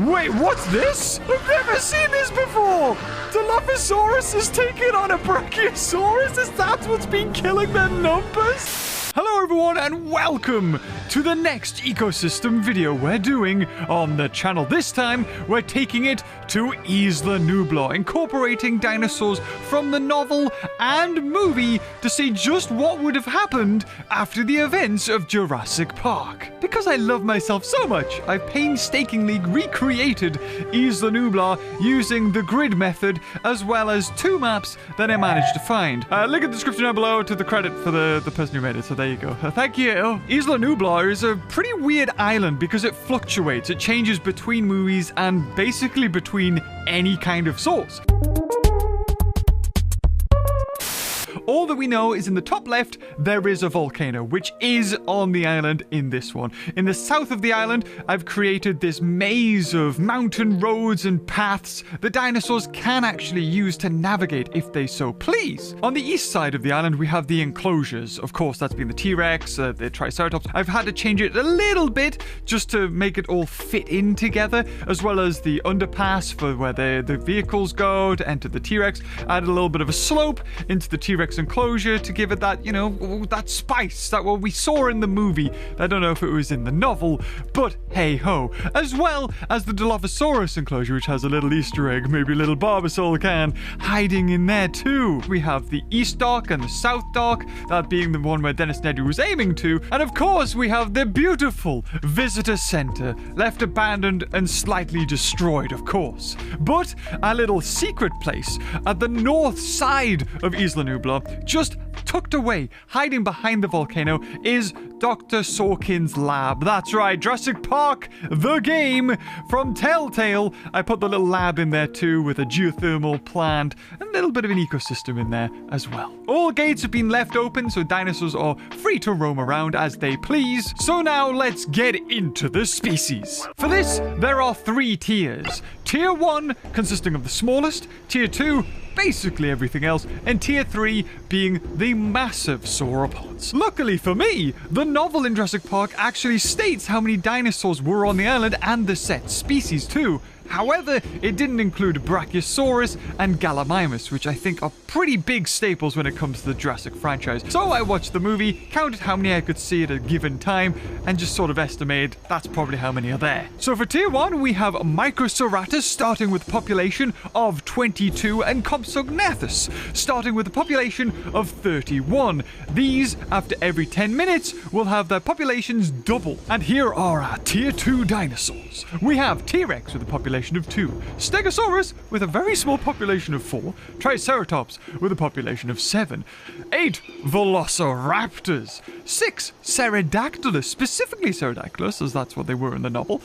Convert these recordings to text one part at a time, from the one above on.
Wait, what's this? I've never seen this before! Dilophosaurus is taking on a Brachiosaurus? Is that what's been killing their numbers? Hello everyone and welcome to the next ecosystem video we're doing on the channel. This time, we're taking it to Isla Nublar, incorporating dinosaurs from the novel and movie to see just what would have happened after the events of Jurassic Park. Because I love myself so much, I've painstakingly recreated Isla Nublar using the grid method, as well as 2 maps that I managed to find. Link in the description down below to the credit for the person who made it, so there you go. Thank you. Isla Nublar is a pretty weird island because it fluctuates. It changes between movies and basically between any kind of source. All that we know is in the top left, there is a volcano, which is on the island in this one. In the south of the island, I've created this maze of mountain roads and paths that dinosaurs can actually use to navigate if they so please. On the east side of the island, we have the enclosures. Of course, that's been the T-Rex, the Triceratops. I've had to change it a little bit just to make it all fit in together, as well as the underpass for where the vehicles go to enter the T-Rex. Added a little bit of a slope into the T-Rex enclosure to give it that, you know, that spice that what we saw in the movie. I don't know if it was in the novel, but hey ho. As well as the Dilophosaurus enclosure, which has a little Easter egg, maybe a little Barbasol can, hiding in there too. We have the East Dock and the South Dock, that being the one where Dennis Nedry was aiming to. And of course, we have the beautiful Visitor Center, left abandoned and slightly destroyed, of course. But a little secret place at the north side of Isla Nublar, just tucked away, hiding behind the volcano, is Dr. Sorkin's lab. That's right, Jurassic Park, the game from Telltale. I put the little lab in there too with a geothermal plant and a little bit of an ecosystem in there as well. All gates have been left open so dinosaurs are free to roam around as they please. So now let's get into the species. For this, there are 3 tiers. Tier 1 consisting of the smallest, Tier 2 basically everything else, and Tier 3 being the massive sauropods. Luckily for me, the novel in Jurassic Park actually states how many dinosaurs were on the island and the set species too. However, it didn't include Brachiosaurus and Gallimimus, which I think are pretty big staples when it comes to the Jurassic franchise. So I watched the movie, counted how many I could see at a given time, and just sort of estimated that's probably how many are there. So for Tier 1, we have Microceratus starting with a population of 22 and Compsognathus starting with a population of 31. These, after every 10 minutes, will have their populations double. And here are our Tier 2 dinosaurs. We have T-Rex with a population of 2, Stegosaurus with a very small population of 4, Triceratops with a population of 7, 8 Velociraptors, 6 Pterodactylus, specifically Pterodactylus, as that's what they were in the novel.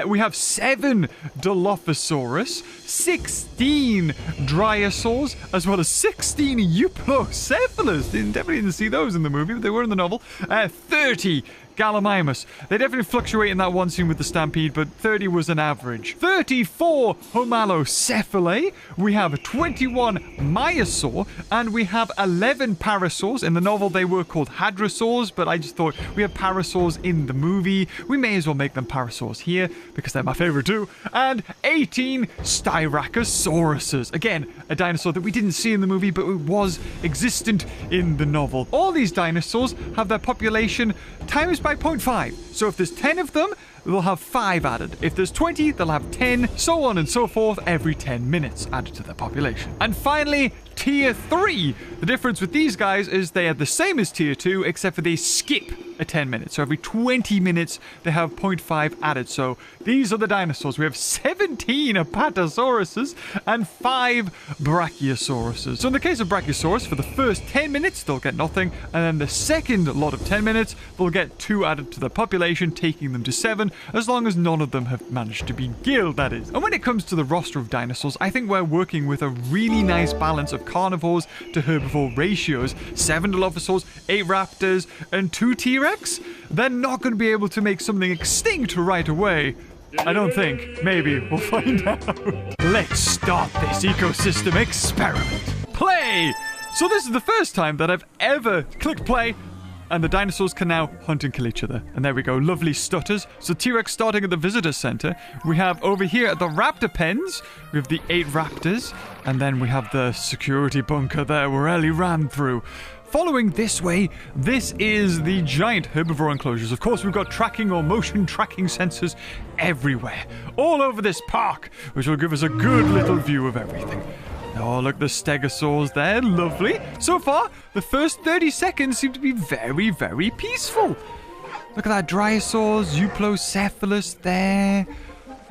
We have 7 Dilophosaurus, 16 Dryosaurs, as well as 16 Euplocephalus. Definitely didn't see those in the movie, but they were in the novel. 30 Gallimimus. They definitely fluctuate in that one scene with the stampede, but 30 was an average. 34 Homalocephalae. We have 21 Myosaur, and we have 11 Parasaurs. In the novel, they were called Hadrosaurs, but I just thought we have Parasaurs in the movie. We may as well make them Parasaurs here, because they're my favorite too. And 18 Styracosauruses. Again, a dinosaur that we didn't see in the movie, but it was existent in the novel. All these dinosaurs have their population times by 0.5. So if there's 10 of them, they'll have 5 added. If there's 20, they'll have 10, so on and so forth, every 10 minutes added to their population. And finally, Tier 3. The difference with these guys is they are the same as Tier 2, except for they skip a 10 minutes. So every 20 minutes, they have 0.5 added. So these are the dinosaurs. We have 17 Apatosauruses and 5 Brachiosauruses. So in the case of Brachiosaurus, for the first 10 minutes, they'll get nothing. And then the second lot of 10 minutes, they'll get 2 added to their population, taking them to 7, as long as none of them have managed to be killed, that is. And when it comes to the roster of dinosaurs, I think we're working with a really nice balance of carnivores to herbivore ratios. 7 Dilophosaurs, 8 Raptors, and 2 T-Rex? They're not going to be able to make something extinct right away. I don't think. Maybe. We'll find out. Let's start this ecosystem experiment. Play! So this is the first time that I've ever clicked play and the dinosaurs can now hunt and kill each other. And there we go, lovely stutters. So T-Rex starting at the visitor center. We have over here at the raptor pens, we have the 8 raptors, and then we have the security bunker there where Ellie ran through. Following this way, this is the giant herbivore enclosures. Of course, we've got tracking or motion tracking sensors everywhere, all over this park, which will give us a good little view of everything. Oh, look, the stegosaurs there. Lovely. So far, the first 30 seconds seem to be very, very peaceful. Look at that Dryosaurs, Euplocephalus there.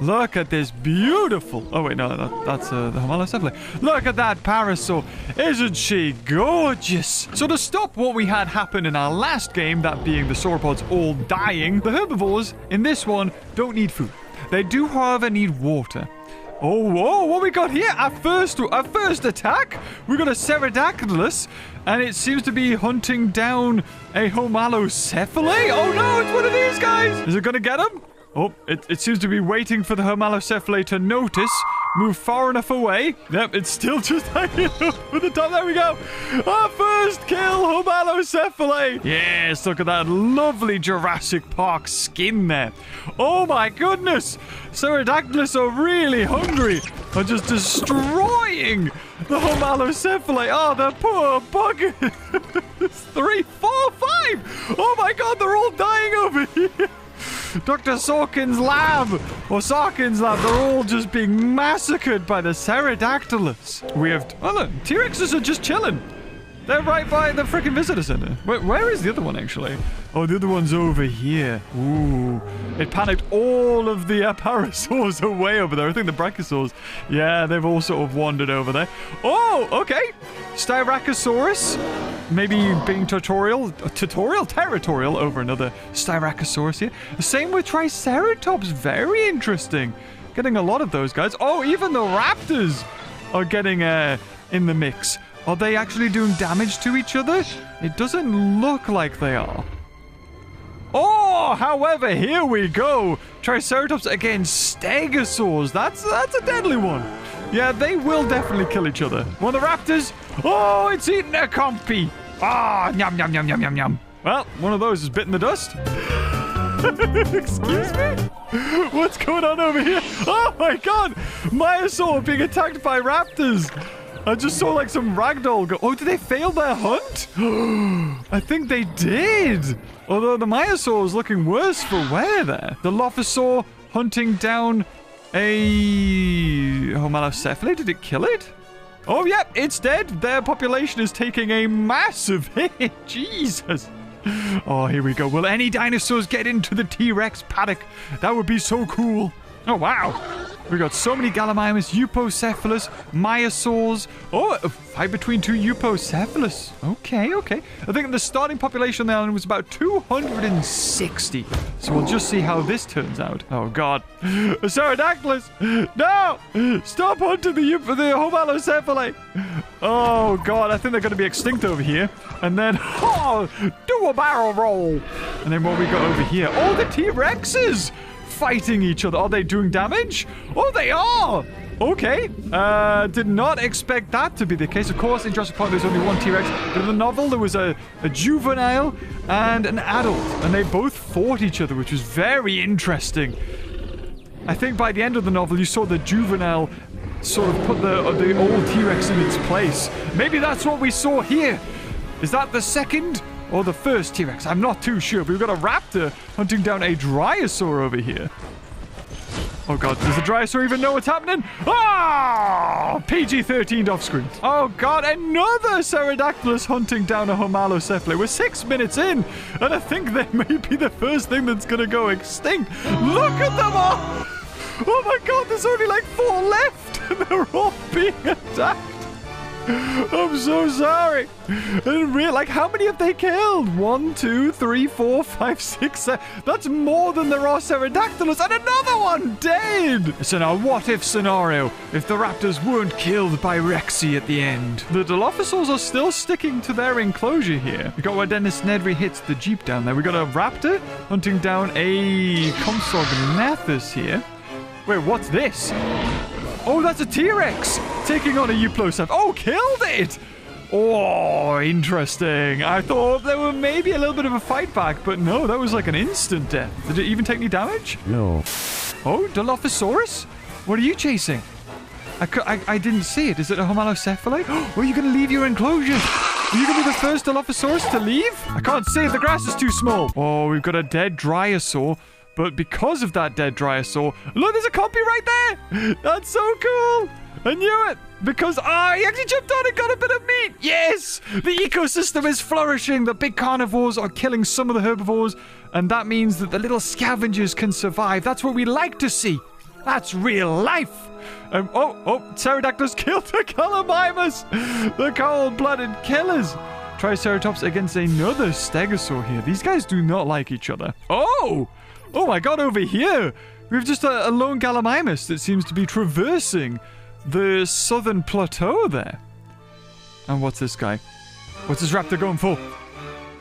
Look at this beautiful... Oh, wait, no, that's the Homalocephali. Look at that Parasaur. Isn't she gorgeous? So to stop what we had happen in our last game, that being the sauropods all dying, the herbivores in this one don't need food. They do, however, need water. Oh, whoa, what we got here? Our first attack. We got a Pterodactylus, and it seems to be hunting down a Homalocephali. Oh, no, it's one of these guys. Is it going to get him? Oh, it seems to be waiting for the Homalocephali to notice. Move far enough away. Yep, it's still just hanging over the top. There we go. Our first kill, Homalocephali. Yes, look at that lovely Jurassic Park skin there. Oh my goodness. Pterodactylus are really hungry. Are just destroying the Homalocephali. Oh, the poor buggers. 3, 4, 5. Oh my god, they're all dying over here. Dr. Sorkin's lab, they're all just being massacred by the Pterodactylus. We have... Oh, look, T-Rexes are just chilling. They're right by the freaking visitor center. Where is the other one, actually? Oh, the other one's over here. Ooh. It panicked all of the parasaurs away over there. I think the brachiosaurs, yeah, they've all sort of wandered over there. Oh, okay. Styracosaurus. Maybe being territorial over another Styracosaurus here. The same with Triceratops. Very interesting. Getting a lot of those guys. Oh, even the raptors are getting in the mix. Are they actually doing damage to each other? It doesn't look like they are. Oh, however, here we go. Triceratops against Stegosaurs. That's a deadly one. Yeah, they will definitely kill each other. One of the raptors. Oh, it's eating a compy. Ah, yum, yum, yum, yum, yum, yum. Well, one of those is bitten the dust. Excuse me? What's going on over here? Oh my god! Myosaur being attacked by raptors. I just saw like some ragdoll go. Oh, did they fail their hunt? I think they did. Although the Myosaur is looking worse for wear there. The Dilophosaur hunting down a Homalocephali. Did it kill it? Oh, yep, it's dead. Their population is taking a massive hit. Jesus. Oh, here we go. Will any dinosaurs get into the T-Rex paddock? That would be so cool. Oh, wow. We got so many Gallimimus, Eupocephalus, Myosaurs. Oh, a fight between 2 Eupocephalus. Okay, okay. I think the starting population on the island was about 260. So we'll just see how this turns out. Oh, God. A Pterodactylus. No! Stop hunting the Homalocephali. Oh, God. I think they're going to be extinct over here. And then, oh, do a barrel roll. And then what we got over here? Oh, the T-Rexes. Fighting each other. Are they doing damage? Oh, they are! Okay. Did not expect that to be the case. Of course, in Jurassic Park, there's only one T-Rex. But in the novel, there was a juvenile and an adult. And they both fought each other, which was very interesting. I think by the end of the novel, you saw the juvenile sort of put the old T-Rex in its place. Maybe that's what we saw here. Is that the second or the first T-Rex? I'm not too sure. But we've got a raptor hunting down a Dryosaur over here. Oh, God. Does the Dryosaur even know what's happening? Ah! PG-13 off screen. Oh, God. Another Pterodactylus hunting down a Homalocephali. We're 6 minutes in, and I think they may be the first thing that's going to go extinct. Look at them all! Oh, my God. There's only like 4 left, and they're all being attacked. I'm so sorry. I didn't realize, like, how many have they killed? 1, 2, 3, 4, 5, 6, 7. That's more than there are Pterodactylus, and another one dead. So now, what if scenario if the raptors weren't killed by Rexy at the end? The Dilophosaurs are still sticking to their enclosure here. We got where Dennis Nedry hits the Jeep down there. We got a raptor hunting down a Compsognathus here. Wait, what's this? Oh, that's a T-Rex taking on a Euplocephalus. Oh, killed it! Oh, interesting. I thought there were maybe a little bit of a fight back, but no, that was like an instant death. Did it even take any damage? No. Oh, Dilophosaurus? What are you chasing? I didn't see it. Is it a Homalocephale? Oh, are you going to leave your enclosure? Are you going to be the first Dilophosaurus to leave? I can't see it. The grass is too small. Oh, we've got a dead Dryosaur. But because of that dead Dryosaur... Look, there's a copy right there. That's so cool. I knew it. Because he actually jumped on and got a bit of meat. Yes. The ecosystem is flourishing. The big carnivores are killing some of the herbivores. And that means that the little scavengers can survive. That's what we like to see. That's real life. Pterodactyls killed the Gallimimus. The cold-blooded killers. Triceratops against another Stegosaur here. These guys do not like each other. Oh my god, over here. We have just a lone Gallimimus that seems to be traversing the southern plateau there. And what's this guy? What's this raptor going for?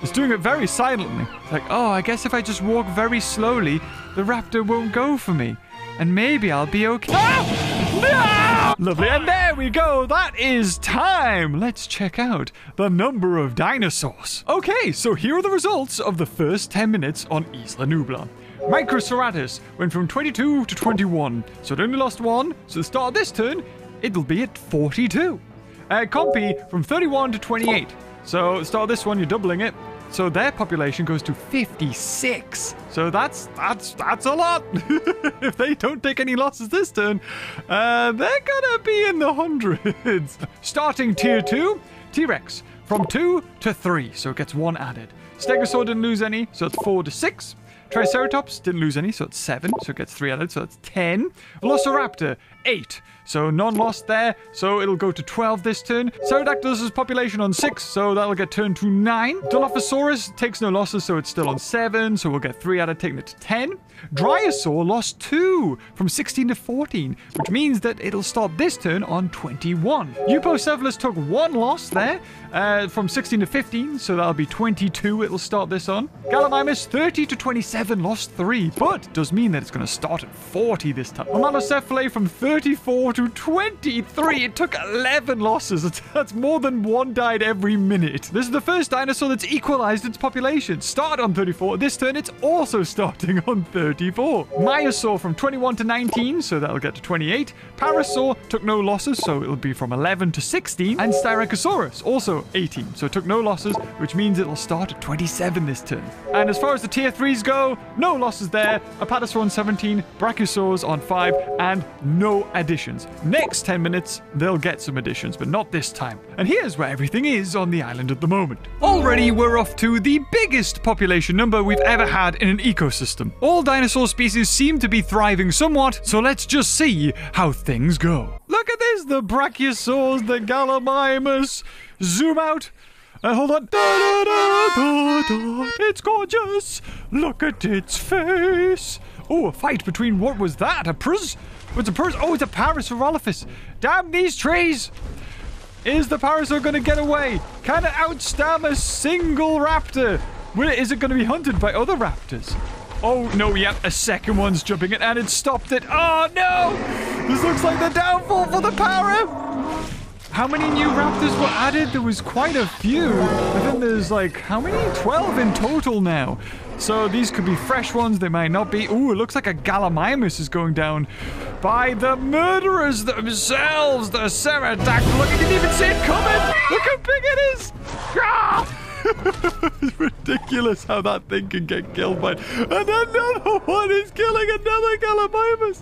It's doing it very silently. It's like, oh, I guess if I just walk very slowly, the raptor won't go for me. And maybe I'll be okay. Ah! No! Lovely. And there we go. That is time. Let's check out the number of dinosaurs. Okay, so here are the results of the first 10 minutes on Isla Nublar. Microceratus went from 22 to 21. So it only lost 1. So the start of this turn, it'll be at 42. Compy from 31 to 28. So the start of this one, you're doubling it. So their population goes to 56. So that's a lot. If they don't take any losses this turn, they're gonna be in the hundreds. Starting tier 2, T-Rex from 2 to 3. So it gets 1 added. Stegosaur didn't lose any, so it's 4 to 6. Triceratops didn't lose any, so it's 7, so it gets 3 added, so it's 10. Velociraptor, 8. So non-lost there, so it'll go to 12 this turn. Pterodactyls' population on 6, so that'll get turned to 9. Dilophosaurus takes no losses, so it's still on 7, so we'll get 3 added, taking it to 10. Dryosaur lost 2 from 16 to 14, which means that it'll start this turn on 21. Eupocephalus took 1 loss there from 16 to 15, so that'll be 22 it'll start this on. Gallimimus 30 to 27 lost 3, but does mean that it's going to start at 40 this time. Homalocephale from 34 to 23. It took 11 losses. That's more than 1 died every minute. This is the first dinosaur that's equalized its population. Started on 34. This turn, it's also starting on 34. Myosaur from 21 to 19, so that'll get to 28. Parasaur took no losses, so it'll be from 11 to 16. And Styracosaurus, also 18, so it took no losses, which means it'll start at 27 this turn. And as far as the tier 3s go, no losses there. Apatosaur on 17, Brachiosaurs on 5, and no additions. Next 10 minutes, they'll get some additions, but not this time. And here's where everything is on the island at the moment. Already, we're off to the biggest population number we've ever had in an ecosystem. All dinosaur species seem to be thriving somewhat, so let's just see how things go. Look at this, the Brachiosaurs, the Gallimimus. Zoom out. Hold on. Da, da, da, da, da. It's gorgeous. Look at its face. Oh, a fight between, what was that? A Prus? What's a Prus? Oh, it's a Parasaurolophus. Damn these trees. Is the Parasaur going to get away? Can it outstam a single raptor? Is it going to be hunted by other raptors? Oh, no, yeah, a second one's jumping it, and it stopped it. Oh, no! This looks like the downfall for the Para. How many new raptors were added? There was quite a few. I think there's like, how many? 12 in total now. So these could be fresh ones. They might not be. Ooh, it looks like a Gallimimus is going down by the murderers themselves. The Pterodactyl. Look, you didn't even see it coming. Look how big it is. Ah! It's ridiculous how that thing can get killed by... And another one is killing another Gallimimus.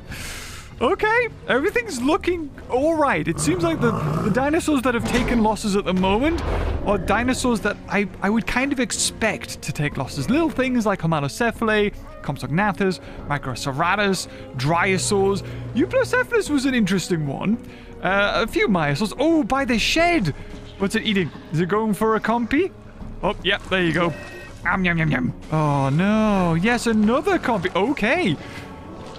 Okay, everything's looking all right. It seems like the dinosaurs that have taken losses at the moment are dinosaurs that I would kind of expect to take losses. Little things like Homalocephale, Compsognathus, Microceratus, Dryosaurs. Eupocephalus was an interesting one. A few Myosaurs. Oh, by the shed. What's it eating? Is it going for a compy? Oh, yeah, there you go. Yum, yum, yum, yum. Oh, no. Yes, another compy. Okay.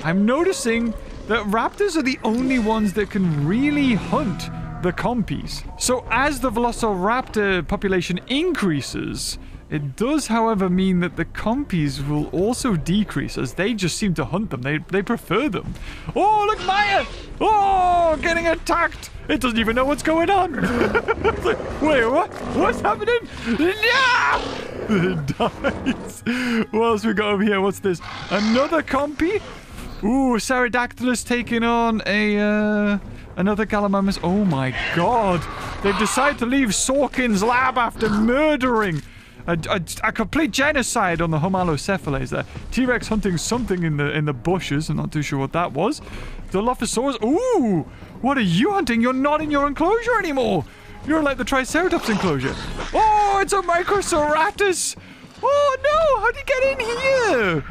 I'm noticing that raptors are the only ones that can really hunt the compies. So as the Velociraptor population increases, it does, however, mean that the compies will also decrease as they just seem to hunt them. They prefer them. Oh, look, Maya! Oh, getting attacked It doesn't even know what's going on. It's like, wait, what? What's happening? Yeah! It dies. What else we got over here? What's this? Another compy? Ooh, Pterodactylus taking on another Gallimimus. Oh my god. They've decided to leave Sorkin's lab after murdering a complete genocide on the Homalocephales there. T-Rex hunting something in the bushes. I'm not too sure what that was. Dilophosaurus. Ooh, what are you hunting? You're not in your enclosure anymore. You're like the Triceratops enclosure. Oh, it's a Microceratus. Oh no, how'd you get in here?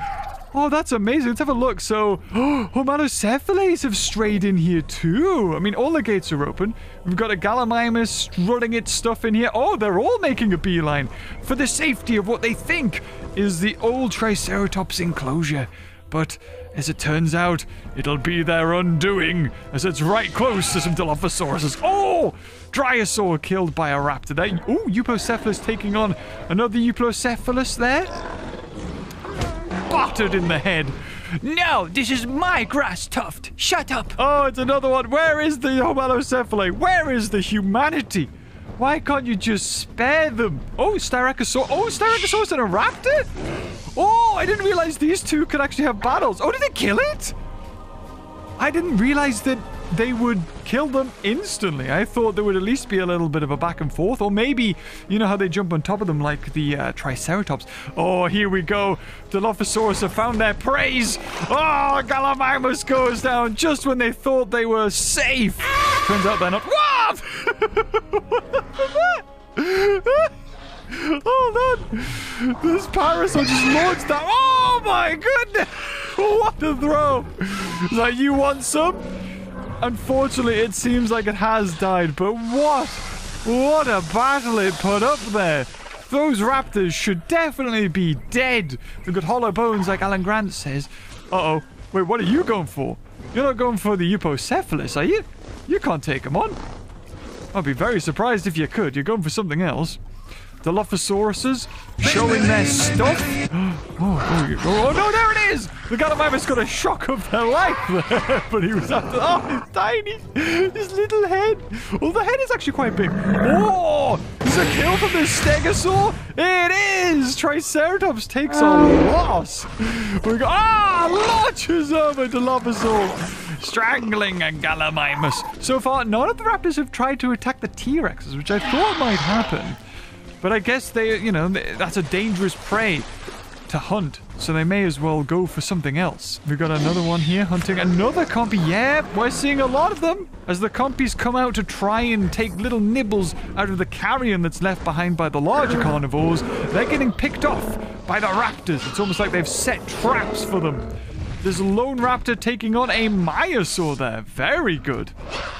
Oh, that's amazing. Let's have a look. So, Homalocephales have strayed in here too. I mean, all the gates are open. We've got a Gallimimus strutting its stuff in here. Oh, they're all making a beeline for the safety of what they think is the old Triceratops enclosure. But as it turns out, it'll be their undoing as it's right close to some Dilophosauruses. Oh! Dryosaur killed by a raptor there. Oh, Eupocephalus taking on another Eupocephalus there. Battered in the head. No, this is my grass tuft. Shut up. Oh, it's another one. Where is the Homalocephale? Where is the humanity? Why can't you just spare them? Oh, Styracosaurus. Oh, Styracosaurus and a raptor? Oh, I didn't realize these two could actually have battles. Oh, did they kill it? I didn't realize that they would kill them instantly. I thought there would at least be a little bit of a back and forth. Or maybe, you know how they jump on top of them like the Triceratops. Oh, here we go. Dilophosaurus have found their praise. Oh, Gallimimus goes down just when they thought they were safe. Turns out they're not. What? Oh, man. This Parasaur just launched that. Oh, my goodness. What a throw. It's like, you want some? Unfortunately, it seems like it has died, but what a battle it put up there. Those raptors should definitely be dead. They've got hollow bones, like Alan Grant says. Uh-oh. Wait, what are you going for? You're not going for the Eupocephalus, are you? You can't take them on. I'd be very surprised if you could. You're going for something else. Dilophosauruses showing their stuff. Oh, no, there it is! The Gallimimus got a shock of their life there, but he was after. Oh, he's tiny. His little head. Oh, the head is actually quite big. Oh, is a kill from the Stegosaur? It is! Triceratops takes a loss. We got, launches over Dilophosaur, strangling a Gallimimus. So far, none of the raptors have tried to attack the T-Rexes, which I thought might happen. But I guess they, you know, that's a dangerous prey to hunt, so they may as well go for something else. We've got another one here hunting another compy. Yeah, we're seeing a lot of them as the compies come out to try and take little nibbles out of the carrion that's left behind by the larger carnivores. They're getting picked off by the raptors. It's almost like they've set traps for them. There's a lone raptor taking on a Myosaur there. Very good.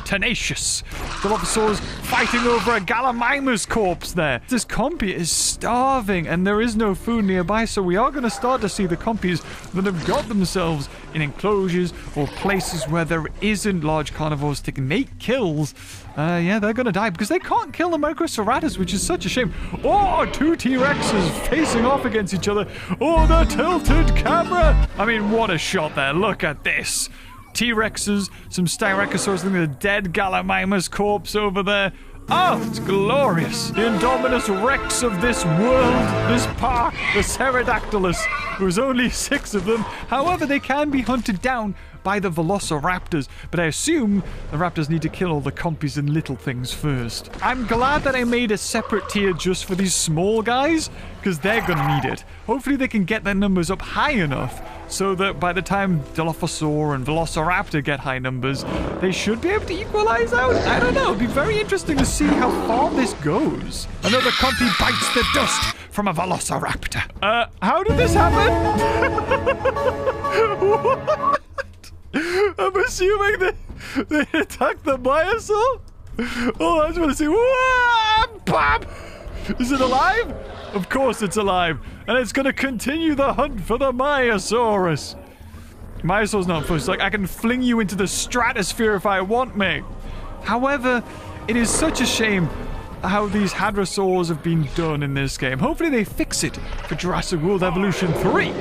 Tenacious. Dilophosaurus fighting over a Gallimimus corpse there. This compy is starving and there is no food nearby, so we are going to start to see the compies that have got themselves in enclosures or places where there isn't large carnivores to make kills. Yeah, they're going to die because they can't kill the Microceratus, which is such a shame. Oh, two T-Rexes facing off against each other. Oh, the tilted camera. I mean, what a shot there. Look at this. T-Rexes, some Styracosaurus, look at the dead Gallimimus corpse over there. Oh, it's glorious. The Indominus Rex of this world, this park, the Pterodactylus. There's only 6 of them. However, they can be hunted down by the Velociraptors, but I assume the raptors need to kill all the compies and little things first. I'm glad that I made a separate tier just for these small guys, because they're gonna need it. Hopefully they can get their numbers up high enough so that by the time Dilophosaur and Velociraptor get high numbers, they should be able to equalize out. I don't know, it'd be very interesting to see how far this goes. Another compy bites the dust from a Velociraptor. How did this happen? What? I'm assuming that they attacked the Myosaur? Oh, I just want to see. Whoa, bam! Is it alive? Of course it's alive. And it's going to continue the hunt for the Myosaurus. Myosaur's not first. Like, I can fling you into the stratosphere if I want, mate. However, it is such a shame how these hadrosaurs have been done in this game. Hopefully they fix it for Jurassic World Evolution 3.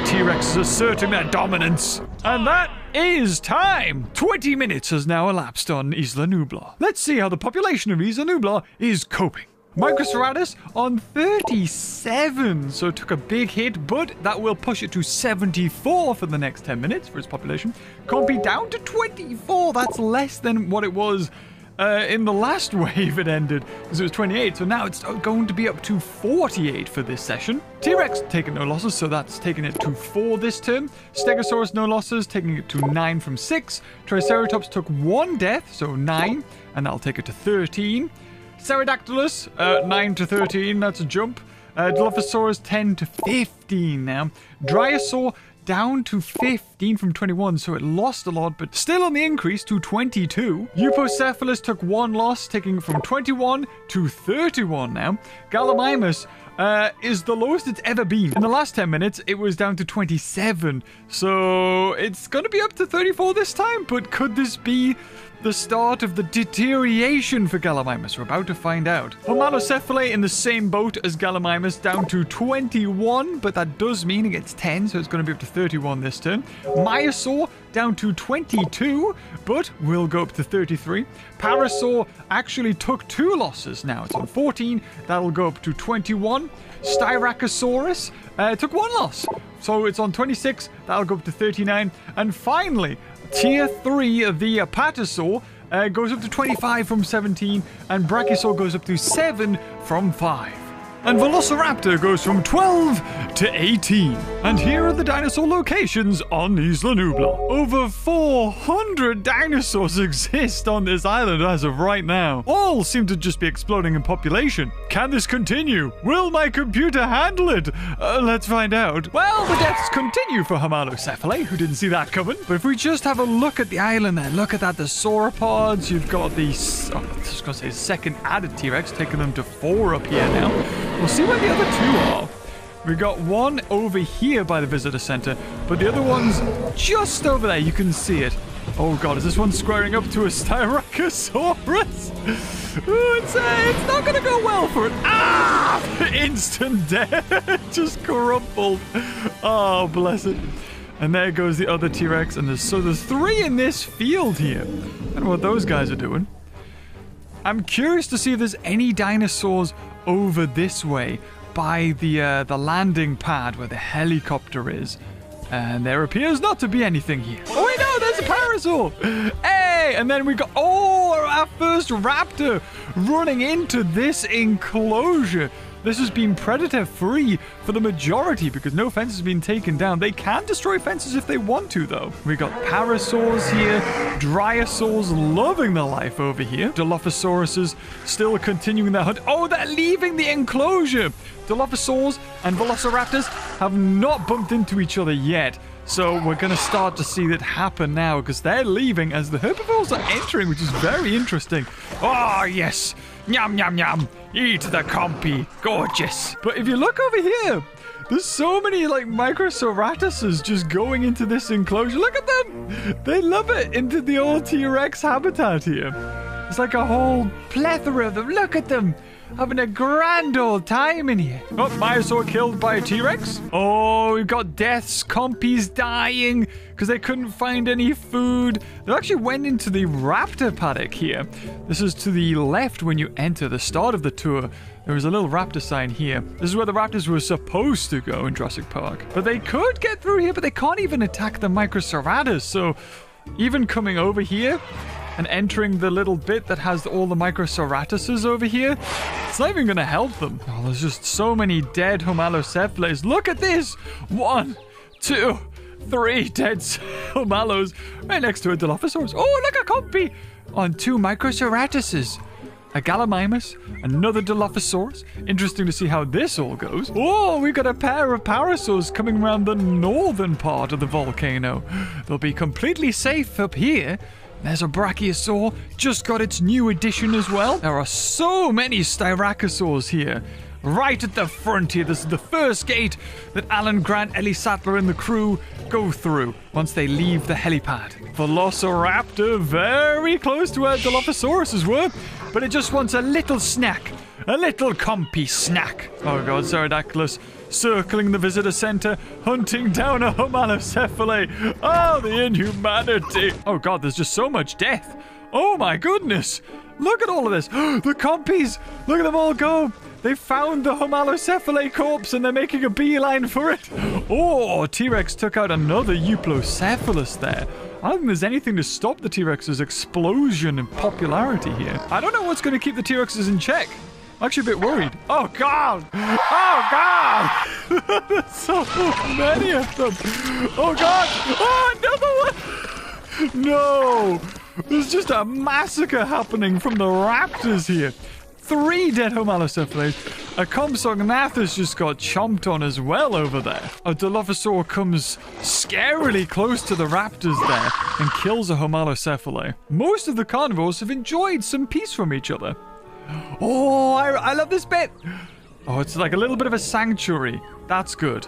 T-Rex is asserting their dominance. And that is time. 20 minutes has now elapsed on Isla Nublar. Let's see how the population of Isla Nublar is coping. Microceratus on 37, so it took a big hit, but that will push it to 74 for the next 10 minutes for its population. Compy down to 24, that's less than what it was in the last wave it ended, because it was 28, so now it's going to be up to 48 for this session. T-Rex taking no losses, so that's taking it to 4 this turn. Stegosaurus no losses, taking it to 9 from 6. Triceratops took 1 death, so 9, and that'll take it to 13. Pterodactylus, 9 to 13, that's a jump. Dilophosaurus, 10 to 15 now. Dryosaur, down to 15 from 21, so it lost a lot, but still on the increase to 22. Eupocephalus took 1 loss, taking it from 21 to 31 now. Gallimimus is the lowest it's ever been. In the last 10 minutes, it was down to 27, so it's going to be up to 34 this time, but could this be the start of the deterioration for Gallimimus? We're about to find out. Homalocephalae in the same boat as Gallimimus, down to 21, but that does mean it gets 10, so it's going to be up to 31 this turn. Myosaur down to 22, but will go up to 33. Parasaur actually took 2 losses. Now it's on 14. That'll go up to 21. Styracosaurus took 1 loss, so it's on 26. That'll go up to 39. And finally, Tier 3 of the Apatosaur goes up to 25 from 17, and Brachiosaur goes up to 7 from 5. And Velociraptor goes from 12 to 18. And here are the dinosaur locations on Isla Nublar. Over 400 dinosaurs exist on this island as of right now. All seem to just be exploding in population. Can this continue? Will my computer handle it? Let's find out. Well, the deaths continue for Homalocephalae, who didn't see that coming. But if we just have a look at the island there, look at that, the sauropods. You've got the, I was just going to say second added T-Rex, taking them to 4 up here now. We'll see where the other 2 are. We got one over here by the visitor center, but the other one's just over there. You can see it. Oh god, is this one squaring up to a Styracosaurus? Ooh, it's not gonna go well for it. Ah! Instant death. Just crumpled. Oh, bless it. And there goes the other T-Rex, and there's 3 in this field here. I don't know what those guys are doing. I'm curious to see if there's any dinosaurs over this way by the landing pad where the helicopter is. And there appears not to be anything here. Oh, wait, no, there's a parasaur. Hey, and then we got, our first raptor running into this enclosure. This has been predator-free for the majority because no fence has been taken down. They can destroy fences if they want to, though. We got parasaurs here, dryosaurs loving their life over here. Dilophosauruses still continuing their hunt. Oh, they're leaving the enclosure. Dilophosaurs and velociraptors have not bumped into each other yet. So we're going to start to see that happen now because they're leaving as the herbivores are entering, which is very interesting. Oh, yes. Yum, yum, yum. Eat the compy. Gorgeous. But if you look over here, there's so many like microceratuses just going into this enclosure. Look at them. They love it into the old T-Rex habitat here. It's like a whole plethora of them. Look at them. Having a grand old time in here. Oh, Myosaur killed by a T-Rex. Oh, we've got deaths. Compies dying because they couldn't find any food. They actually went into the raptor paddock here. This is to the left when you enter the start of the tour. There was a little raptor sign here. This is where the raptors were supposed to go in Jurassic Park. But they could get through here, but they can't even attack the Microceratus. So even coming over here and entering the little bit that has all the Microceratuses over here, it's not even going to help them. Oh, there's just so many dead Homalocephales. Look at this. 1, 2, 3 dead Homalos right next to a Dilophosaurus. Oh, look, a compy on 2 Microceratuses. A Gallimimus, another Dilophosaurus. Interesting to see how this all goes. Oh, we've got a pair of parasaurs coming around the northern part of the volcano. They'll be completely safe up here. There's a Brachiosaur, just got its new addition as well. There are so many Styracosaurs here. Right at the front here, this is the first gate that Alan Grant, Ellie Sattler and the crew go through once they leave the helipad. Velociraptor very close to where Dilophosauruses were, but it just wants a little snack. A little compy snack. Oh god, Pterodactylus circling the visitor center, hunting down a homalocephale. Oh, the inhumanity. Oh god, there's just so much death. Oh my goodness. Look at all of this. The compies. Look at them all go. They found the homalocephale corpse and they're making a beeline for it. Oh, T-Rex took out another Euplocephalus there. I don't think there's anything to stop the T-Rex's explosion in popularity here. I don't know what's going to keep the T-Rexes in check. I'm actually a bit worried. Oh, God! Oh, God! There's so many of them. Oh, God! Oh, another one! No! There's just a massacre happening from the raptors here. 3 dead homalocephales. A Compsognathus just got chomped on as well over there. A Dilophosaur comes scarily close to the raptors there and kills a homalocephale. Most of the carnivores have enjoyed some peace from each other. Oh, I love this bit. Oh, it's like a little bit of a sanctuary. That's good.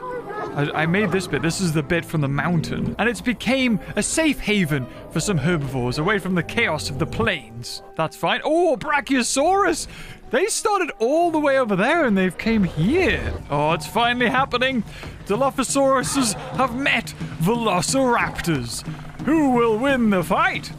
I made this bit. This is the bit from the mountain. And it's became a safe haven for some herbivores away from the chaos of the plains. That's fine. Oh, Brachiosaurus! They started all the way over there and they've came here. Oh, it's finally happening. Dilophosauruses have met Velociraptors. Who will win the fight?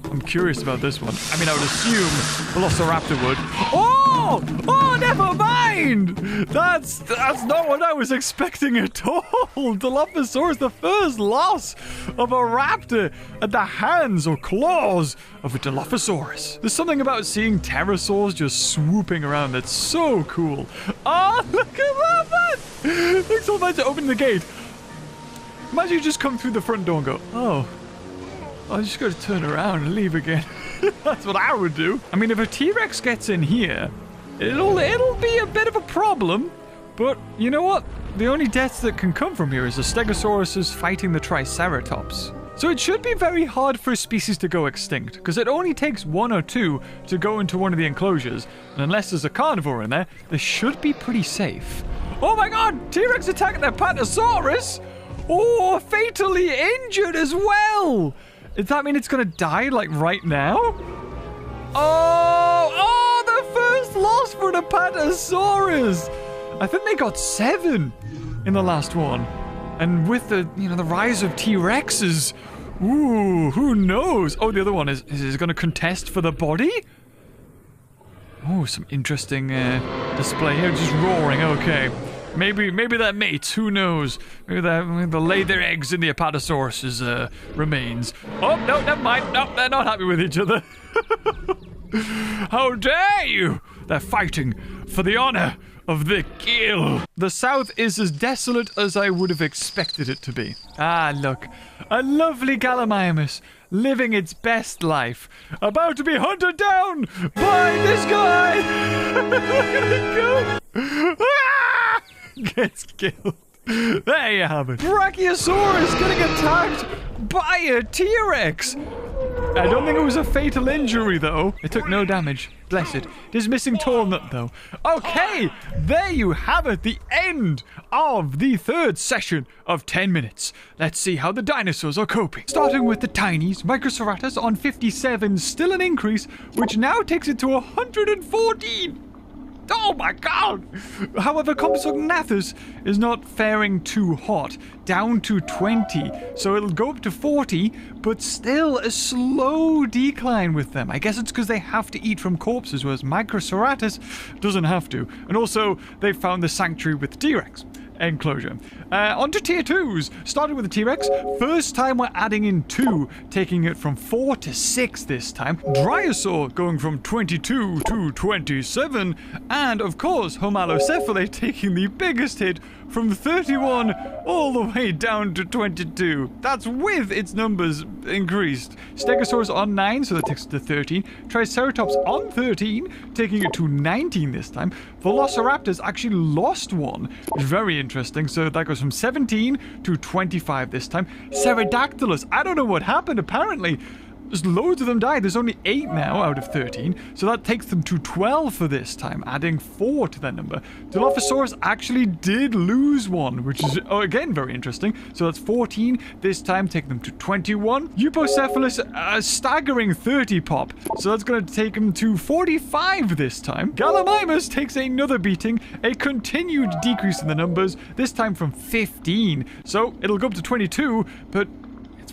I'm curious about this one. I mean, I would assume Velociraptor would. Oh! Oh, never mind! That's not what I was expecting at all. Dilophosaurus, the first loss of a raptor at the hands or claws of a Dilophosaurus. There's something about seeing pterosaurs just swooping around that's so cool. Oh, look at that, man! Looks so nice to open the gate. Imagine you just come through the front door and go, oh, I just got to turn around and leave again. That's what I would do. I mean, if a T-Rex gets in here, it'll be a bit of a problem. But you know what? The only deaths that can come from here is the Stegosauruses fighting the Triceratops. So it should be very hard for a species to go extinct, because it only takes 1 or 2 to go into one of the enclosures. And unless there's a carnivore in there, they should be pretty safe. Oh my god! T-Rex attacking the Apatosaurus! Oh, fatally injured as well! Does that mean it's gonna die, like, right now? Oh, the first loss for the Apatosaurus! I think they got 7 in the last one. And with the, the rise of T-Rexes, ooh, who knows? Oh, the other one is it gonna contest for the body? Oh, some interesting display here, just roaring, okay. Maybe they're mates, who knows? Maybe they'll lay their eggs in the Apatosaurus' remains. Oh, no, never mind. No, they're not happy with each other. How dare you! They're fighting for the honor of the kill. The south is as desolate as I would have expected it to be. Ah, look. A lovely Gallimimus living its best life. About to be hunted down by this guy! Look at it go! Ah! Gets killed. There you have it. Brachiosaurus getting attacked by a T-Rex. I don't think it was a fatal injury, though. It took no damage. Bless it. It is missing tall nut, though. Okay, there you have it. The end of the 3rd session of 10 minutes. Let's see how the dinosaurs are coping. Starting with the tinies, Microceratus on 57, still an increase, which now takes it to 114. Oh my god! However, Compsognathus is not faring too hot, down to 20, so it'll go up to 40, but still a slow decline with them. I guess it's because they have to eat from corpses, whereas Microceratus doesn't have to. And also, they found the sanctuary with T-Rex enclosure. On to tier 2s. Starting with the T-Rex. First time we're adding in 2, taking it from 4 to 6 this time. Dryosaur going from 22 to 27. And, of course, Homalocephale taking the biggest hit from 31 all the way down to 22. That's with its numbers increased. Stegosaurus on 9, so that takes it to 13. Triceratops on 13, taking it to 19 this time. Velociraptors actually lost 1. Very interesting. So that goes from 17 to 25 this time. Pterodactylus, I don't know what happened. Apparently, Just loads of them died. There's only 8 now out of 13. So that takes them to 12 for this time, adding 4 to their number. Dilophosaurus actually did lose one, which is, again, very interesting. So that's 14. This time, take them to 21. Eupocephalus, a staggering 30 pop. So that's going to take them to 45 this time. Gallimimus takes another beating, a continued decrease in the numbers, this time from 15. So it'll go up to 22, but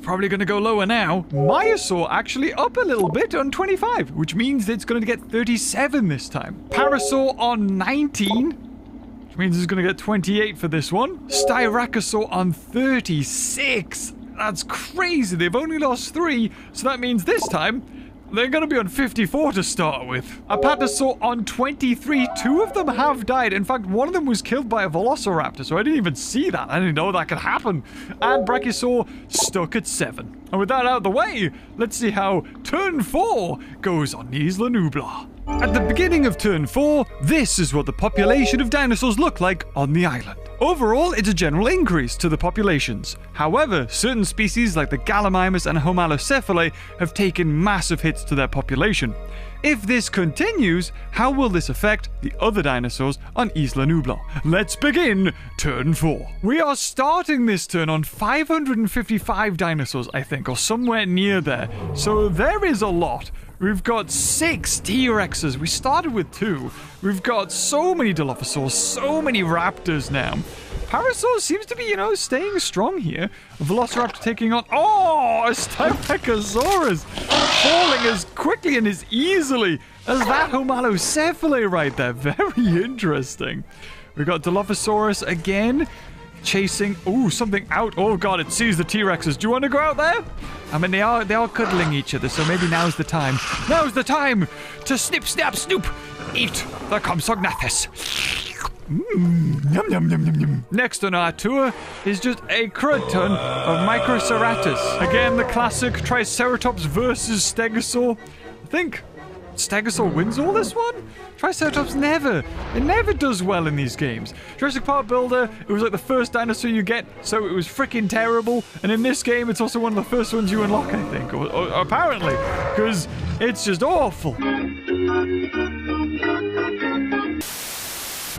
probably going to go lower now. Myosaur actually up a little bit on 25, which means it's going to get 37 this time. Parasaur on 19, which means it's going to get 28 for this one. Styracosaur on 36. That's crazy. They've only lost 3, so that means this time they're going to be on 54 to start with. Apatosaur on 23. 2 of them have died. In fact, one of them was killed by a Velociraptor, so I didn't even see that. I didn't know that could happen. And Brachiosaur stuck at 7. And with that out of the way, let's see how turn 4 goes on Isla Nublar. At the beginning of turn 4, this is what the population of dinosaurs look like on the island. Overall, it's a general increase to the populations. However, certain species like the Gallimimus and Homalocephalae have taken massive hits to their population. If this continues, how will this affect the other dinosaurs on Isla Nublar? Let's begin turn 4. We are starting this turn on 555 dinosaurs, I think, or somewhere near there. So there is a lot. We've got 6 T-Rexes. We started with 2. We've got so many Dilophosaurs, so many Raptors now. Parasaur seems to be, staying strong here. A Velociraptor taking on... Oh, a Styracosaurus falling as quickly and as easily as that Homalocephalae right there. Very interesting. We've got Dilophosaurus again. Chasing, something out. Oh god, it sees the T-Rexes. Do you want to go out there? I mean, they are cuddling each other, so maybe now's the time. Now's the time to snip, snap, snoop, eat the Compsognathus. Yum, yum, yum, yum, yum. Next on our tour is just a crud ton of Microceratus. Again, the classic Triceratops versus Stegosaur. I think Stegosaur wins all this one? Triceratops never. It never does well in these games. Jurassic Park Builder, it was like the first dinosaur you get, so it was freaking terrible. And in this game, it's also one of the first ones you unlock, I think. Or apparently. Because it's just awful.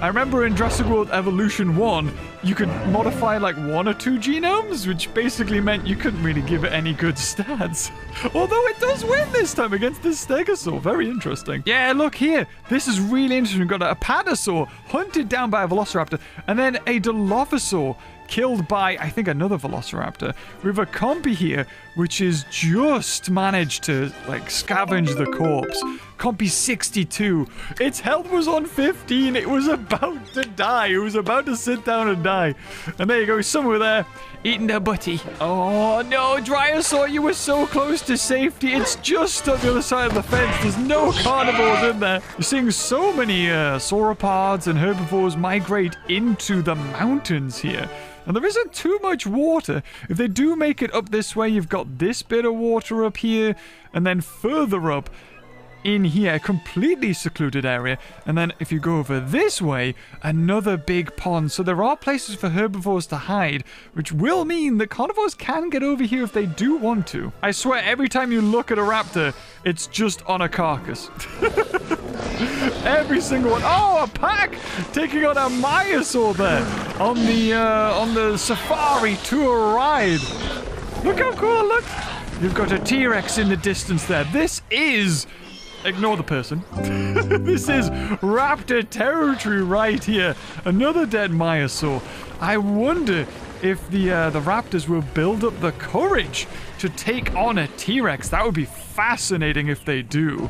I remember in Jurassic World Evolution 1, you could modify like 1 or 2 genomes, which basically meant you couldn't really give it any good stats. Although it does win this time against this Stegosaur. Very interesting. Yeah, look here. This is really interesting. We've got a Apatosaur hunted down by a Velociraptor, and then a Dilophosaur killed by, I think, another Velociraptor. We have a Compy here, which is just managed to, like, scavenge the corpse. Compy 62. Its health was on 15. It was about to die. It was about to sit down and die. And there you go, somewhere there, eating their butty. Oh, no, Dryosaur, you were so close to safety. It's just on the other side of the fence. There's no carnivores in there. You're seeing so many sauropods and herbivores migrate into the mountains here. And there isn't too much water. If they do make it up this way, you've got this bit of water up here, and then further up in here, a completely secluded area. And then if you go over this way, another big pond. So there are places for herbivores to hide, which will mean that carnivores can get over here if they do want to. I swear, every time you look at a raptor, it's just on a carcass. Every single one. Oh, a pack taking on a Myosaur there on the safari tour ride. Look how cool it looks. You've got a T-Rex in the distance there. This is... Ignore the person. This is raptor territory right here. Another dead Myosaur. I wonder if the raptors will build up the courage to take on a T-Rex. That would be fascinating if they do.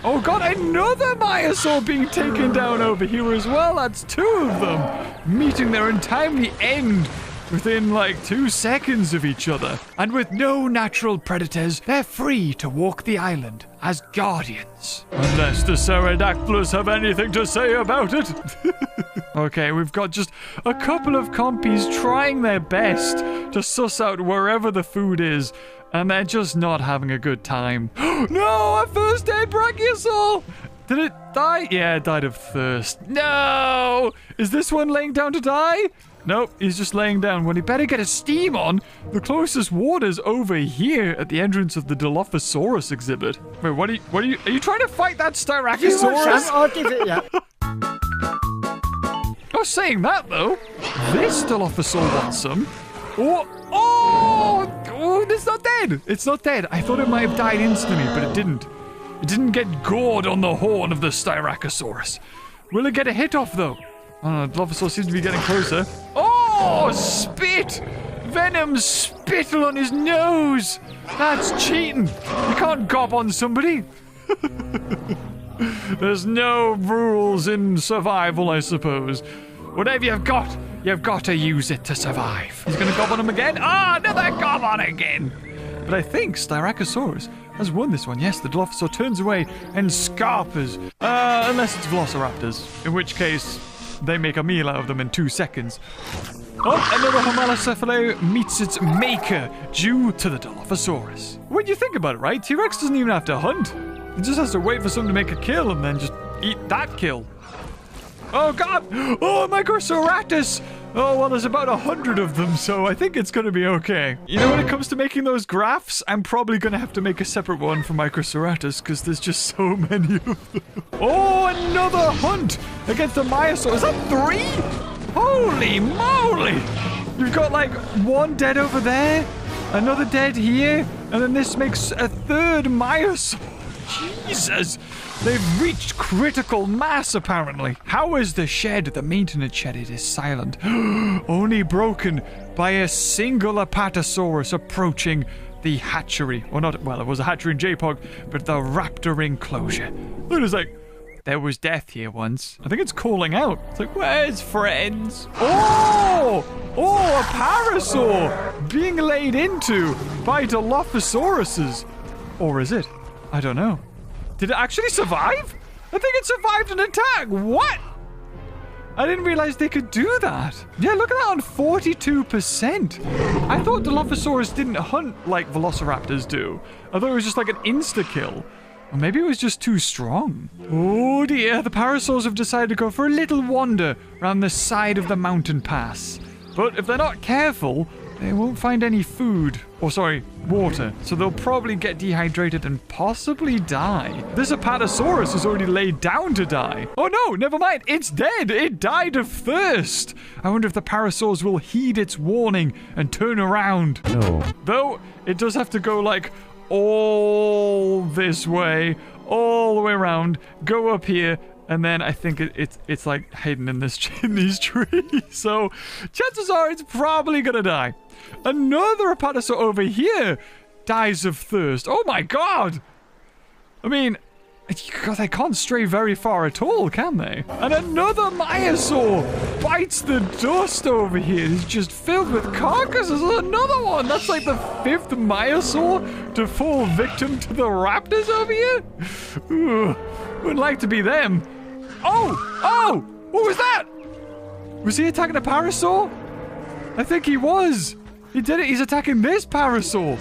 Oh god, another Myosaur being taken down over here as well. That's 2 of them meeting their untimely end within like 2 seconds of each other. And with no natural predators, they're free to walk the island as guardians. Unless the Pterodactylus have anything to say about it. Okay, we've got just a couple of compies trying their best to suss out wherever the food is, and they're just not having a good time. No, our first dead Brachiosaur! Did it die? Yeah, it died of thirst. No! Is this one laying down to die? Nope, he's just laying down. Well, he better get his steam on. The closest water's over here at the entrance of the Dilophosaurus exhibit. Wait, what are you trying to fight that Styracosaurus? I'll give it, yeah. Oh, saying that though, this Dilophosaur wants some. Oh, it's not dead. It's not dead. I thought it might have died instantly, but it didn't. It didn't get gored on the horn of the Styracosaurus. Will it get a hit off though? Oh, the Dilophosaur seems to be getting closer. Oh, spit! Venom spittle on his nose. That's cheating. You can't gob on somebody. There's no rules in survival, I suppose. Whatever you've got to use it to survive. He's gonna gob on him again. Another gob on again. But I think Styracosaurus has won this one. Yes, the Dilophosaur turns away and scarpers. Unless it's Velociraptors, in which case they make a meal out of them in 2 seconds. Oh, another Homalocephalo meets its maker due to the Dilophosaurus. When you think about it, right? T-Rex doesn't even have to hunt. He just has to wait for someone to make a kill and then just eat that kill. Oh, God! Oh, Microceratops! Oh, well, there's about 100 of them, so I think it's going to be okay. You know, when it comes to making those graphs, I'm probably going to have to make a separate one for Microceratops because there's just so many of them. Oh, another hunt against the Myosaur. Is that 3? Holy moly! You've got, like, 1 dead over there, another dead here, and then this makes a 3rd Myosaur. Jesus! They've reached critical mass, apparently. How is the shed, the maintenance shed? It is silent. Only broken by a single Apatosaurus approaching the hatchery. Or not, well, it was a hatchery in J-Pog, but the raptor enclosure. Look, it's like, there was death here once. I think it's calling out. It's like, where's friends? Oh, a parasaur being laid into by Dilophosauruses. Or is it? I don't know. Did it actually survive? I think it survived an attack. What? I didn't realize they could do that. Yeah, look at that on 42%. I thought Dilophosaurus didn't hunt like Velociraptors do. I thought it was just like an insta-kill. Or maybe it was just too strong. Oh dear, the parasaurs have decided to go for a little wander around the side of the mountain pass. But if they're not careful, they won't find any food. Or sorry, water. So they'll probably get dehydrated and possibly die. This Apatosaurus is already laid down to die. Oh no, never mind. It's dead. It died of thirst. I wonder if the parasaurs will heed its warning and turn around. No. Though, it does have to go like all this way, all the way around, go up here, and then I think it's like hidden in these trees. So chances are it's probably gonna die. Another Apatosaur over here dies of thirst. Oh my god! I mean, they can't stray very far at all, can they? And another Myosaur bites the dust over here. It's just filled with carcasses. There's another one. That's like the 5th Myosaur to fall victim to the raptors over here. Ooh, wouldn't like to be them. Oh! What was that? Was he attacking a parasaur? I think he was. He did it. He's attacking this parasaur.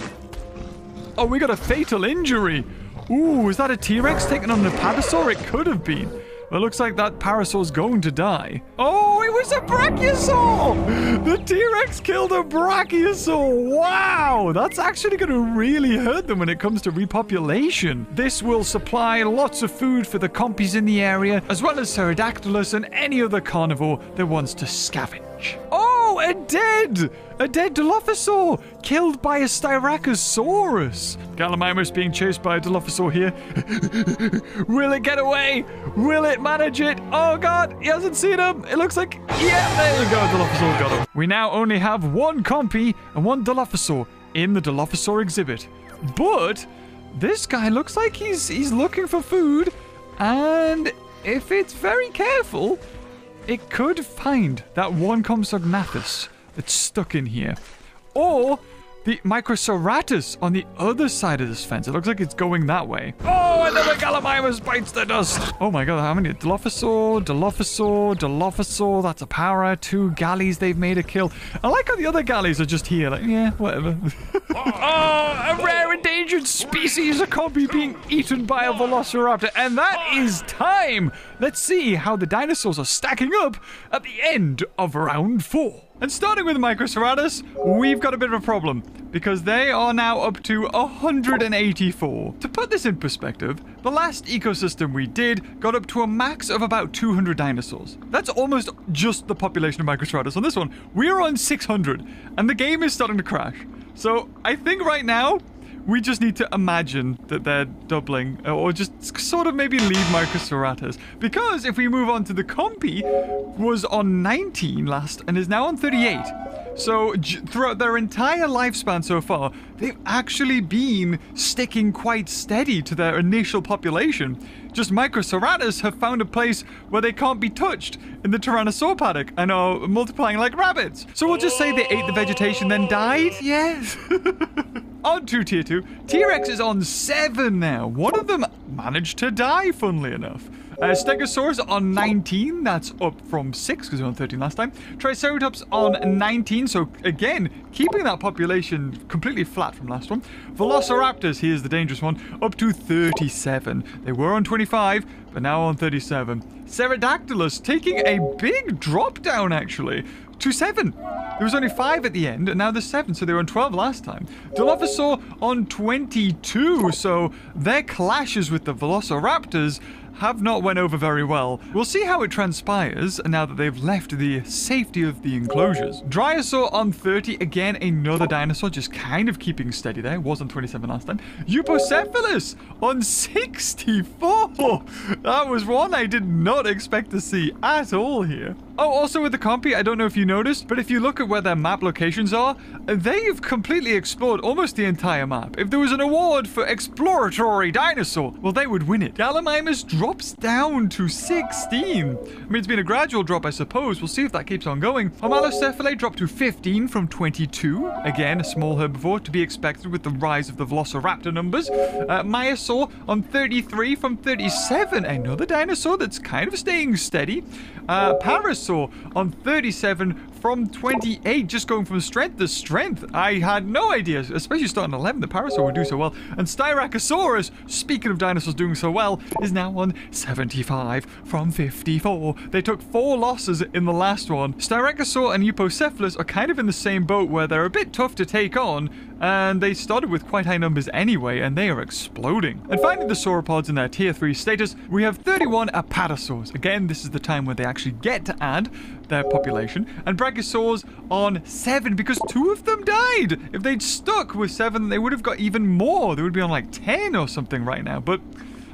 Oh, we got a fatal injury. Ooh, is that a T-Rex taking on an Apatosaur? It could have been. Well, it looks like that parasaur's going to die. Oh, it was a Brachiosaur! The T-Rex killed a Brachiosaur! Wow! That's actually going to really hurt them when it comes to repopulation. This will supply lots of food for the compies in the area, as well as Pterodactylus and any other carnivore that wants to scavenge. Oh, a dead Dilophosaur, killed by a Styracosaurus. Gallimimus being chased by a Dilophosaur here. Will it get away? Will it manage it? Oh god, he hasn't seen him. It looks like, yeah, there you go, Dilophosaur got him. We now only have 1 compy and 1 Dilophosaur in the Dilophosaur exhibit. But this guy looks like he's looking for food, and if it's very careful, it could find that 1 Compsognathus that's stuck in here. Or the Microceratops on the other side of this fence. It looks like it's going that way. Oh, another Gallimimus bites the dust. Oh my god, how many? Dilophosaur. That's a para. 2 galleys they've made a kill. I like how the other galleys are just here. Like, yeah, whatever. Oh, a rare endangered species, a compy being eaten by a velociraptor. And that is time. Let's see how the dinosaurs are stacking up at the end of round 4. And starting with Microceratops, we've got a bit of a problem because they are now up to 184. To put this in perspective, the last ecosystem we did got up to a max of about 200 dinosaurs. That's almost just the population of Microceratops. On this one, we're on 600 and the game is starting to crash. So I think right now, we just need to imagine that they're doubling, or just sort of maybe leave Microceratops. Because if we move on to the Compy, was on 19 last and is now on 38. So throughout their entire lifespan so far, they've actually been sticking quite steady to their initial population. Just Microceratops have found a place where they can't be touched in the Tyrannosaur paddock and are multiplying like rabbits. So we'll just say they ate the vegetation then died? Yes. On to tier 2. T-Rex is on 7 now. One of them managed to die, funnily enough. Stegosaurus on 19. That's up from 6 because we were on 13 last time. Triceratops on 19. So again, keeping that population completely flat from last one. Velociraptors, here's the dangerous one, up to 37. They were on 25, but now on 37. Pterodactylus taking a big drop down, actually, to 7. There was only 5 at the end, and now there's 7, so they were on 12 last time. Dilophosaur on 22, so their clashes with the Velociraptors have not went over very well. We'll see how it transpires now that they've left the safety of the enclosures. Dryosaur on 30, again, another dinosaur, just kind of keeping steady there. Was on 27 last time. Eupocephalus on 64. That was one I did not expect to see at all here. Oh, also with the Compy, I don't know if you noticed, but if you look at where their map locations are, they've completely explored almost the entire map. If there was an award for exploratory dinosaur, well, they would win it. Gallimimus drops down to 16. I mean, it's been a gradual drop, I suppose. We'll see if that keeps on going. Homalocephalae dropped to 15 from 22. Again, a small herbivore to be expected with the rise of the Velociraptor numbers. Myosaur on 33 from 37. Another dinosaur that's kind of staying steady. Parasaur on 37 from 28, just going from strength to strength. I had no idea, especially starting 11, the Parasaur would do so well. And Styracosaurus, speaking of dinosaurs doing so well, is now on 75 from 54. They took 4 losses in the last one. Styracosaur and Eupocephalus are kind of in the same boat where they're a bit tough to take on, and they started with quite high numbers anyway, and they are exploding. And finally, the sauropods in their tier 3 status, we have 31 apatosaurs. Again, this is the time where they actually get to add their population. And brachiosaurs on 7, because 2 of them died. If they'd stuck with 7, they would have got even more. They would be on like 10 or something right now. But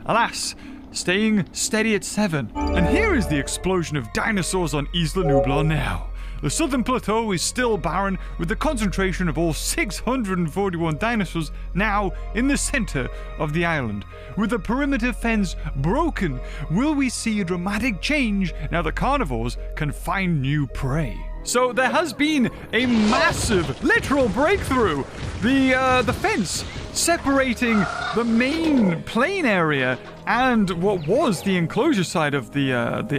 alas, staying steady at 7. And here is the explosion of dinosaurs on Isla Nublar now. The southern plateau is still barren, with the concentration of all 641 dinosaurs now in the center of the island. With the perimeter fence broken, will we see a dramatic change now that carnivores can find new prey? So there has been a massive, literal breakthrough. The fence separating the main plain area and what was the enclosure side of the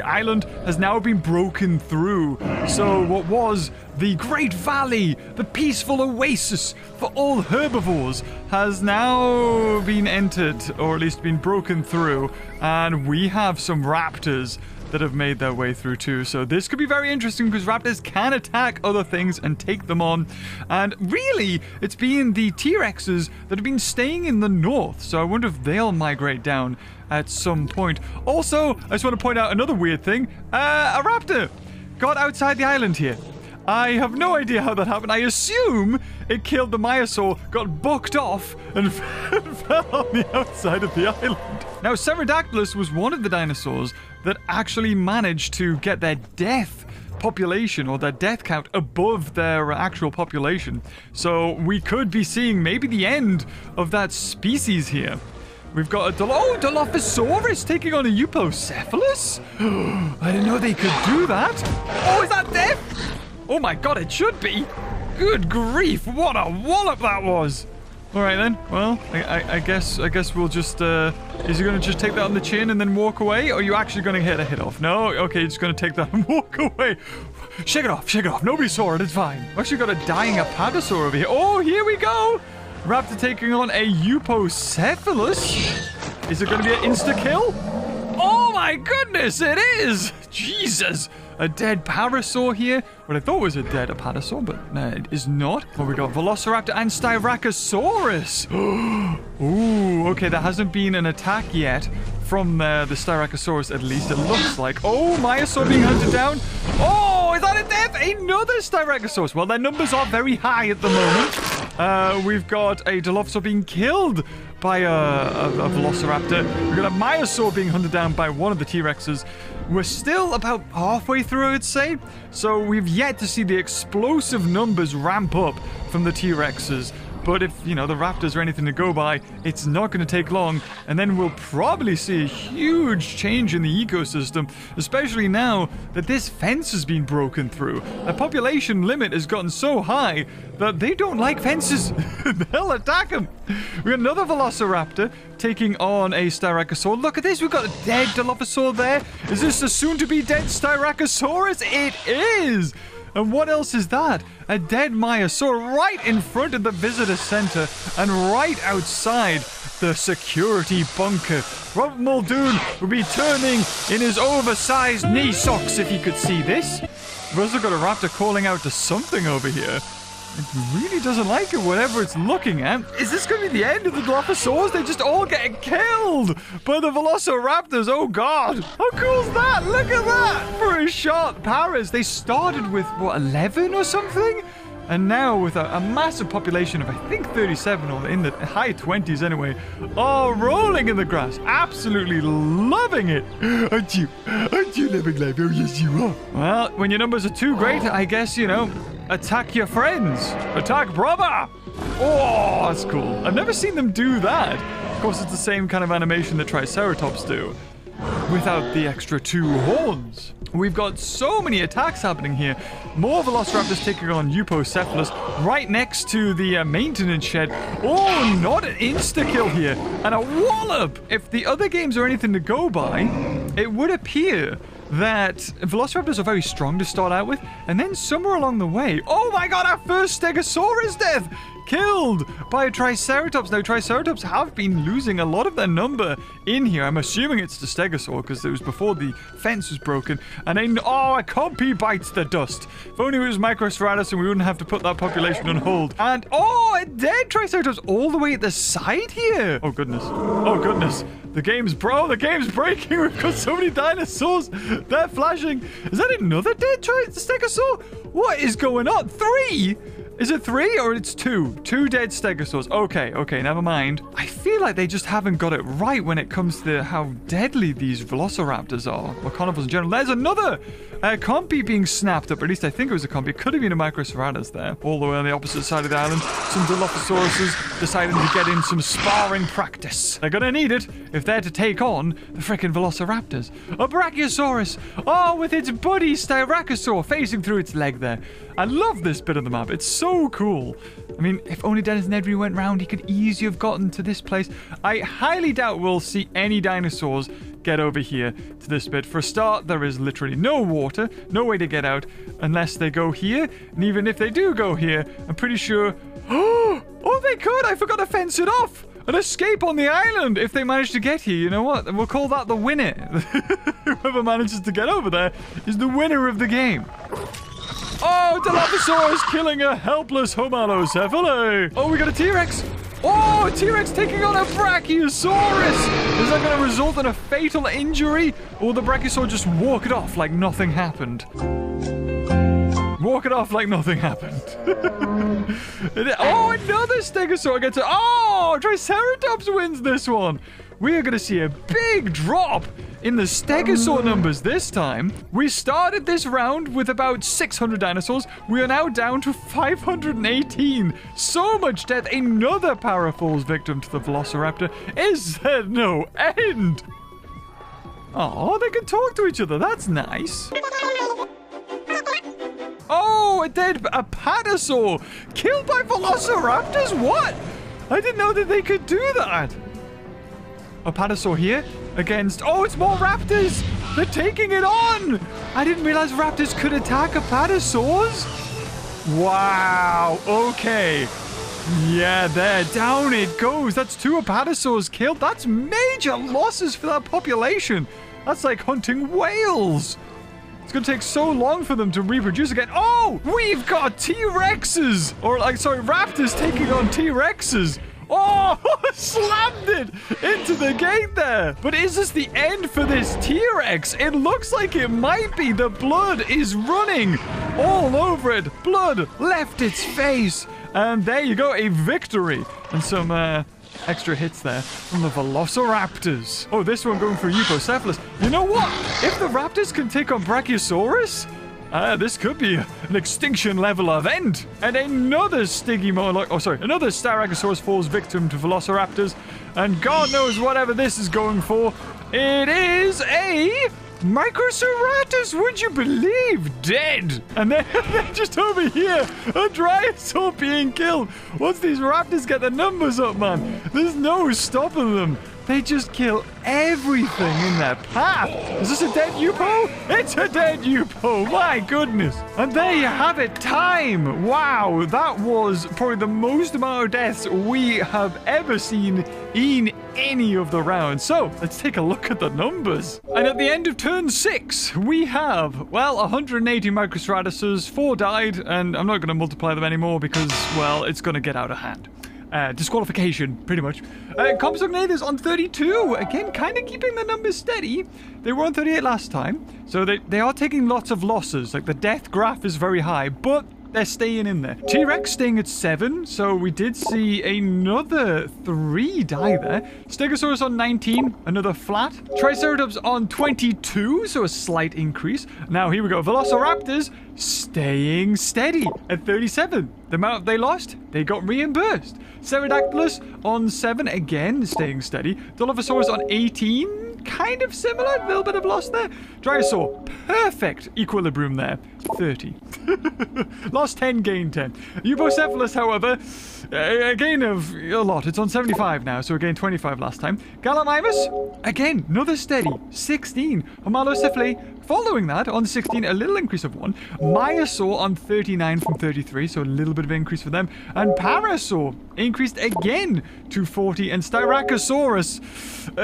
island has now been broken through. So what was the Great Valley, the peaceful oasis for all herbivores, has now been entered, or at least been broken through, and we have some raptors that have made their way through too. So this could be very interesting because raptors can attack other things and take them on. And really, it's been the T-Rexes that have been staying in the north. So I wonder if they'll migrate down at some point. Also, I just want to point out another weird thing. A raptor got outside the island here. I have no idea how that happened. I assume it killed the Myosaur, got bucked off, and fell on the outside of the island. Now, Pterodactylus was one of the dinosaurs that actually managed to get their death population, or their death count, above their actual population. So we could be seeing maybe the end of that species here. We've got a Dilophosaurus taking on a Eupocephalus? I didn't know they could do that. Oh, is that death? Oh my god, it should be. Good grief, what a wallop that was. All right then, well, I guess we'll just, is he going to just take that on the chin and then walk away? Or are you actually going to hit a hit off? No? Okay, you're just going to take that and walk away. Shake it off, nobody saw it, it's fine. We've actually got a dying apatosaur over here. Oh, here we go. Raptor taking on a Eupocephalus. Is it going to be an insta-kill? Oh my goodness, it is! Jesus! A dead parasaur here. What I thought was a dead apatosaur, but no, it is not. Well, we got Velociraptor and Styracosaurus. Ooh, okay, there hasn't been an attack yet from the Styracosaurus, at least it looks like. Oh, Myosaur being hunted down. Oh, is that a death? Another Styracosaurus. Well, their numbers are very high at the moment. We've got a Dilophosaur being killed by a Velociraptor. We've got a Myosaur being hunted down by one of the T-Rexes. We're still about halfway through, I'd say. So we've yet to see the explosive numbers ramp up from the T-Rexes. But if, you know, the raptors are anything to go by, it's not going to take long. And then we'll probably see a huge change in the ecosystem, especially now that this fence has been broken through. The population limit has gotten so high that they don't like fences. They'll attack them. We got another Velociraptor taking on a Styracosaur. Look at this. We've got a dead Dilophosaur there. Is this the soon-to-be dead Styracosaurus? It is. And what else is that? A dead Myosaur right in front of the visitor center and right outside the security bunker. Robert Muldoon would be turning in his oversized knee socks if he could see this. We've also got a raptor calling out to something over here. It really doesn't like it, whatever it's looking at. Is this going to be the end of the Dilophosaurs? They just all get killed by the Velociraptors. Oh, God. How cool is that? Look at that. For a shot, Paras, they started with, what, 11 or something? And now with a massive population of, I think, 37 or in the high 20s anyway, all rolling in the grass. Absolutely loving it. Aren't you? Aren't you living life? Oh, yes, you are. Well, when your numbers are too great, I guess, you know, attack your friends. Attack brother. Oh, that's cool. I've never seen them do that. Of course, it's the same kind of animation that Triceratops do, without the extra 2 horns. We've got so many attacks happening here. More Velociraptors taking on Eupocephalus right next to the maintenance shed. Oh, not an insta-kill here. And a wallop! If the other games are anything to go by, it would appear that Velociraptors are very strong to start out with, and then somewhere along the way, oh my god, our first Stegosaurus death! Killed by a Triceratops. Now, Triceratops have been losing a lot of their number in here. I'm assuming it's the Stegosaur because it was before the fence was broken. And then, oh, a Compy bites the dust. If only it was Microceratops and we wouldn't have to put that population on hold. And, oh, a dead Triceratops all the way at the side here. Oh, goodness. Oh, goodness. The game's breaking. We've got so many dinosaurs. They're flashing. Is that another dead Stegosaur? What is going on? 3? Is it 3 or it's 2? 2 dead Stegosaurs. Okay, never mind. I feel like they just haven't got it right when it comes to how deadly these Velociraptors are, or carnivores in general. There's another Compy being snapped up. At least I think it was a Compy. It could have been a Microceratops there. All the way on the opposite side of the island. Some Dilophosauruses deciding to get in some sparring practice. They're gonna need it if they're to take on the frickin' Velociraptors. A Brachiosaurus. Oh, with its buddy Styracosaur facing through its leg there. I love this bit of the map. It's so cool. I mean, if only Dennis Nedry went round, he could easily have gotten to this place. I highly doubt we'll see any dinosaurs get over here to this bit. For a start, there is literally no water, no way to get out unless they go here. And even if they do go here, I'm pretty sure... Oh, they could! I forgot to fence it off! An escape on the island if they manage to get here. You know what? We'll call that the winner. Whoever manages to get over there is the winner of the game. Oh, Dilophosaurus killing a helpless Homalocephale. Oh, we got a T-Rex. Oh, a T-Rex taking on a Brachiosaurus. Is that going to result in a fatal injury? Or will the Brachiosaur just walk it off like nothing happened? Walk it off like nothing happened. Oh, another Stegosaur gets it. Oh, Triceratops wins this one. We are going to see a big drop in the Stegosaur numbers this time. We started this round with about 600 dinosaurs. We are now down to 518. So much death. Another para falls victim to the Velociraptor. Is there no end? Oh, they can talk to each other. That's nice. Oh, a dead Apatosaur killed by Velociraptors? What? I didn't know that they could do that. Apatosaur here against... Oh, it's more raptors! They're taking it on! I didn't realize raptors could attack Apatosaurs. Wow, okay. Yeah, there, down it goes. That's 2 Apatosaurs killed. That's major losses for that population. That's like hunting whales. It's going to take so long for them to reproduce again. Oh, we've got T-Rexes. Or, like, sorry, raptors taking on T-Rexes. Oh, slammed it into the gate there. But is this the end for this T-Rex? It looks like it might be. The blood is running all over it. Blood left its face. And there you go, a victory. And some extra hits there from the Velociraptors. Oh, this one going for Eupocephalus. You know what? If the Raptors can take on Brachiosaurus, this could be an extinction level event. And another another Styracosaurus falls victim to Velociraptors. And God knows whatever this is going for. It is a Microceratus, would you believe? Dead. And then they're just over here, a Dryosaur being killed. Once these raptors get the numbers up, man, there's no stopping them. They just kill everything in their path. Is this a dead Eupo? It's a dead Eupo. My goodness. And there you have it. Time. Wow. That was probably the most amount of deaths we have ever seen in any of the rounds. So let's take a look at the numbers. And at the end of turn 6, we have, well, 180 Microceratuses. 4 died. And I'm not going to multiply them anymore because, well, it's going to get out of hand. Disqualification, pretty much. Compsognathus on 32. Again, kind of keeping the numbers steady. They were on 38 last time. So they are taking lots of losses. Like, the death graph is very high, but they're staying in there. T-Rex staying at 7. So we did see another 3 die there. Stegosaurus on 19. Another flat. Triceratops on 22. So a slight increase. Now, here we go. Velociraptors staying steady at 37. The amount they lost, they got reimbursed. Pterodactylus on 7, again, staying steady. Dilophosaurus on 18, kind of similar, a little bit of loss there. Dryosaur, perfect equilibrium there, 30. Lost 10, gained 10. Eupocephalus, however, a gain of a lot. It's on 75 now, so again 25 last time. Gallimimus, again, another steady, 16. Homalocephale, following that, on 16, a little increase of 1. Myosaur on 39 from 33, so a little bit of increase for them. And Parasaur increased again to 40, and Styracosaurus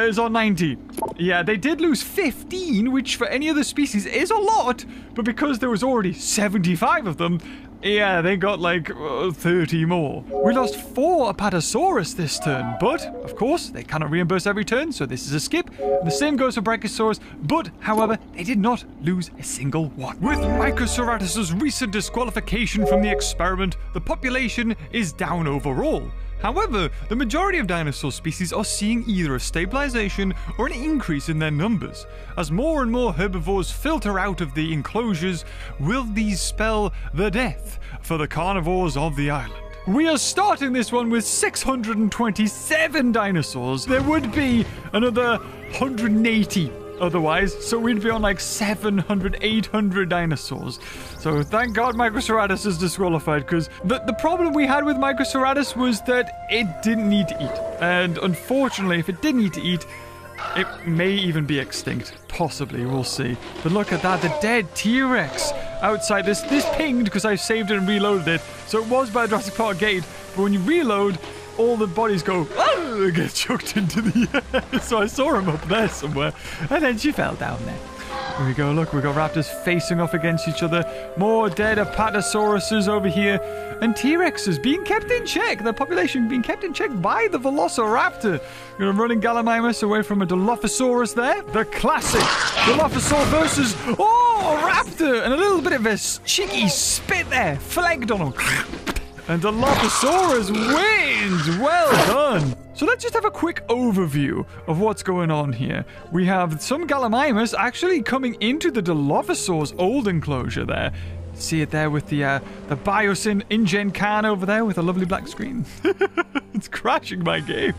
is on 90. Yeah, they did lose 15, which for any other species is a lot, but because there was already 75 of them, yeah, they got like 30 more. We lost 4 Apatosaurus this turn, but of course they cannot reimburse every turn, so this is a skip. And the same goes for Brachiosaurus, but however, they did not lose a single one. With Microceratus' recent disqualification from the experiment, the population is down overall. However, the majority of dinosaur species are seeing either a stabilization or an increase in their numbers. As more and more herbivores filter out of the enclosures, will these spell the death for the carnivores of the island? We are starting this one with 627 dinosaurs. There would be another 180 otherwise, so we'd be on like 700, 800 dinosaurs. So thank God Microceratus is disqualified, because the problem we had with Microceratus was that it didn't need to eat. And unfortunately, if it did need to eat, it may even be extinct. Possibly, we'll see. But look at that, the dead T-Rex outside this. This pinged because I saved it and reloaded it. So it was by the Jurassic Park gate, but when you reload, all the bodies go, oh, get chucked into the air. So I saw him up there somewhere, and then she fell down there. Here we go, look, we got raptors facing off against each other. More dead Apatosauruses over here. And T-Rexes being kept in check. The population being kept in check by the Velociraptor. We're running Gallimimus away from a Dilophosaurus there. The classic Dilophosaur versus, oh, Raptor. And a little bit of a cheeky spit there. Flagged on him. And Dilophosaurus wins! Well done! So let's just have a quick overview of what's going on here. We have some Gallimimus actually coming into the Dilophosaur's old enclosure there. See it there with the Biosyn InGen can over there with a lovely black screen. It's crashing my game.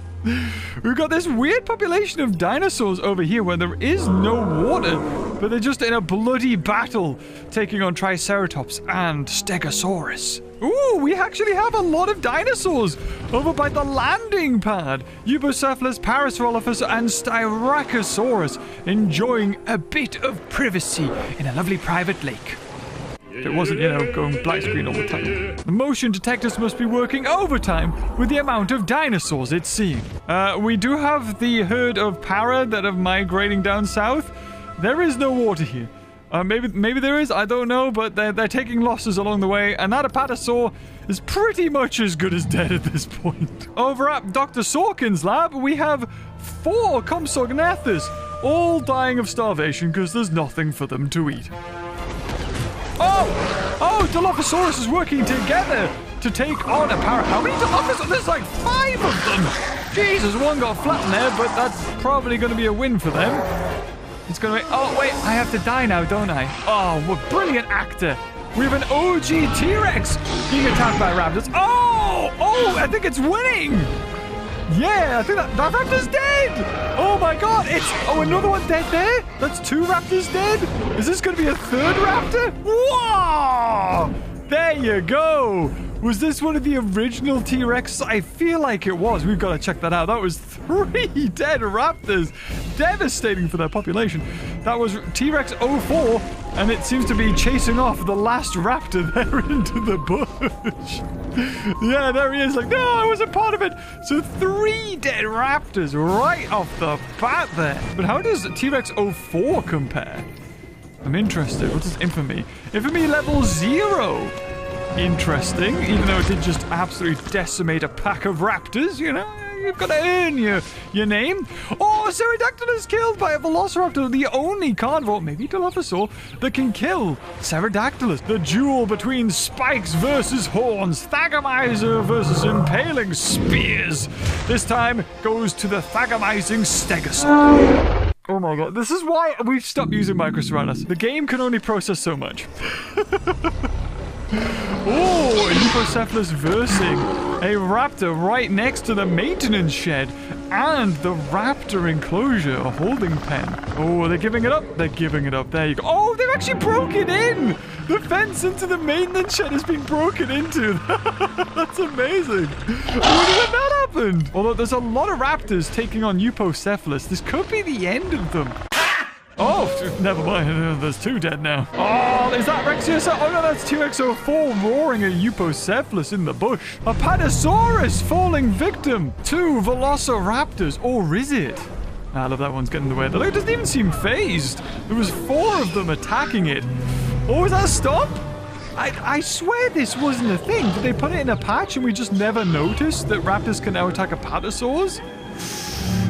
We've got this weird population of dinosaurs over here where there is no water, but they're just in a bloody battle taking on Triceratops and Stegosaurus. Ooh, we actually have a lot of dinosaurs over by the landing pad. Eupocephalus, Parasaurolophus, and Styracosaurus enjoying a bit of privacy in a lovely private lake. If it wasn't, you know, going black screen all the time. The motion detectors must be working overtime with the amount of dinosaurs it's seeing. We do have the herd of para that are migrating down south. There is no water here. Maybe there is, I don't know, but they're taking losses along the way, and that apatosaur is pretty much as good as dead at this point. Over at Dr. Sorkin's lab, we have 4 Compsognathus, all dying of starvation because there's nothing for them to eat. Oh, Dilophosaurus is working together to take on a parrot. How many Dilophosaurus? There's like 5 of them. Jesus, one got flattened there, but that's probably going to be a win for them. It's going to be... Oh, wait, I have to die now, don't I? Oh, what a brilliant actor. We have an OG T-Rex being attacked by raptors. Oh, I think it's winning. Yeah, I think that raptor's dead. Oh, my God. Another one dead there? That's 2 raptors dead? Is this going to be a 3rd raptor? Whoa! There you go. Was this one of the original T-Rexes? I feel like it was. We've got to check that out. That was 3 dead raptors. Devastating for their population. That was T-Rex 04, and it seems to be chasing off the last raptor there into the bush. Yeah, there he is. Like, no, I wasn't part of it. So 3 dead raptors right off the bat there. But how does T-Rex 04 compare? I'm interested. What is infamy? Infamy level 0. Interesting, even though it did just absolutely decimate a pack of raptors, you know, you've got to earn your name. Oh, Pterodactylus killed by a Velociraptor, the only carnivore, maybe Dilophosaur, that can kill Pterodactylus. The duel between spikes versus horns, Thagomizer versus impaling spears. This time goes to the Thagomizing Stegosaur. Oh my God, this is why we've stopped using Microceratops. The game can only process so much. Oh, a Eupocephalus versing a raptor right next to the maintenance shed and the raptor enclosure, a holding pen. Oh, they're giving it up. They're giving it up. There you go. Oh, they've actually broken in. The fence into the maintenance shed has been broken into. That's amazing. When did that happen? Although there's a lot of raptors taking on Eupocephalus. This could be the end of them. Oh, never mind. There's 2 dead now. Oh, is that Rexius? Oh, no, that's T-Rex 04 roaring a Eupocephalus in the bush. A Patasaurus falling victim to Velociraptors. Or is it? I love that one's getting in the way. Look, it doesn't even seem phased. There was 4 of them attacking it. Oh, is that a stop? I swear this wasn't a thing. Did they put it in a patch and we just never noticed that raptors can now attack apatosaurs?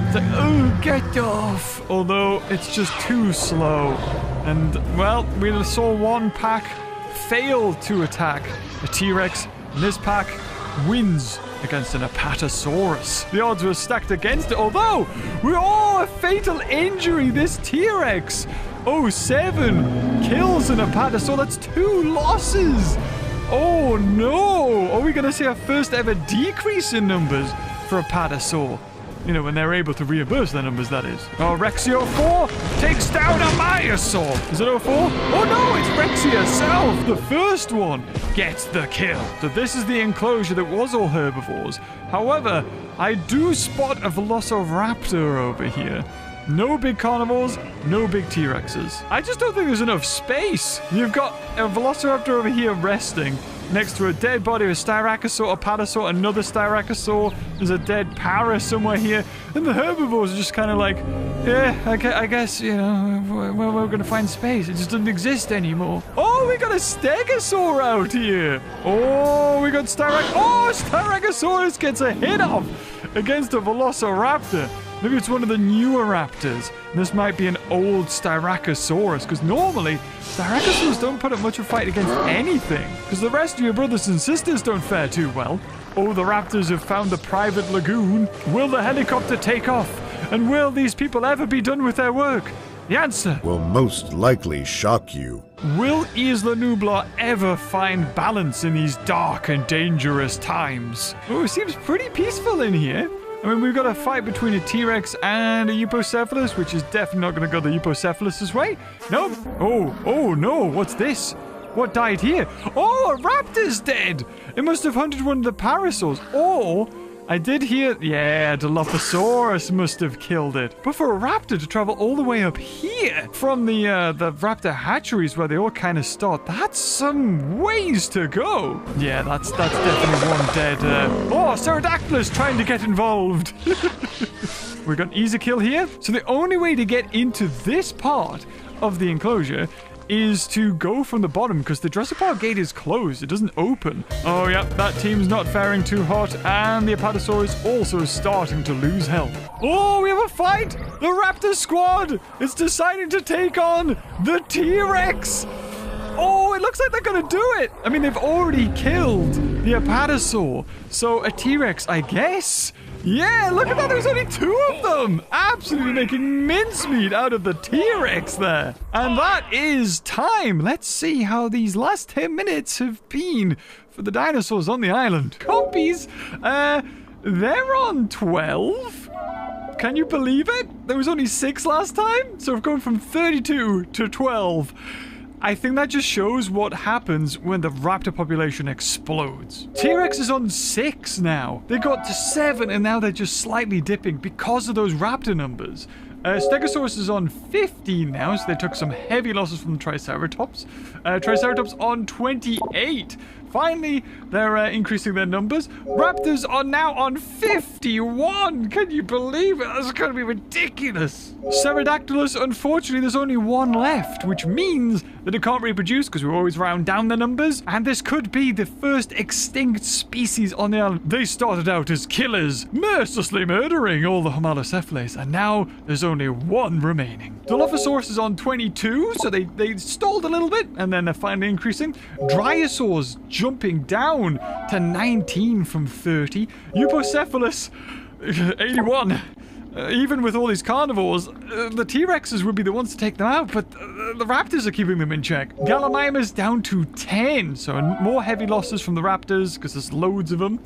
It's like, oh, get off. Although it's just too slow. And, well, we saw one pack fail to attack a T-Rex, and this pack wins against an Apatosaurus. The odds were stacked against it, although a fatal injury. This T-Rex 07 kills an Apatosaur. That's 2 losses. Oh, no. Are we going to see our first ever decrease in numbers for Apatosaur? You know, when they're able to reimburse their numbers, that is. Oh, Rexia 4 takes down a Myosaur. Is it 04? Oh, no, it's Rexia herself. The first one gets the kill. So this is the enclosure that was all herbivores. However, I do spot a Velociraptor over here. No big carnivores, no big T-Rexes. I just don't think there's enough space. You've got a Velociraptor over here resting next to a dead body of a Styracosaur, a Patasaur, another Styracosaur. There's a dead Para somewhere here. And the herbivores are just kind of like, yeah, I guess, you know, we're going to find space. It just doesn't exist anymore. Oh, we got a Stegosaur out here. Oh, we got Styracosaurus gets a hit off against a Velociraptor. Maybe it's one of the newer raptors. This might be an old Styracosaurus, because normally Styracosaurs don't put up much of a fight against anything, because the rest of your brothers and sisters don't fare too well. Oh, the raptors have found the private lagoon. Will the helicopter take off? And will these people ever be done with their work? The answer will most likely shock you. Will Isla Nublar ever find balance in these dark and dangerous times? Oh, it seems pretty peaceful in here. I mean, we've got a fight between a T-Rex and a Eupocephalus, which is definitely not going to go the Eupocephalus' way. No. Oh, no. What's this? What died here? Oh, a raptor's dead. It must have hunted one of the parasaurs. Or, I did hear... Yeah, Dilophosaurus must have killed it. But for a raptor to travel all the way up here from the raptor hatcheries where they all kind of start, that's some ways to go. Yeah, that's definitely one dead... Oh, Pterodactylus trying to get involved. We got easy kill here. So the only way to get into this part of the enclosure is to go from the bottom because the Jurassic Park gate is closed. It doesn't open. Oh, yeah, that team's not faring too hot, and the Apatosaurus also starting to lose health. Oh, we have a fight! The Raptor squad is deciding to take on the T-Rex! Oh, it looks like they're gonna do it! I mean, they've already killed the Apatosaur, so a T-Rex, I guess? Yeah, look at that, there's only 2 of them! Absolutely making mincemeat out of the T-Rex there. And that is time. Let's see how these last 10 minutes have been for the dinosaurs on the island. Compies, they're on 12. Can you believe it? There was only 6 last time, so we've gone from 32 to 12. I think that just shows what happens when the raptor population explodes. T-Rex is on 6 now. They got to 7 and now they're just slightly dipping because of those raptor numbers. Stegosaurus is on 15 now, so they took some heavy losses from the Triceratops. Triceratops on 28. Finally, they're increasing their numbers. Raptors are now on 51. Can you believe it? That's going to be ridiculous. Pterodactylus, unfortunately, there's only 1 left, which means that it can't reproduce because we always round down the numbers. And this could be the first extinct species on the island. They started out as killers, mercilessly murdering all the Homalocephales, and now there's only 1 remaining. Dilophosaurus is on 22, so they stalled a little bit, and then they're finally increasing. Dryosaurs jumping down to 19 from 30. Eupocephalus, 81. Even with all these carnivores, the T-Rexes would be the ones to take them out, but the raptors are keeping them in check. Gallimimus down to 10, so more heavy losses from the raptors because there's loads of them.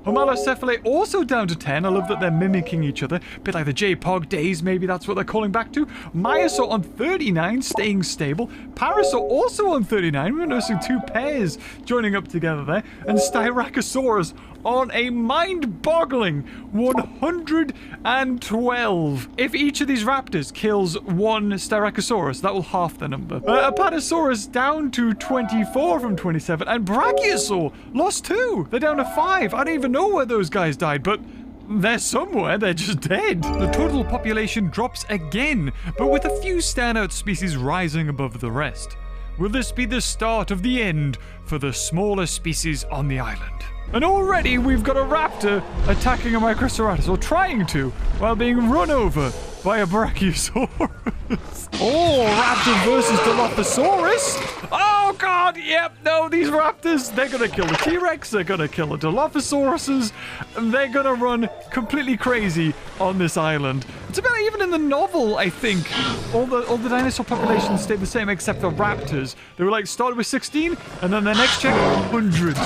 Homalocephalae also down to 10. I love that they're mimicking each other. A bit like the J-Pog days, maybe that's what they're calling back to. Myosaur on 39, staying stable. Parasaur also on 39. We're noticing 2 pairs joining up together there. And Styracosaurus on a mind-boggling 112. If each of these raptors kills 1 Styracosaurus, that will half the number. Apatosaurus down to 24 from 27, and Brachiosaur lost 2. They're down to 5. I don't even know where those guys died, but they're somewhere. They're just dead. The total population drops again, but with a few standout species rising above the rest. Will this be the start of the end for the smaller species on the island? And already we've got a raptor attacking a Microceratops, or trying to, while being run over by a Brachiosaurus. Oh, raptor versus Dilophosaurus. Oh, God, yep, no, these raptors, they're going to kill the T-Rex, they're going to kill the Dilophosauruses, and they're going to run completely crazy on this island. It's about even in the novel, I think, all the dinosaur populations stayed the same except the raptors. They were like started with 16, and then the next check, hundreds.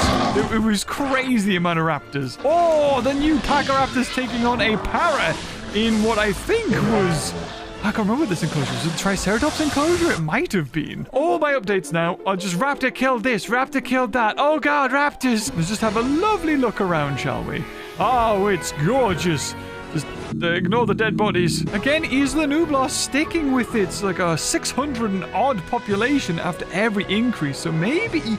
It was crazy amount of raptors. Oh, the new Pachyraptors taking on a para in what I think was... I can't remember this enclosure. Was it the Triceratops enclosure? It might have been. All my updates now are just raptor killed this, raptor killed that. Oh God, raptors. Let's just have a lovely look around, shall we? Oh, it's gorgeous. Just ignore the dead bodies. Again, Isla Nublar sticking with its like a 600 and odd population after every increase. So maybe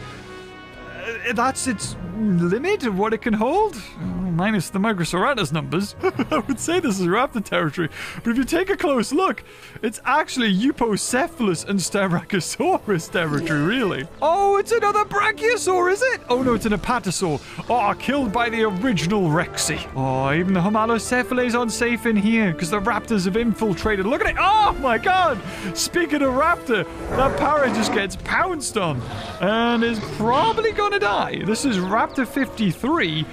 that's its limit of what it can hold. Minus the Microceratops numbers. I would say this is raptor territory. But if you take a close look, it's actually Eupocephalus and Styracosaurus territory, really. Oh, it's another Brachiosaur, is it? Oh no, it's an Apatosaur. Oh, killed by the original Rexy. Oh, even the Homalocephalae is unsafe in here because the raptors have infiltrated. Look at it. Oh my God. Speaking of raptor, that para just gets pounced on and is probably going to die. This is Raptor 53.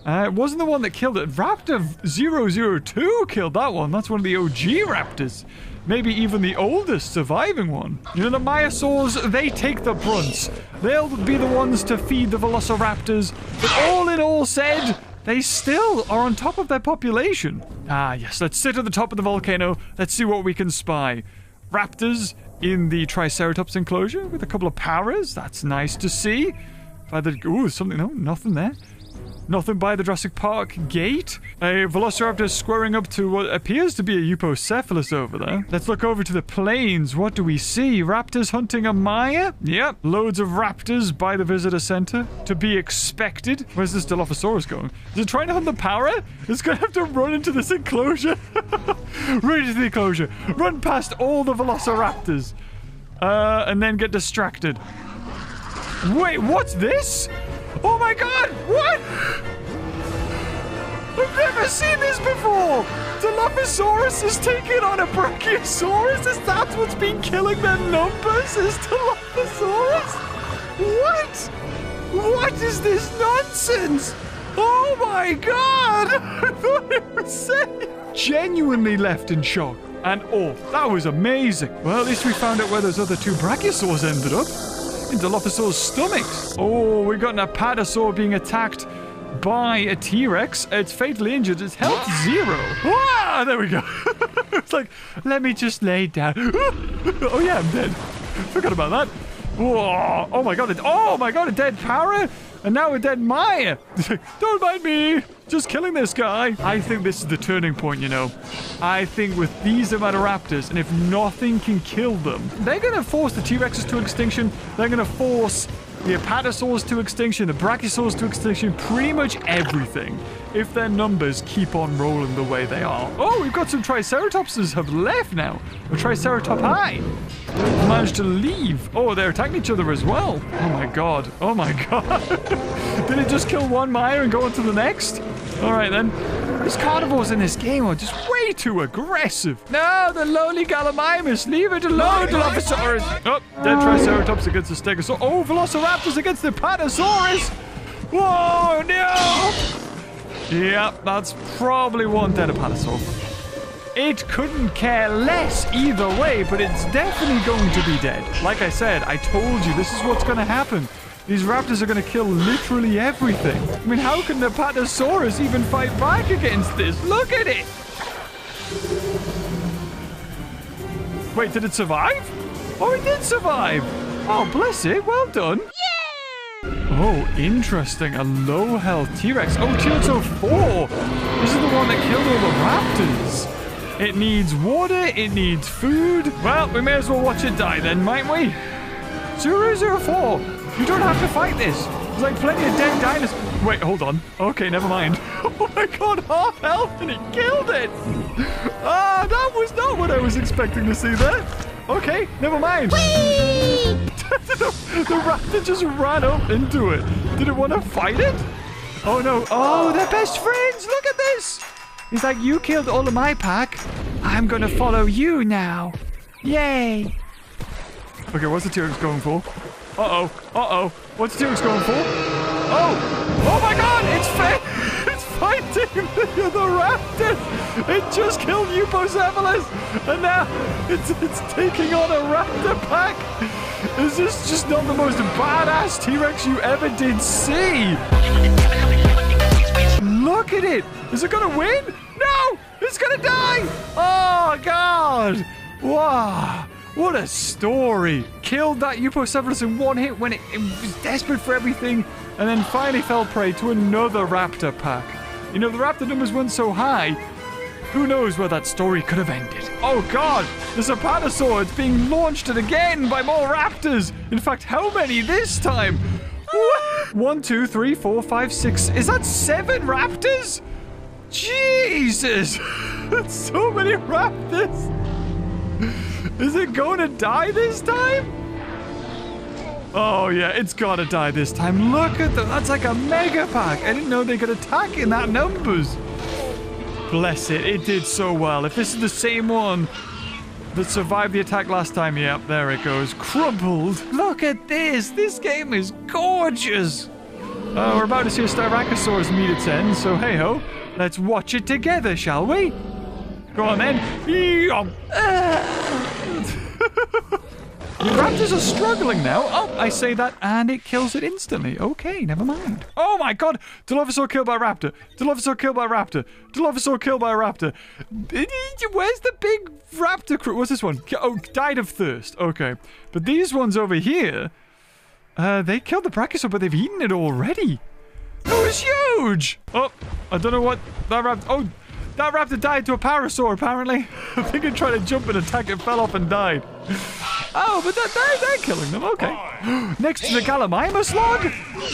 It wasn't the one that killed it. Raptor 002 killed that one. That's one of the OG raptors. Maybe even the oldest surviving one. You know, the Myosaurs, they take the brunts. They'll be the ones to feed the Velociraptors. But all in all said, they still are on top of their population. Ah, yes, let's sit at the top of the volcano. Let's see what we can spy. Raptors in the Triceratops enclosure with a couple of paras. That's nice to see. Ooh, something, no, nothing there. Nothing by the Jurassic Park gate. A velociraptor squaring up to what appears to be a Eupocephalus over there. Let's look over to the plains. What do we see? Raptors hunting a Maya? Yep. Loads of raptors by the visitor center. To be expected. Where's this Dilophosaurus going? Is it trying to hunt the parrot? It's going to have to run into this enclosure. Right into the enclosure. Run past all the velociraptors. And then get distracted. Wait, what's this? Oh my god, what? I've never seen this before. Dilophosaurus is taking on a Brachiosaurus? Is that what's been killing their numbers? Is Dilophosaurus? What? What is this nonsense? Oh my god! I thought it was safe. Genuinely left in shock. And oh, that was amazing. Well, at least we found out where those other two Brachiosaurs ended up. In Dilophosaur's stomachs. Oh, we got an Apatosaur being attacked by a T-Rex. It's fatally injured. Its health 0. Ah, there we go. It's like, let me just lay down. Oh yeah, I'm dead. Forgot about that. Whoa. Oh my god, a dead parrot. And now a dead Maya. Don't mind me. Just killing this guy. I think this is the turning point, you know. I think with these amount of raptors, and if nothing can kill them, they're going to force the T-Rexes to extinction. They're going to force the Apatosaurs to extinction, the Brachiosaurs to extinction, pretty much everything, if their numbers keep on rolling the way they are. Oh, we've got some Triceratopses have left now. A Triceratopsi managed to leave. Oh, they're attacking each other as well. Oh my god. Oh my god. Did it just kill one Maya and go on to the next? All right, then. These carnivores in this game are just way too aggressive. No, the lowly Gallimimus. Leave it alone, Dilophosaurus. Oh, dead Triceratops against the Stegosaurus. Oh, Velociraptors against the Apatosaurus. Whoa, no. Yep, that's probably one dead Apatosaur. It couldn't care less either way, but it's definitely going to be dead. Like I said, I told you this is what's going to happen. These raptors are going to kill literally everything. I mean, how can the Apatosaurus even fight back against this? Look at it! Wait, did it survive? Oh, it did survive! Oh, bless it. Well done. Oh, interesting. A low health T-Rex. Oh, T-Rex 04. This is the one that killed all the raptors. It needs water. It needs food. Well, we may as well watch it die then, might we? 004. You don't have to fight this. There's like plenty of dead dinosaurs. Wait, hold on. Okay, never mind. Oh my god, half health and it killed it. Ah, that was not what I was expecting to see there. Okay, never mind. The raptor just ran up into it. Did it want to fight it? Oh no. Oh, they're best friends. Look at this. He's like, you killed all of my pack. I'm going to follow you now. Yay. Okay, what's the T-Rex going for? Uh-oh. Uh-oh. What's the T-Rex going for? Oh! Oh my god! It's fighting the raptor! It just killed Eupocephalus! And now it's taking on a raptor pack! Is this just not the most badass T-Rex you ever did see? Look at it! Is it gonna win? No! It's gonna die! Oh god! Wow! What a story. Killed that Eupocephalus in one hit when it was desperate for everything, and then finally fell prey to another raptor pack. You know, the raptor numbers weren't so high. Who knows where that story could have ended. Oh god, there's a Apatosaur. It's being launched again by more raptors. In fact, how many this time? What? 1, 2, 3, 4, 5, 6. Is that 7 raptors? Jesus. That's so many raptors. Is it going to die this time? Oh, yeah, it's got to die this time. Look at that. That's like a mega pack. I didn't know they could attack in that numbers. Bless it. It did so well. If this is the same one that survived the attack last time, yep, there it goes. Crumpled. Look at this. This game is gorgeous. We're about to see a Styracosaurus meet its end, so hey-ho. Let's watch it together, shall we? Go on, then. The raptors are struggling now. Oh, I say that and it kills it instantly. Okay, never mind. Oh my god. Dilophosaur killed by raptor. Dilophosaur killed by raptor. Dilophosaur killed by raptor. Where's the big raptor crew? What's this one? Oh, died of thirst. Okay. But these ones over here, they killed the Brachiosaur, but they've eaten it already. That was huge! Oh, I don't know what that raptor... Oh, that raptor died to a parasaur, apparently. I think it tried to jump and attack, it fell off and died. Oh, but they're killing them, okay. Next to the Gallimimus log?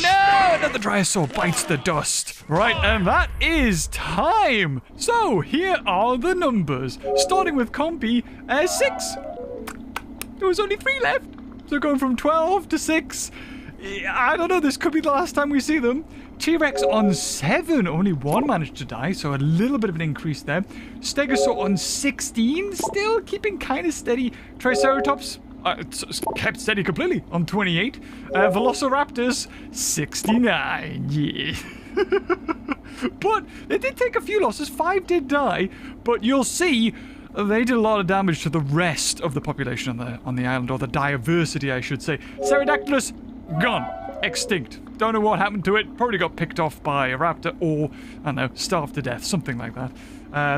No, another Dinosaur bites the dust. Right, and that is time. So, here are the numbers. Starting with Compy, 6. There was only 3 left. So going from 12 to 6. I don't know, this could be the last time we see them. T-Rex on 7, only 1 managed to die, so a little bit of an increase there. Stegosaur on 16, still keeping kind of steady. Triceratops it's kept steady completely on 28. Velociraptors 69, yeah. But they did take a few losses, 5 did die, but you'll see they did a lot of damage to the rest of the population on the island, or the diversity, I should say. Pterodactylus, gone. Extinct. Don't know what happened to it. Probably got picked off by a raptor or, I don't know, starved to death. Something like that.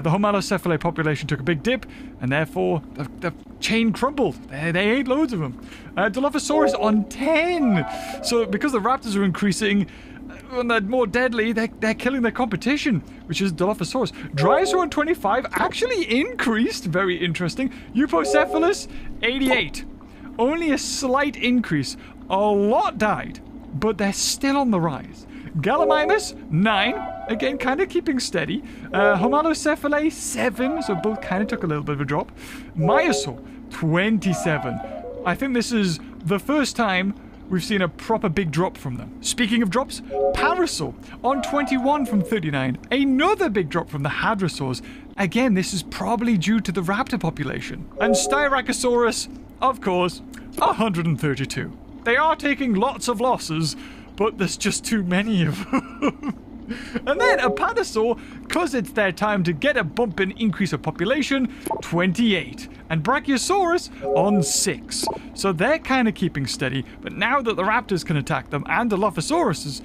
The Homalocephalae population took a big dip, and therefore the chain crumbled. They ate loads of them. Dilophosaurus on 10. So because the raptors are increasing, when they're more deadly, they're killing their competition, which is Dilophosaurus. Dryosaur on 25 actually increased. Very interesting. Eupocephalus, 88. Only a slight increase. A lot died, but they're still on the rise. Gallimimus, 9. Again, kind of keeping steady. Homalocephalae, 7. So both kind of took a little bit of a drop. Myosaur, 27. I think this is the first time we've seen a proper big drop from them. Speaking of drops, Parasaur on 21 from 39. Another big drop from the Hadrosaurs. Again, this is probably due to the raptor population. And Styracosaurus, of course, 132. They are taking lots of losses, but there's just too many of them. And then Apatosaur, because it's their time to get a bump and increase of population, 28. And Brachiosaurus on 6. So they're kind of keeping steady, but now that the raptors can attack them and the Dilophosaurus,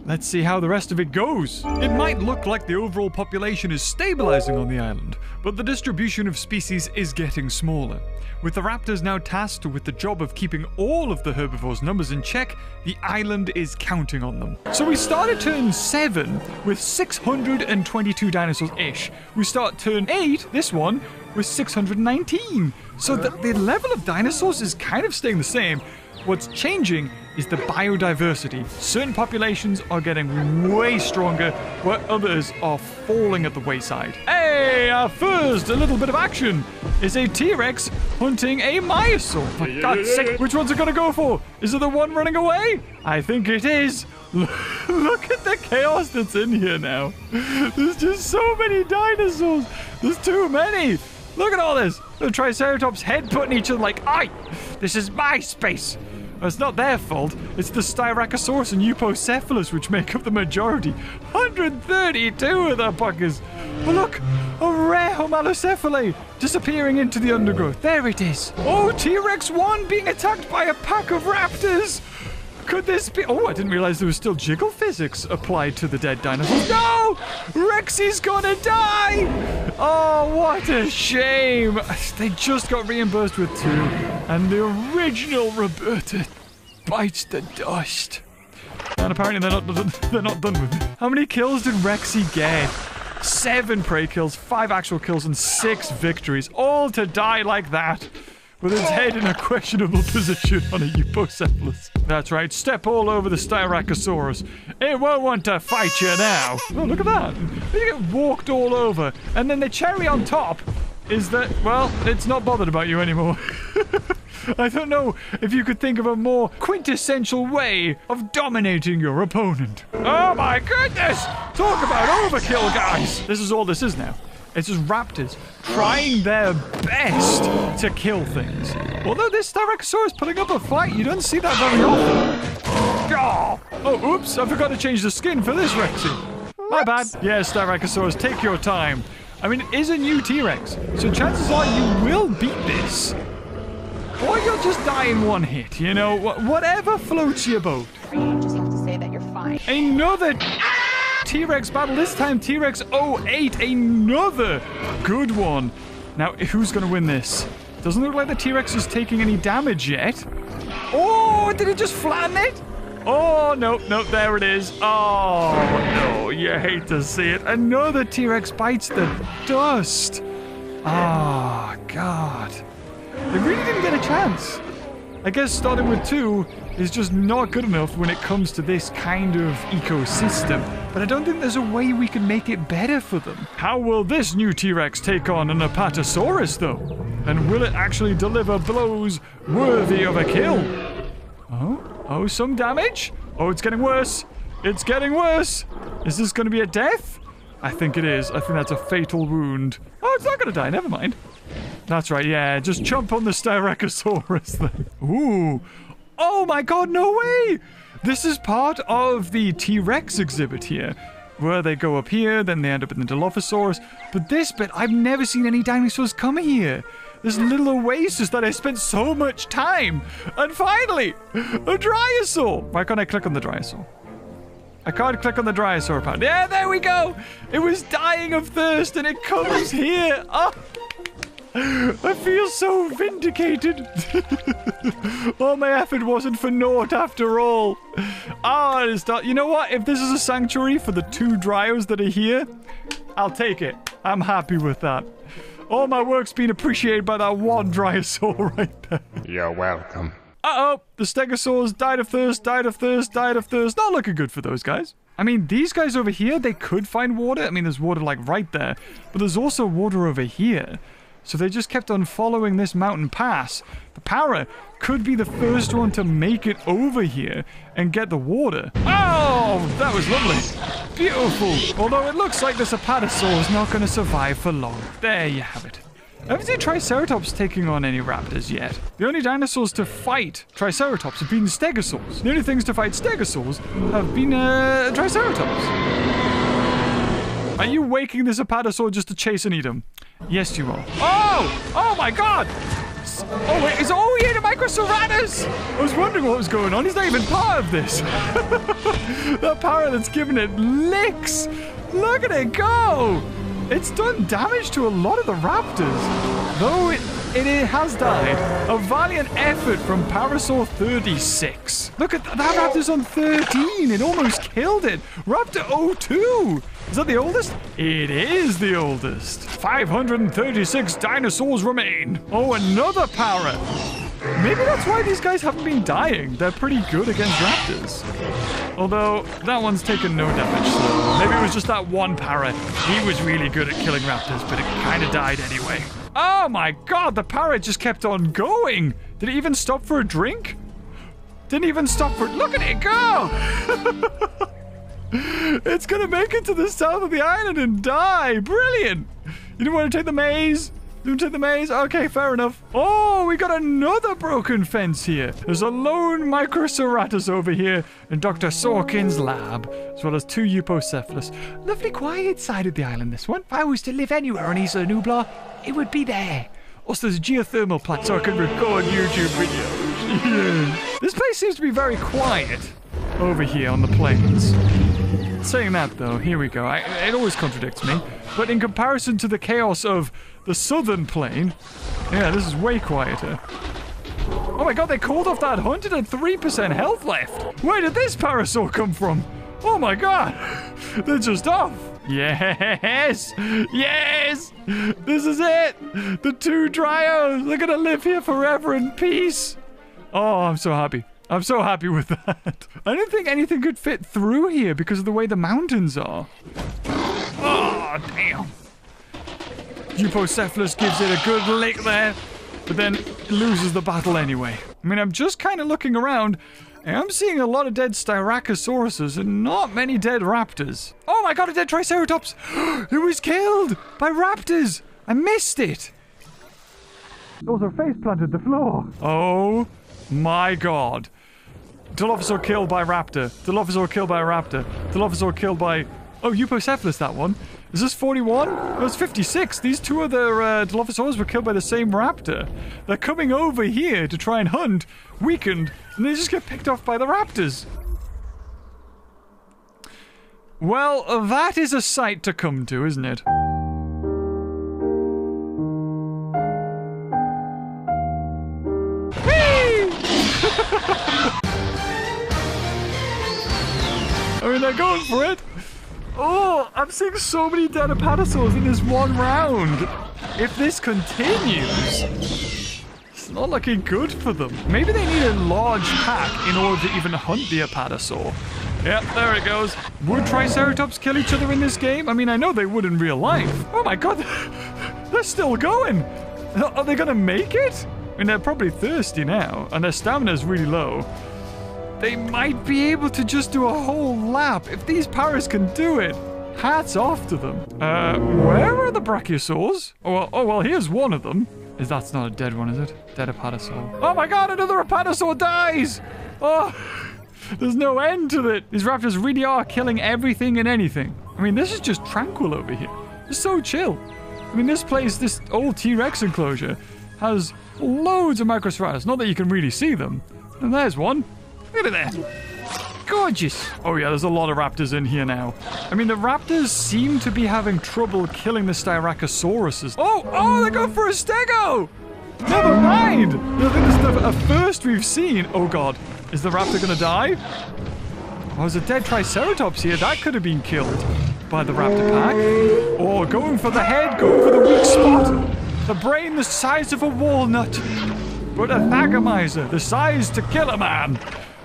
let's see how the rest of it goes. It might look like the overall population is stabilizing on the island, but the distribution of species is getting smaller. With the raptors now tasked with the job of keeping all of the herbivores' numbers in check, the island is counting on them. So we started turn 7 with 622 dinosaurs-ish. We start turn 8, this one, with 619. So the level of dinosaurs is kind of staying the same. What's changing is the biodiversity. Certain populations are getting way stronger, where others are falling at the wayside. Hey, first, a little bit of action is a T-Rex hunting a Myosaur. For God's sake, which one's it gonna go for? Is it the one running away? I think it is. Look at the chaos that's in here now. There's just so many dinosaurs. There's too many. Look at all this. The Triceratops head-butting each other like, aye, this is my space. It's not their fault. It's the Styracosaurus and Eupocephalus which make up the majority. 132 of the buggers. But look, a rare Homalocephalae disappearing into the undergrowth. There it is. Oh, T-Rex 1 being attacked by a pack of raptors. Could this be... Oh, I didn't realize there was still jiggle physics applied to the dead dinosaurs. No! Rexy's gonna die! Oh, what a shame. They just got reimbursed with 2. And the original Roberta bites the dust. And apparently they're not done with it. How many kills did Rexy get? 7 prey kills, 5 actual kills, and 6 victories. All to die like that. With its head in a questionable position on a Eupocephalus. That's right, step all over the Styracosaurus. It won't want to fight you now. Oh, look at that. You get walked all over. And then the cherry on top is that, well, it's not bothered about you anymore. I don't know if you could think of a more quintessential way of dominating your opponent. Oh my goodness! Talk about overkill, guys! This is all this is now. It's just raptors trying their best to kill things. Although this Styracosaurus putting up a fight, you don't see that very often. Oh, oops, I forgot to change the skin for this Rexy. My bad. Yes, Styracosaurus, take your time. I mean, it is a new T-Rex, so chances are you will beat this. Or you'll just die in one hit, you know, whatever floats your boat. You just have to say that you're fine. Another T-Rex battle, this time T-Rex 08, another good one. Now, who's going to win this? Doesn't look like the T-Rex is taking any damage yet. Oh, did it just flatten it? Oh, no, no, there it is. Oh, no, you hate to see it. Another T-Rex bites the dust. Oh, God. They really didn't get a chance. I guess starting with 2 is just not good enough when it comes to this kind of ecosystem. But I don't think there's a way we can make it better for them. How will this new T-Rex take on an Apatosaurus, though? And will it actually deliver blows worthy of a kill? Oh, some damage? Oh, it's getting worse. It's getting worse. Is this going to be a death? I think it is. I think that's a fatal wound. Oh, it's not going to die. Never mind. That's right, yeah. Just jump on the Styracosaurus then. Ooh. Oh my god, no way! This is part of the T-Rex exhibit here, where they go up here, then they end up in the Dilophosaurus. But this bit, I've never seen any dinosaurs come here. This little oasis that I spent so much time. And finally, a Dryosaur. Why can't I click on the Dryosaur? I can't click on the Dryosaur part. Yeah, there we go. It was dying of thirst and it comes here. Oh. I feel so vindicated. All my effort wasn't for naught after all. You know what? If this is a sanctuary for the 2 Dryos that are here, I'll take it. I'm happy with that. All my work's been appreciated by that one Dryosaur right there. You're welcome. Uh-oh, the Stegosaurs died of thirst, died of thirst, died of thirst. Not looking good for those guys. I mean, these guys over here, they could find water. I mean, there's water like right there, but there's also water over here. So they just kept on following this mountain pass. The Para could be the first one to make it over here and get the water. Oh, that was lovely. Beautiful. Although it looks like this Apatosaur is not going to survive for long. There you have it. I haven't seen Triceratops taking on any raptors yet. The only dinosaurs to fight Triceratops have been Stegosaurs. The only things to fight Stegosaurs have been Triceratops. Are you waking this Apatosaur just to chase and eat him? Yes, you are. Oh! Oh my god! Oh wait, he ate a Microceratops! I was wondering what was going on. He's not even part of this. That Para that's giving it licks! Look at it go! It's done damage to a lot of the raptors. Though it has died. A valiant effort from Parasaur 36. Look at that raptor's on 13. It almost killed it. Raptor 02. Is that the oldest? It is the oldest. 536 dinosaurs remain. Oh, another Para. Maybe that's why these guys haven't been dying. They're pretty good against raptors. Although, that one's taken no damage, so maybe it was just that one Para. He was really good at killing raptors, but it kind of died anyway. Oh my god, the Para just kept on going. Did it even stop for a drink? Didn't even stop for... Look at it go! It's gonna make it to the south of the island and die. Brilliant. You didn't want to take the maze? You want to take the maze? Okay, fair enough. Oh, we got another broken fence here. There's a lone Microceratops over here in Dr. Sorkin's lab, as well as 2 Eupocephalus. Lovely quiet side of the island, this one. If I was to live anywhere on Isla Nublar, it would be there. Also, there's a geothermal plant so I can record YouTube videos. Yeah. This place seems to be very quiet over here on the plains. Saying that, though, here we go. It always contradicts me. But in comparison to the chaos of the southern plain, yeah, this is way quieter. Oh my god, they called off that hunt and had 3% health left. Where did this Parasaur come from? Oh my god. They're just off. Yes. Yes. This is it. The 2 Dryos. They're going to live here forever in peace. Oh, I'm so happy. I'm so happy with that. I didn't think anything could fit through here because of the way the mountains are. Oh, damn. Eupocephalus gives it a good lick there, but then loses the battle anyway. I mean, I'm just kind of looking around, and I'm seeing a lot of dead Styracosauruses and not many dead raptors. Oh my god, a dead Triceratops! It was killed by raptors! I missed it! Those are face planted the floor. Oh my god. Dilophosaur killed by raptor. Dilophosaur killed by raptor. Dilophosaur killed by... Oh, Eupocephalus, that one. Is this 41? It was 56. These 2 other Dilophosaurs were killed by the same raptor. They're coming over here to try and hunt, weakened, and they just get picked off by the raptors. Well, that is a sight to come to, isn't it? mean, they're going for it. Oh, I'm seeing so many dead apatosaurs in this one round. If this continues, it's not looking good for them. Maybe they need a large pack in order to even hunt the apatosaur. Yep, there it goes. Would Triceratops kill each other in this game? I mean, I know they would in real life. Oh my god, they're still going. Are they gonna make it? I mean, they're probably thirsty now, and their stamina's really low. They might be able to just do a whole lap. If these paras can do it, hats off to them. Where are the brachiosaurs? Oh, well, here's one of them. That's not a dead one, is it? Dead apatosaur. Oh my god, another apatosaur dies! Oh, there's no end to it. These raptors really are killing everything and anything. I mean, this is just tranquil over here. It's so chill. I mean, this place, this old T-Rex enclosure, has loads of Microceratops. Not that you can really see them. And there's one. Look at it there. Gorgeous. Oh yeah, there's a lot of raptors in here now. I mean, the raptors seem to be having trouble killing the Styracosauruses. Oh, they go for a stego! Never mind. I think this is a first we've seen. Oh god, is the raptor gonna die? Oh, there's a dead Triceratops here. That could have been killed by the raptor pack. Oh, going for the head, going for the weak spot. The brain the size of a walnut, but a thagomizer the size to kill a man.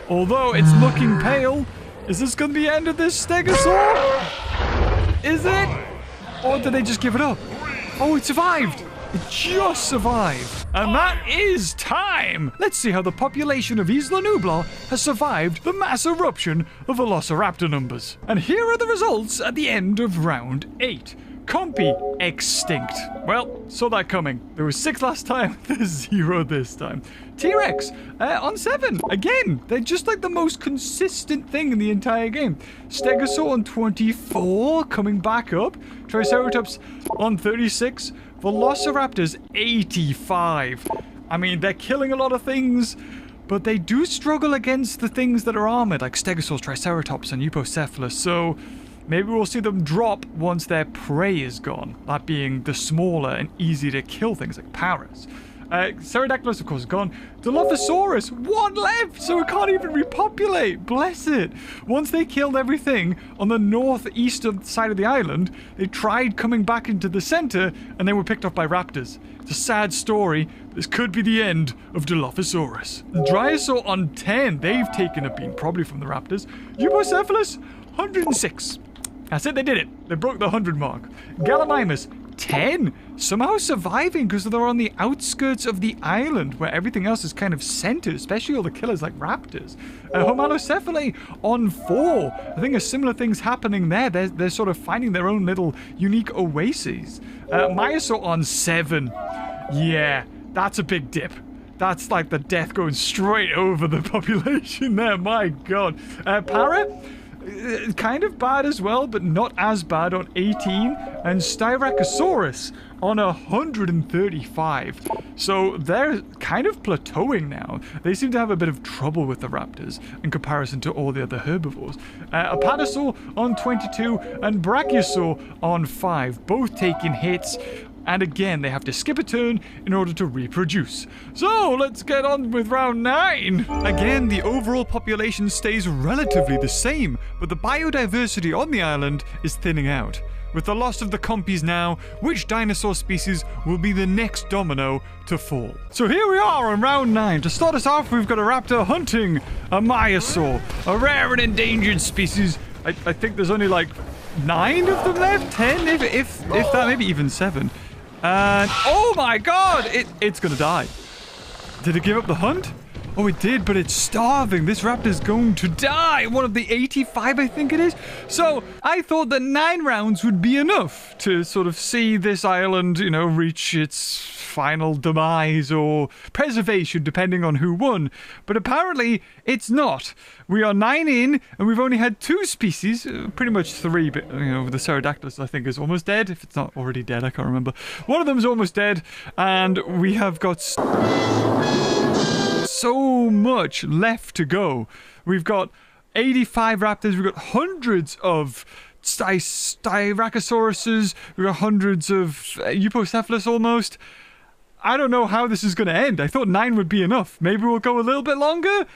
Although it's looking pale. Is this going to be the end of this stegosaur? Is it? Or did they just give it up? Oh, it survived. It just survived. And that is time. Let's see how the population of Isla Nublar has survived the mass eruption of Velociraptor numbers. And here are the results at the end of round 8. Compy extinct. Well, saw that coming. There was 6 last time, there's 0 this time. T-Rex on 7. Again, they're just like the most consistent thing in the entire game. Stegosaur on 24, coming back up. Triceratops on 36. Velociraptors 85. I mean, they're killing a lot of things, but they do struggle against the things that are armored, like Stegosaurs, Triceratops, and Eupocephalus, so maybe we'll see them drop once their prey is gone, that being the smaller and easy to kill things like paras. Pterodactylus, of course, is gone. Dilophosaurus, 1 left, so it can't even repopulate. Bless it. Once they killed everything on the northeast side of the island, they tried coming back into the center, and they were picked off by raptors. It's a sad story. This could be the end of Dilophosaurus. Dryosaur on 10. They've taken a beating, probably from the raptors. Eupocephalus, 106. That's it, they did it. They broke the 100 mark. Gallimimus, 10. Somehow surviving because they're on the outskirts of the island where everything else is kind of centered, especially all the killers like raptors. Homalocephalae on 4. I think a similar thing's happening there. They're sort of finding their own little unique oases. Myosaur on 7. Yeah, that's a big dip. That's like the death going straight over the population there. My god. Para? Kind of bad as well, but not as bad on 18. And Styracosaurus on 135. So they're kind of plateauing now. They seem to have a bit of trouble with the raptors in comparison to all the other herbivores. Apatosaur on 22 and Brachiosaur on 5, both taking hits. And again, they have to skip a turn in order to reproduce. So, let's get on with round 9. Again, the overall population stays relatively the same, but the biodiversity on the island is thinning out. With the loss of the compies now, which dinosaur species will be the next domino to fall? So here we are on round 9. To start us off, we've got a raptor hunting a myosaur, a rare and endangered species. I think there's only like 9 of them left, 10 if that, maybe even 7. And oh my god, it's gonna die. Did it give up the hunt? Oh, it did, but it's starving. This raptor's going to die. One of the 85, I think it is. So I thought that 9 rounds would be enough to sort of see this island, you know, reach its final demise or preservation, depending on who won. But apparently, it's not. We are 9 in, and we've only had 2 species, pretty much 3, but, you know, the Pterodactylus, I think, is almost dead. If it's not already dead, I can't remember. One of them is almost dead, and we have got so much left to go. We've got 85 raptors, we've got hundreds of Styracosauruses, we've got hundreds of Eupocephalus almost. I don't know how this is going to end. I thought 9 would be enough. Maybe we'll go a little bit longer.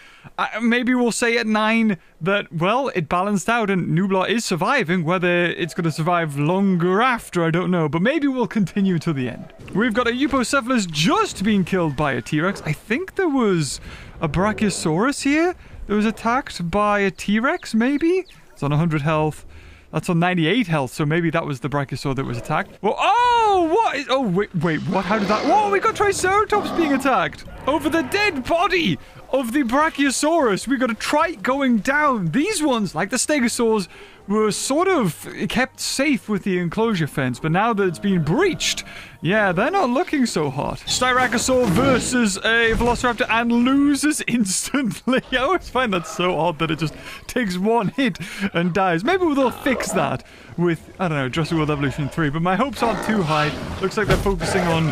Maybe we'll say at 9 that, well, it balanced out and Nublar is surviving. Whether it's going to survive longer after, I don't know. But maybe we'll continue to the end. We've got a Eupocephalus just being killed by a T-Rex. I think there was a Brachiosaurus here that was attacked by a T-Rex, maybe? It's on 100 health. That's on 98 health, so maybe that was the Brachiosaur that was attacked. Well, oh, what is... Oh, wait, what? How did that... Whoa, we got Triceratops being attacked. Over the dead body of the Brachiosaurus, we got a trike going down. These ones, like the Stegosaurs, were sort of kept safe with the enclosure fence, but now that it's been breached, yeah, they're not looking so hot. Styracosaur versus a Velociraptor and loses instantly. I always find that so odd that it just takes one hit and dies. Maybe they'll fix that with, I don't know, Jurassic World Evolution 3, but my hopes aren't too high. Looks like they're focusing on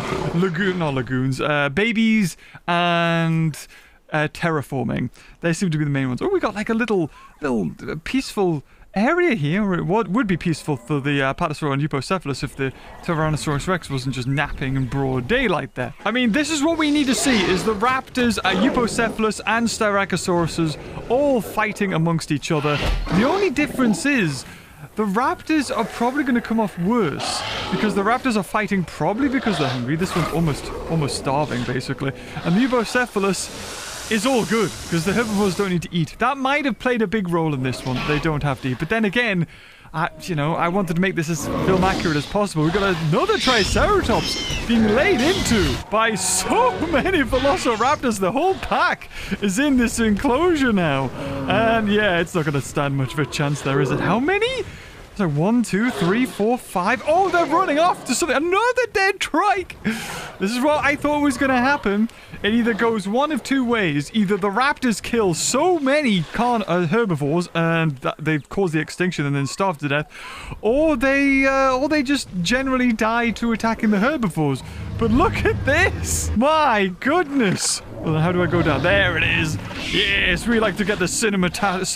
babies and terraforming. They seem to be the main ones. Oh, we got like a little peaceful area here. What would be peaceful for the Apatosaur and Eupocephalus if the Tyrannosaurus Rex wasn't just napping in broad daylight there. I mean, this is what we need to see, is the raptors, Eupocephalus and Styracosaurus all fighting amongst each other. The only difference is the raptors are probably going to come off worse because the raptors are fighting probably because they're hungry. This one's almost starving, basically. And the Eupocephalus is all good because the herbivores don't need to eat. That might have played a big role in this one. They don't have to eat. But then again, I wanted to make this as film accurate as possible. We've got another Triceratops being laid into by so many Velociraptors. The whole pack is in this enclosure now. And yeah, it's not going to stand much of a chance there, is it? How many? So 1, 2, 3, 4, 5. Oh, they're running off to something. Another dead trike. This is what I thought was going to happen. It either goes one of two ways. Either the raptors kill so many herbivores and they've caused the extinction and then starved to death, or they just generally die to attacking the herbivores. But look at this. My goodness. Well, how do I go down? There it is. Yes, we like to get the cinematic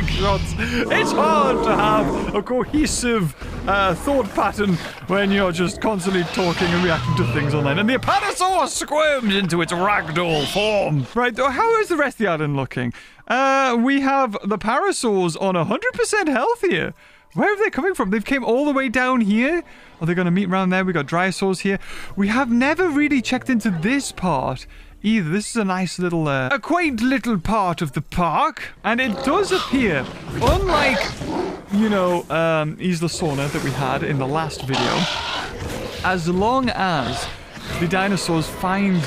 shots. It's hard to have a cohesive thought pattern when you're just constantly talking and reacting to things online. And the Apatosaur squirms into its ragdoll form. Right, how is the rest of the island looking? We have the Parasaurs on 100% health here. Where are they coming from? They've came all the way down here. Are they going to meet around there? We got Dryosaurs here. We have never really checked into this part either. This is a nice little, a quaint little part of the park. And it does appear, unlike, Isla Sorna that we had in the last video, as long as the dinosaurs find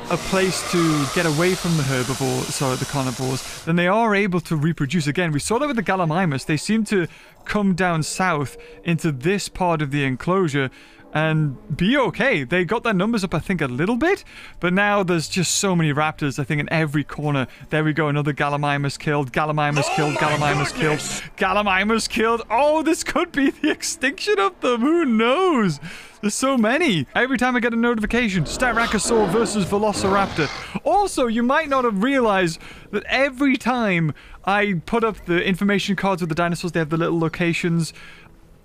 a place to get away from the carnivores, then they are able to reproduce again. We saw that with the Gallimimus. They seem to come down south into this part of the enclosure and be okay. They got their numbers up, I think, a little bit, but now there's just so many raptors, I think, in every corner. There we go, another Gallimimus killed, Gallimimus killed, Gallimimus killed, Gallimimus killed. Oh, this could be the extinction of them. Who knows? There's so many. Every time I get a notification, Styracosaur versus Velociraptor. Also, you might not have realized that every time I put up the information cards with the dinosaurs, they have the little locations.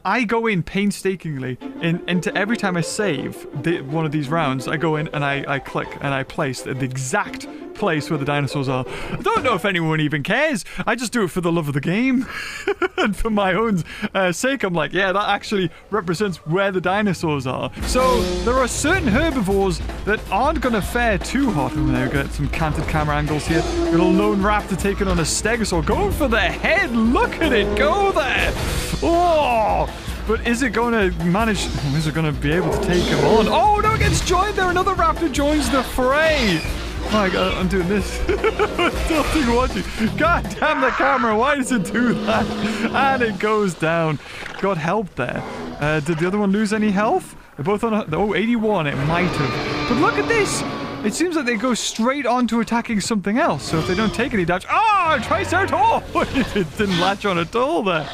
I go in painstakingly into every time I save one of these rounds, I go in and I click and I place the exact place where the dinosaurs are. I don't know if anyone even cares. I just do it for the love of the game. And for my own sake, I'm like, yeah, that actually represents where the dinosaurs are. So there are certain herbivores that aren't going to fare too hot. And there we get some canted camera angles here. Little lone raptor taking on a stegosaur, going for the head. Look at it go there. Oh! But is it going to manage... Is it going to be able to take him on? Oh, no, it gets joined there. Another raptor joins the fray. My God, I'm doing this. Tilting watching. God damn the camera. Why does it do that? And it goes down. Got help there. Did the other one lose any health? They're both on... 81. It might have. But look at this. It seems like they go straight on to attacking something else. So if they don't take any damage... Oh, Triceratops! It didn't latch on at all there.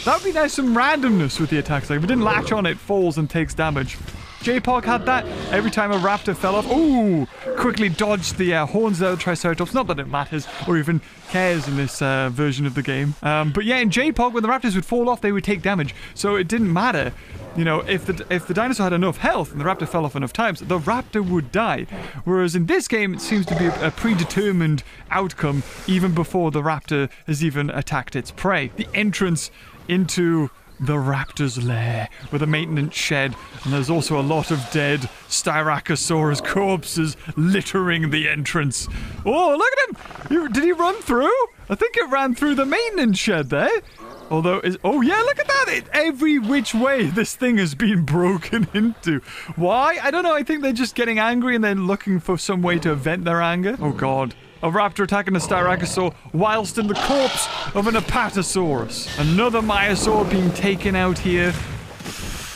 That would be nice, some randomness with the attacks. Like, if it didn't latch on, it falls and takes damage. J-Pog had that. Every time a raptor fell off, ooh, quickly dodged the horns of the Triceratops. Not that it matters or even cares in this version of the game. But yeah, in J-Pog, when the raptors would fall off, they would take damage. So it didn't matter you know, if the dinosaur had enough health and the raptor fell off enough times, the raptor would die. Whereas in this game, it seems to be a predetermined outcome even before the raptor has even attacked its prey. The entrance into the raptor's lair with a maintenance shed, and there's also a lot of dead Styracosaurus corpses littering the entrance. Oh, look at him! Did he run through? I think it ran through the maintenance shed there. Although, oh yeah, look at that! Every which way this thing has been broken into. Why? I don't know. I think they're just getting angry and they're looking for some way to vent their anger. Oh god. A raptor attacking a Styracosaur whilst in the corpse of an Apatosaurus. Another Myosaur being taken out here.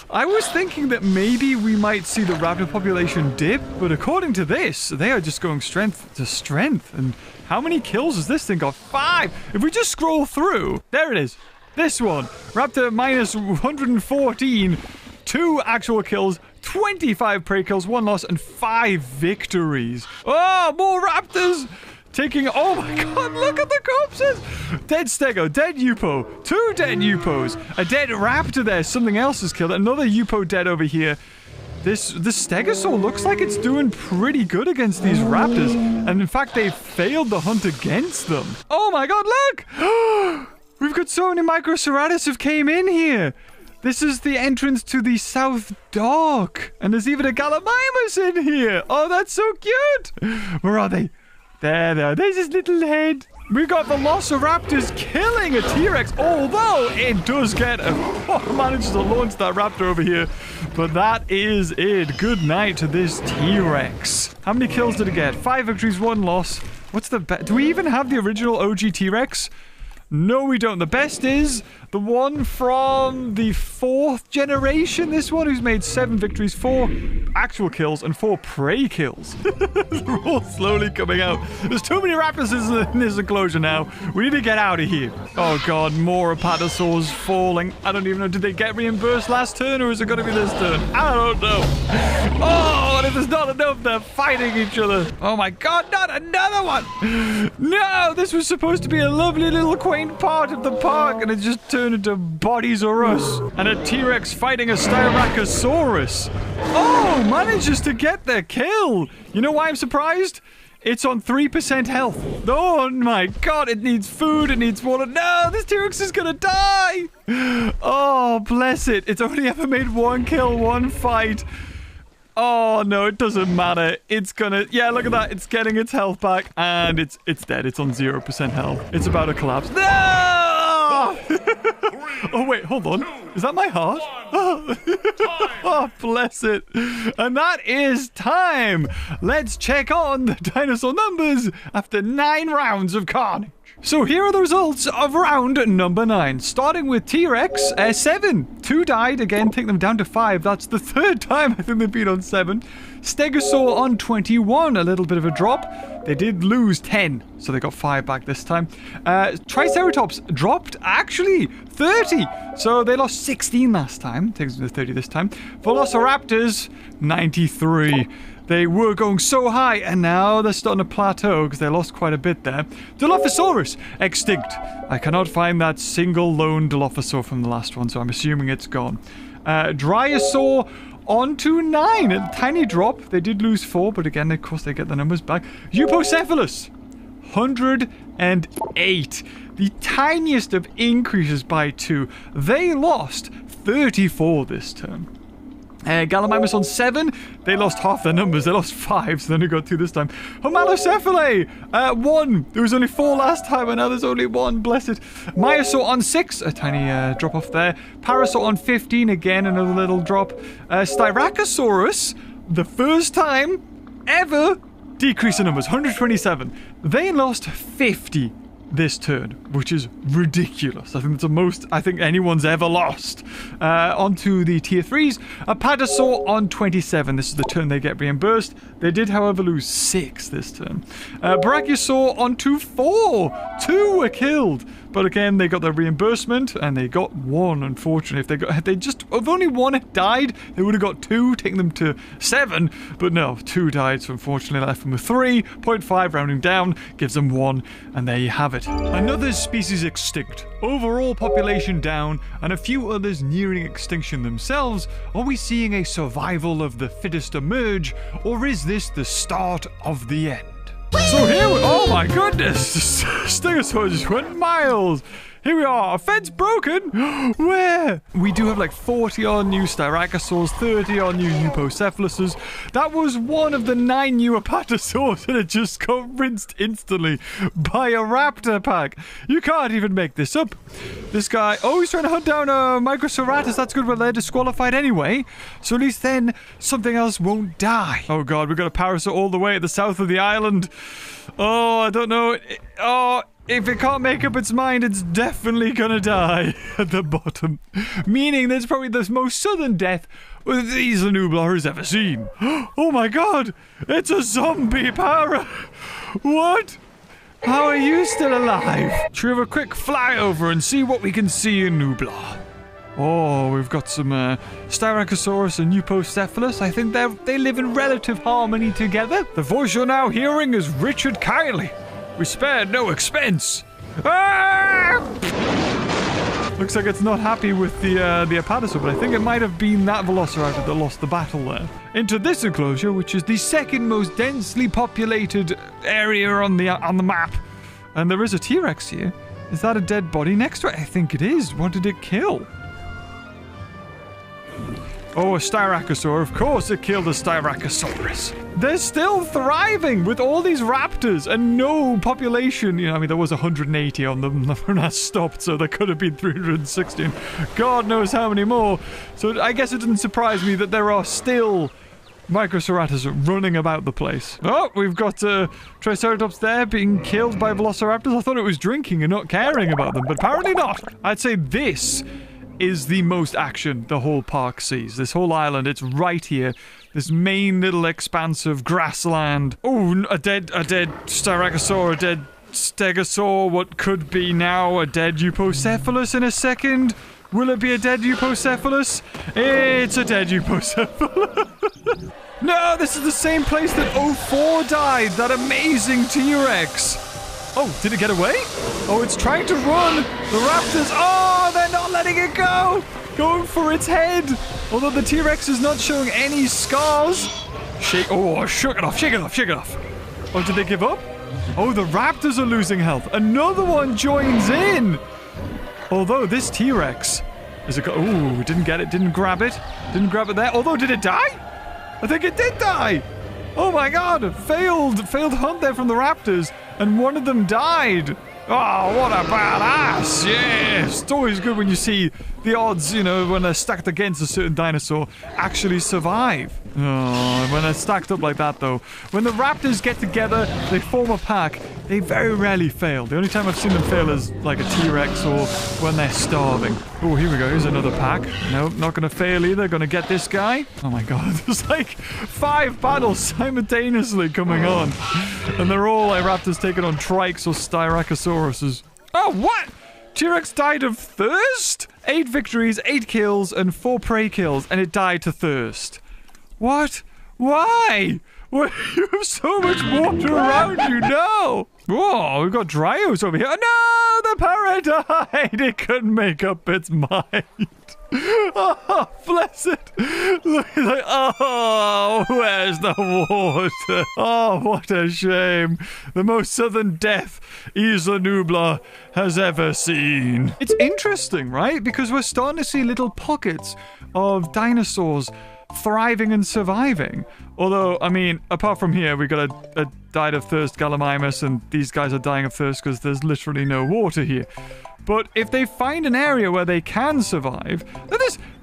I was thinking that maybe we might see the raptor population dip, but according to this, they are just going strength to strength. And how many kills has this thing got? 5! If we just scroll through, there it is. This one, raptor minus 114, 2 actual kills, 25 prey kills, 1 loss, and 5 victories. Oh, more raptors! Taking, oh my god, look at the corpses! Dead Stego, dead Yupo, 2 dead Yupos, a dead raptor there, something else is killed, another Yupo dead over here. This Stegosaur looks like it's doing pretty good against these raptors, and in fact, they failed the hunt against them. Oh my god, look! We've got so many Microceratops have came in here. This is the entrance to the South Dock, and there's even a Gallimimus in here. Oh, that's so cute! Where are they? There they are. There's his little head. We got Velociraptors killing a T-Rex, although it does get manages to launch that raptor over here. But that is it. Good night to this T-Rex. How many kills did it get? 5 victories, 1 loss. What's the best? Do we even have the original OG T-Rex? No, we don't. The best is the one from the 4th generation. This one who's made 7 victories, 4 actual kills, and 4 prey kills. They're all slowly coming out. There's too many raptors in this enclosure now. We need to get out of here. Oh god, more Apatosaurs falling. I don't even know. Did they get reimbursed last turn, or is it going to be this turn? I don't know. Oh, and if there's not enough, they're fighting each other. Oh my god, not another one. No, this was supposed to be a lovely little quaint part of the park, and it just turned into Bodies or Us. And a T-Rex fighting a Styracosaurus. Oh, manages to get their kill. You know why I'm surprised? It's on 3% health. Oh my god, it needs food, it needs water. No, this T-Rex is gonna die. Oh, bless it. It's only ever made 1 kill, 1 fight. Oh, no, it doesn't matter. It's gonna... Yeah, look at that. It's getting its health back, and it's dead. It's on 0% health. It's about to collapse. No! Oh, wait, hold on. Is that my heart? Oh, bless it. And that is time. Let's check on the dinosaur numbers after 9 rounds of carnage. So here are the results of round number 9. Starting with T-Rex, 7. 2 died. Again, take them down to 5. That's the 3rd time I think they've been on 7. Stegosaur on 21. A little bit of a drop. They did lose 10, so they got 5 back this time. Triceratops dropped, actually, 30. So they lost 16 last time. Takes them to 30 this time. Velociraptors, 93. They were going so high, and now they're starting to plateau because they lost quite a bit there. Dilophosaurus, extinct. I cannot find that single lone Dilophosaur from the last one, so I'm assuming it's gone. Dryosaur on to 9. A tiny drop. They did lose 4, but again, of course, they get the numbers back. Eupocephalus, 108. The tiniest of increases by 2. They lost 34 this turn. Gallimimus on 7. They lost half their numbers. They lost 5, so then they got 2 this time. Homalocephalae, 1. There was only 4 last time, and now there's only 1. Bless it. Myosaur on 6. A tiny drop off there. Parasaur on 15. Again, another little drop. Styracosaurus, the first time ever, decrease in numbers. 127. They lost 50 this turn, which is ridiculous. I think that's the most I think anyone's ever lost. Onto the tier 3s. Apatosaur on 27. This is the turn they get reimbursed. They did, however, lose 6 this turn. Brachiosaur on to 4. 2 were killed. But again, they got their reimbursement, and they got 1, unfortunately. If only 1 had died, they would have got 2, taking them to 7. But no, 2 died, so unfortunately left them with 3. 0.5 rounding down, gives them 1, and there you have it. Another species extinct, overall population down, and a few others nearing extinction themselves? Are we seeing a survival of the fittest emerge, or is this the start of the end? So here we— oh my goodness! Stegosaurus just went miles! Here we are, our fence broken! Where? We do have like 40 on new Styracosaurs, 30 on new Eupocephuluses. That was one of the 9 new Apatosaurs, and it just got rinsed instantly by a raptor pack. You can't even make this up. This guy— oh, he's trying to hunt down a Microceratops. That's good, well, they're disqualified anyway. So at least then something else won't die. Oh god, we've got a Parasaur all the way at the south of the island. Oh, I don't know. Oh, if it can't make up its mind, it's definitely gonna die at the bottom. Meaning that's probably the most southern death Isla Nublar has ever seen. Oh my god! It's a zombie para! What? How are you still alive? Should we have a quick flyover and see what we can see in Nublar? Oh, we've got some Styracosaurus and Eupocephalus. I think they live in relative harmony together. The voice you're now hearing is Richard Kiley. We spared no expense. Ah! Looks like it's not happy with the Apatosaur, but I think it might have been that Velociraptor that lost the battle there. Into this enclosure, which is the second most densely populated area on the map. And there is a T-Rex here. Is that a dead body next to it? I think it is. What did it kill? Oh, a Styracosaur. Of course it killed a Styracosaurus. They're still thriving with all these raptors and no population. You know, I mean, there was 180 on them when I stopped, so there could have been 316. God knows how many more. So I guess it didn't surprise me that there are still Microceratops running about the place. Oh, we've got Triceratops there being killed by Velociraptors. I thought it was drinking and not caring about them, but apparently not. I'd say this is the most action the whole park sees. This whole island, it's right here. This main little expanse of grassland. Oh, a dead Styracosaur, a dead Stegosaur. What could be now a dead Eupocephalus in a second? Will it be a dead Eupocephalus? It's a dead Eupocephalus. No, this is the same place that 04 died. That amazing T-Rex. Oh, did it get away? Oh, it's trying to run. The raptors, oh, they're not letting it go. Going for its head. Although the T-Rex is not showing any scars. Oh, shake it off, shake it off, shake it off. Oh, did they give up? Oh, the raptors are losing health. Another one joins in. Although this T-Rex is a... oh, didn't get it, didn't grab it. Didn't grab it there. Although, did it die? I think it did die. Oh my god, failed hunt there from the raptors, and one of them died. Oh, what a badass! Yeah, it's always good when you see the odds, you know, when they're stacked against a certain dinosaur, actually survive. Oh, when they're stacked up like that, though. When the raptors get together, they form a pack, they very rarely fail. The only time I've seen them fail is like a T-Rex or when they're starving. Oh, here we go. Here's another pack. Nope, not going to fail either. Going to get this guy. Oh my god, there's like 5 battles simultaneously coming on. And they're all like raptors taking on Trikes or Styracosauruses. Oh, what? T-Rex died of thirst? 8 victories, 8 kills, and 4 prey kills, and it died to thirst. What? Why? Well, you have so much water around you. No. Whoa, we've got Dryos over here. No, the parrot died. It couldn't make up its mind. Oh, bless it. Look, like, oh, where's the water? Oh, what a shame. The most southern death Isla Nublar has ever seen. It's interesting, right? Because we're starting to see little pockets of dinosaurs thriving and surviving. Although, I mean, apart from here, we got a died of thirst Gallimimus, and these guys are dying of thirst because there's literally no water here. But if they find an area where they can survive,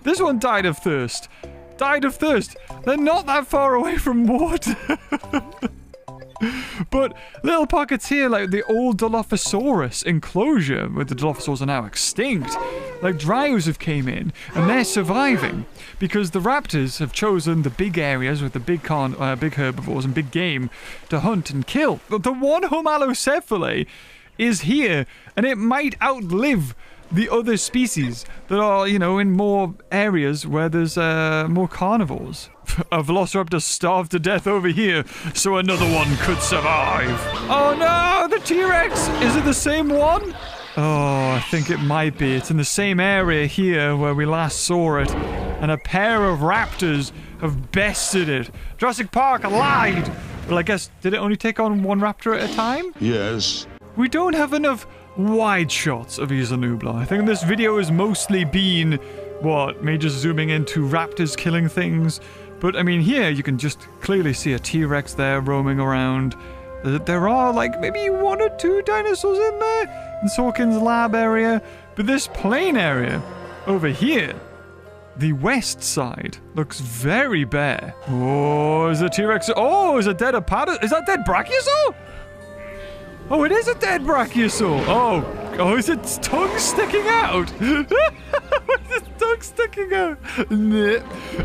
this one died of thirst. Died of thirst. They're not that far away from water. But little pockets here, like the old Dilophosaurus enclosure, where the Dilophosaurs are now extinct, like Dryos have came in, and they're surviving because the raptors have chosen the big areas with the big herbivores and big game to hunt and kill. But the one Homalocephale is here, and it might outlive the other species that are, you know, in more areas where there's more carnivores. A Velociraptor starved to death over here, so another one could survive. Oh no, the T-Rex! Is it the same one? Oh, I think it might be. It's in the same area here where we last saw it. And a pair of raptors have bested it. Jurassic Park lied! Well, I guess, did it only take on one raptor at a time? Yes. We don't have enough wide shots of Isla Nublar. I think this video has mostly been, me just zooming into raptors killing things. But, I mean, here you can just clearly see a T-Rex there roaming around. There are, like, maybe 1 or 2 dinosaurs in there in Sorkin's lab area. But this plain area over here, the west side, looks very bare. Oh, is a T-Rex? Oh, is a dead apata? Is that dead Brachiosaur? Oh, it is a dead Brachiosaur. Oh, is its tongue sticking out? Is its tongue sticking out? And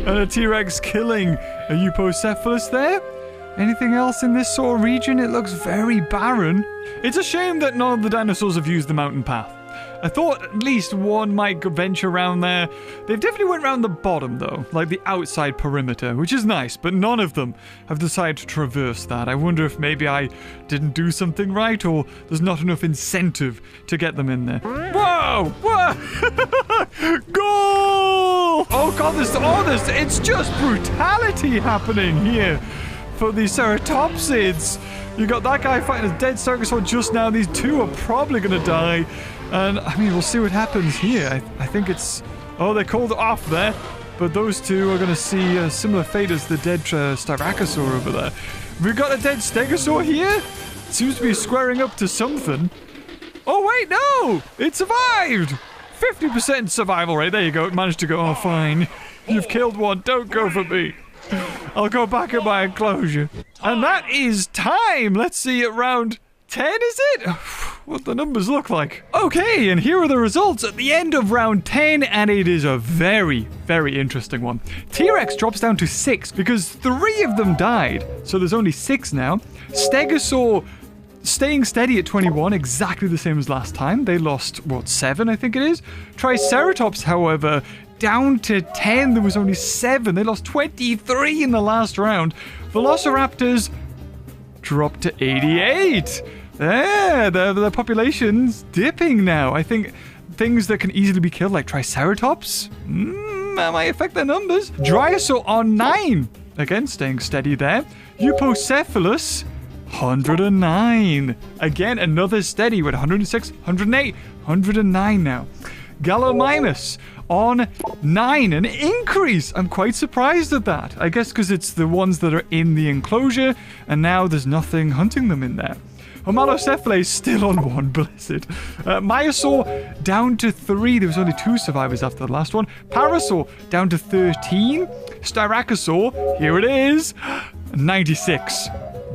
a T-Rex killing a Eupocephalus there. Anything else in this sort of region? It looks very barren. It's a shame that none of the dinosaurs have used the mountain path. I thought at least one might venture around there. They've definitely went around the bottom, though, like the outside perimeter, which is nice, but none of them have decided to traverse that. I wonder if maybe I didn't do something right, or there's not enough incentive to get them in there. Whoa! Whoa! Goal! Oh, God, it's just brutality happening here for the ceratopsids. You got that guy fighting a dead Stegosaur just now. These two are probably going to die. And, I mean, we'll see what happens here. I think it's... Oh, they called it off there. But those two are going to see a similar fate as the dead Styracosaur over there. We've got a dead Stegosaur here. It seems to be squaring up to something. Oh, wait, no! It survived! 50% survival rate. There you go. It managed to go. Oh, fine. You've killed one. Don't go for me. I'll go back in my enclosure. And that is time. Let's see at round 10, is it? What the numbers look like. Okay, and here are the results at the end of round 10, and it is a very, very interesting one. T-Rex drops down to 6 because 3 of them died, so there's only 6 now. Stegosaur staying steady at 21, exactly the same as last time. They lost, 7, I think it is. Triceratops, however, down to 10. There was only 7. They lost 23 in the last round. Velociraptors dropped to 88. There, the population's dipping now. I think things that can easily be killed, like Triceratops, that might affect their numbers. Dryosaur on 9. Again, staying steady there. Eupocephalus, 109. Again, another steady with 106, 108, 109 now. Gallimimus on 9, an increase. I'm quite surprised at that. I guess because it's the ones that are in the enclosure, and now there's nothing hunting them in there. Homalocephale still on 1, blessed. Myosaur down to 3. There was only 2 survivors after the last one. Parasaur down to 13. Styracosaur, here it is, 96.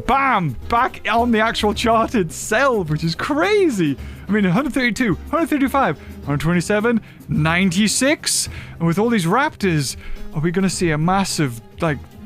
Bam! Back on the actual chart itself, which is crazy. I mean, 132, 135, 127, 96. And with all these raptors, are we going to see a massive,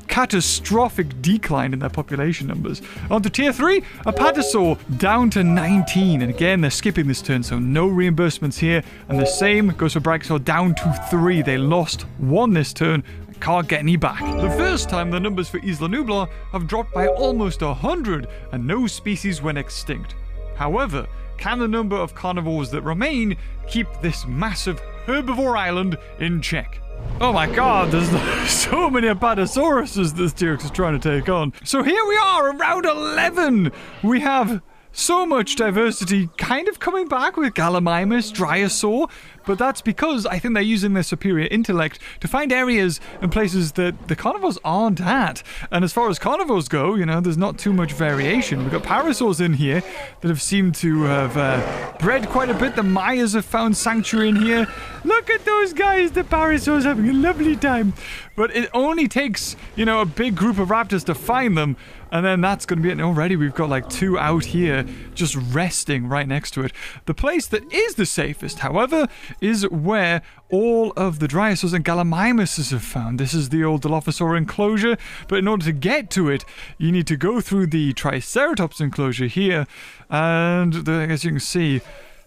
catastrophic decline in their population numbers? On to tier 3, Apatosaur down to 19. And again, they're skipping this turn, so no reimbursements here. And the same goes for Brachiosaur down to 3. They lost 1 this turn. Can't get any back. The first time the numbers for Isla Nublar have dropped by almost 100, and no species went extinct. However, can the number of carnivores that remain keep this massive herbivore island in check? Oh my god, there's so many Apatosauruses this T-Rex is trying to take on. So here we are, around 11. We have so much diversity kind of coming back with Gallimimus, Dryosaur, but that's because I think they're using their superior intellect to find areas and places that the carnivores aren't at. And as far as carnivores go, there's not too much variation. We've got parasaurs in here that have seemed to have bred quite a bit. The Mayas have found sanctuary in here. Look at those guys, the parasaurs having a lovely time. But it only takes, a big group of raptors to find them, and then that's going to be it. And already we've got 2 out here just resting right next to it. The place that is the safest, however, is where all of the Dryosaurs and Gallimimuses are found. This is the old Dilophosaur enclosure, but in order to get to it, you need to go through the Triceratops enclosure here, and as you can see,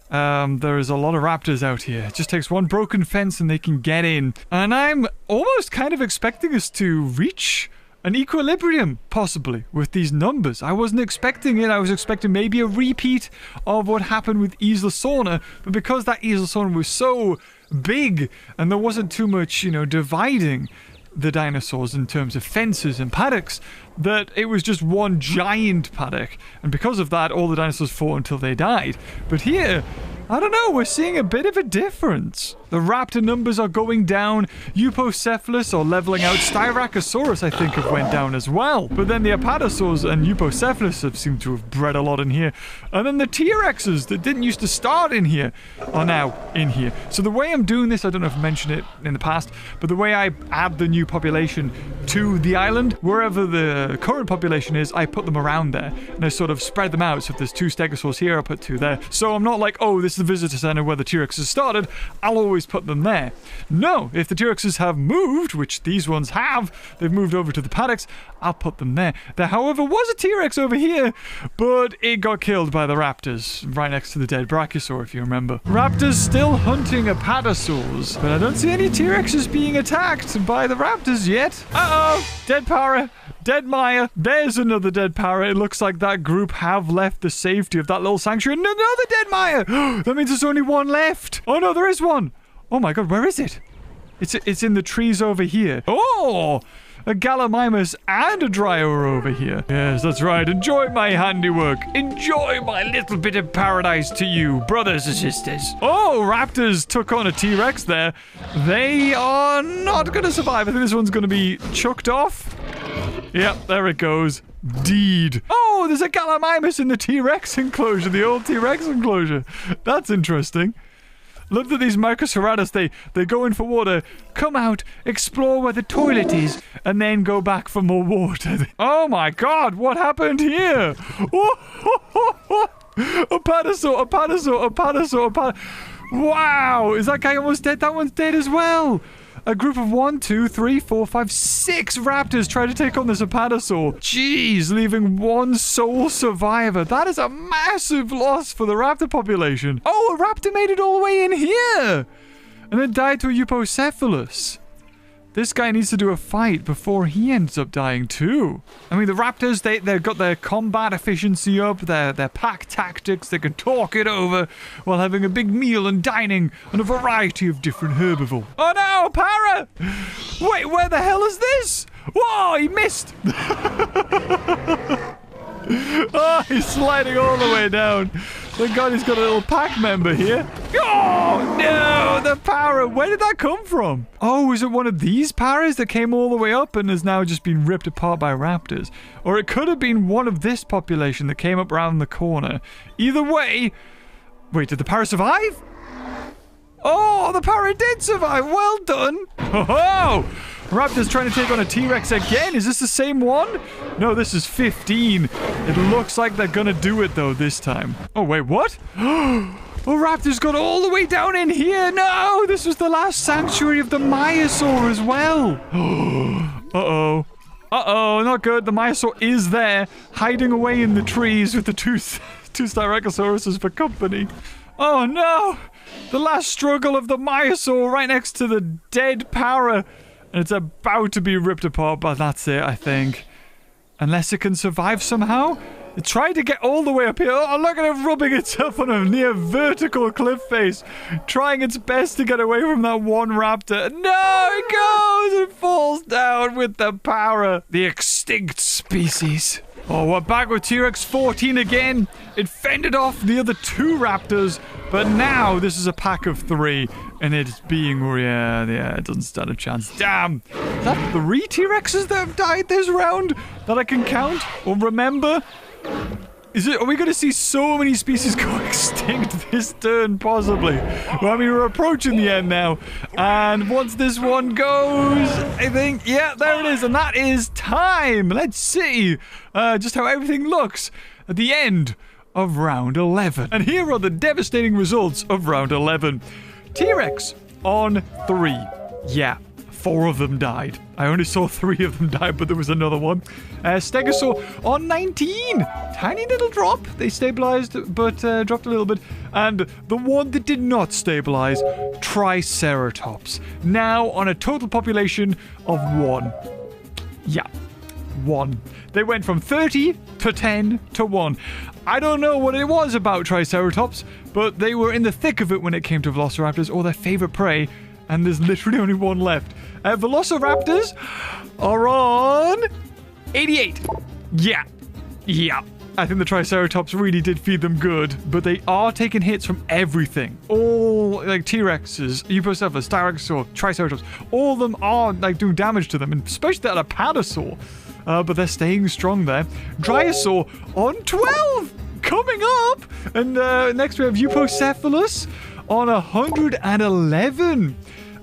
there is a lot of raptors out here. It just takes one broken fence and they can get in. And I'm almost kind of expecting us to reach an equilibrium, possibly, with these numbers. I wasn't expecting it. I was expecting maybe a repeat of what happened with Isla Sorna, but because that Isla Sorna was so big and there wasn't too much, you know, dividing the dinosaurs in terms of fences and paddocks, that it was just one giant paddock, and because of that all the dinosaurs fought until they died. But here, I don't know, we're seeing a bit of a difference. The raptor numbers are going down. Eupocephalus or leveling out. Styracosaurus, I think, have went down as well. But then the Apatosaurs and Eupocephalus have seemed to have bred a lot in here. And then the T-Rexes that didn't used to start in here are now in here. So the way I'm doing this, I don't know if I mentioned it in the past, but the way I add the new population to the island, wherever the current population is, I put them around there. And I sort of spread them out. So if there's 2 Stegosaurs here, I'll put 2 there. So I'm not like, oh, this is the visitor center where the T-Rexes started. I'll always put them there. No, if the T-Rexes have moved, which these ones have, they've moved over to the paddocks, I'll put them there. There, however, was a T-Rex over here, but it got killed by the raptors right next to the dead Brachiosaur, if you remember. Raptors still hunting Apatosaurs, but I don't see any T-Rexes being attacked by the raptors yet. Uh-oh! Dead para. Dead Maya. There's another dead para. It looks like that group have left the safety of that little sanctuary. And another dead Maya! That means there's only one left. Oh no, there is one. Oh my god, where is it? It's in the trees over here. Oh! A Gallimimus and a Dryoar over here. Yes, that's right. Enjoy my handiwork. Enjoy my little bit of paradise to you, brothers and sisters. Oh, raptors took on a T-Rex there. They are not going to survive. I think this one's going to be chucked off. Yep, there it goes. Deed. Oh, there's a Gallimimus in the T-Rex enclosure, the old T-Rex enclosure. That's interesting. Look at these Microceratops, they go in for water, come out, explore where the toilet is, and then go back for more water. Oh my god, what happened here? Apatosaur. Wow, is that guy almost dead? That one's dead as well. A group of 1, 2, 3, 4, 5, 6 raptors try to take on this Apatosaur. Jeez, leaving one sole survivor. That is a massive loss for the raptor population. Oh, a raptor made it all the way in here! And then died to a Eupocephalus. This guy needs to do a fight before he ends up dying too. I mean, the raptors, they've got their combat efficiency up, their pack tactics, they can talk it over while having a big meal and dining on a variety of different herbivores. Oh no, para! Wait, where the hell is this? Whoa, he missed! Oh, he's sliding all the way down. Thank God he's got a little pack member here. Oh, no, the para. Where did that come from? Oh, is it one of these paras that came all the way up and has now just been ripped apart by raptors? Or it could have been one of this population that came up around the corner. Either way... Wait, did the para survive? Oh, the para did survive. Well done. Oh, raptors trying to take on a T-Rex again. Is this the same one? No, this is 15. It looks like they're gonna do it, though, this time. Oh, wait, what? Oh, raptors got all the way down in here. No, this was the last sanctuary of the Maiasaur as well. Uh-oh. Uh-oh, not good. The Maiasaur is there, hiding away in the trees with the two Styracosauruses for company. Oh, no. The last struggle of the Maiasaur right next to the dead para. And it's about to be ripped apart, but that's it, I think. Unless it can survive somehow. It tried to get all the way up here. Oh, look at it rubbing itself on a near vertical cliff face. Trying its best to get away from that one raptor. No, it goes and falls down with the para. The extinct species. Oh, we're back with T-Rex 14 again. It fended off the other 2 raptors, but now this is a pack of 3, and it's being... Yeah, it doesn't stand a chance. Damn! Is that 3 T-Rexes that have died this round that I can count or remember? Are we going to see so many species go extinct this turn, possibly? Well, I mean, we're approaching the end now. And once this one goes, I think, yeah, there it is. And that is time. Let's see just how everything looks at the end of round 11. And here are the devastating results of round 11. T-Rex on 3. Yeah. 4 of them died. I only saw 3 of them die, but there was another one. Stegosaur on 19. Tiny little drop. They stabilized, but dropped a little bit. And the one that did not stabilize, Triceratops. Now on a total population of 1. Yeah. 1. They went from 30 to 10 to 1. I don't know what it was about Triceratops, but they were in the thick of it when it came to velociraptors, or their favorite prey, and there's literally only one left. Velociraptors are on 88. Yeah. I think the Triceratops really did feed them good, but they are taking hits from everything. All, like, T-Rexes, Eupocephalus, Styracosaur, Triceratops, all of them are, like, doing damage to them, and especially that Apatosaur. But they're staying strong there. Dryosaur on 12! Coming up! And next we have Eupocephalus on 111.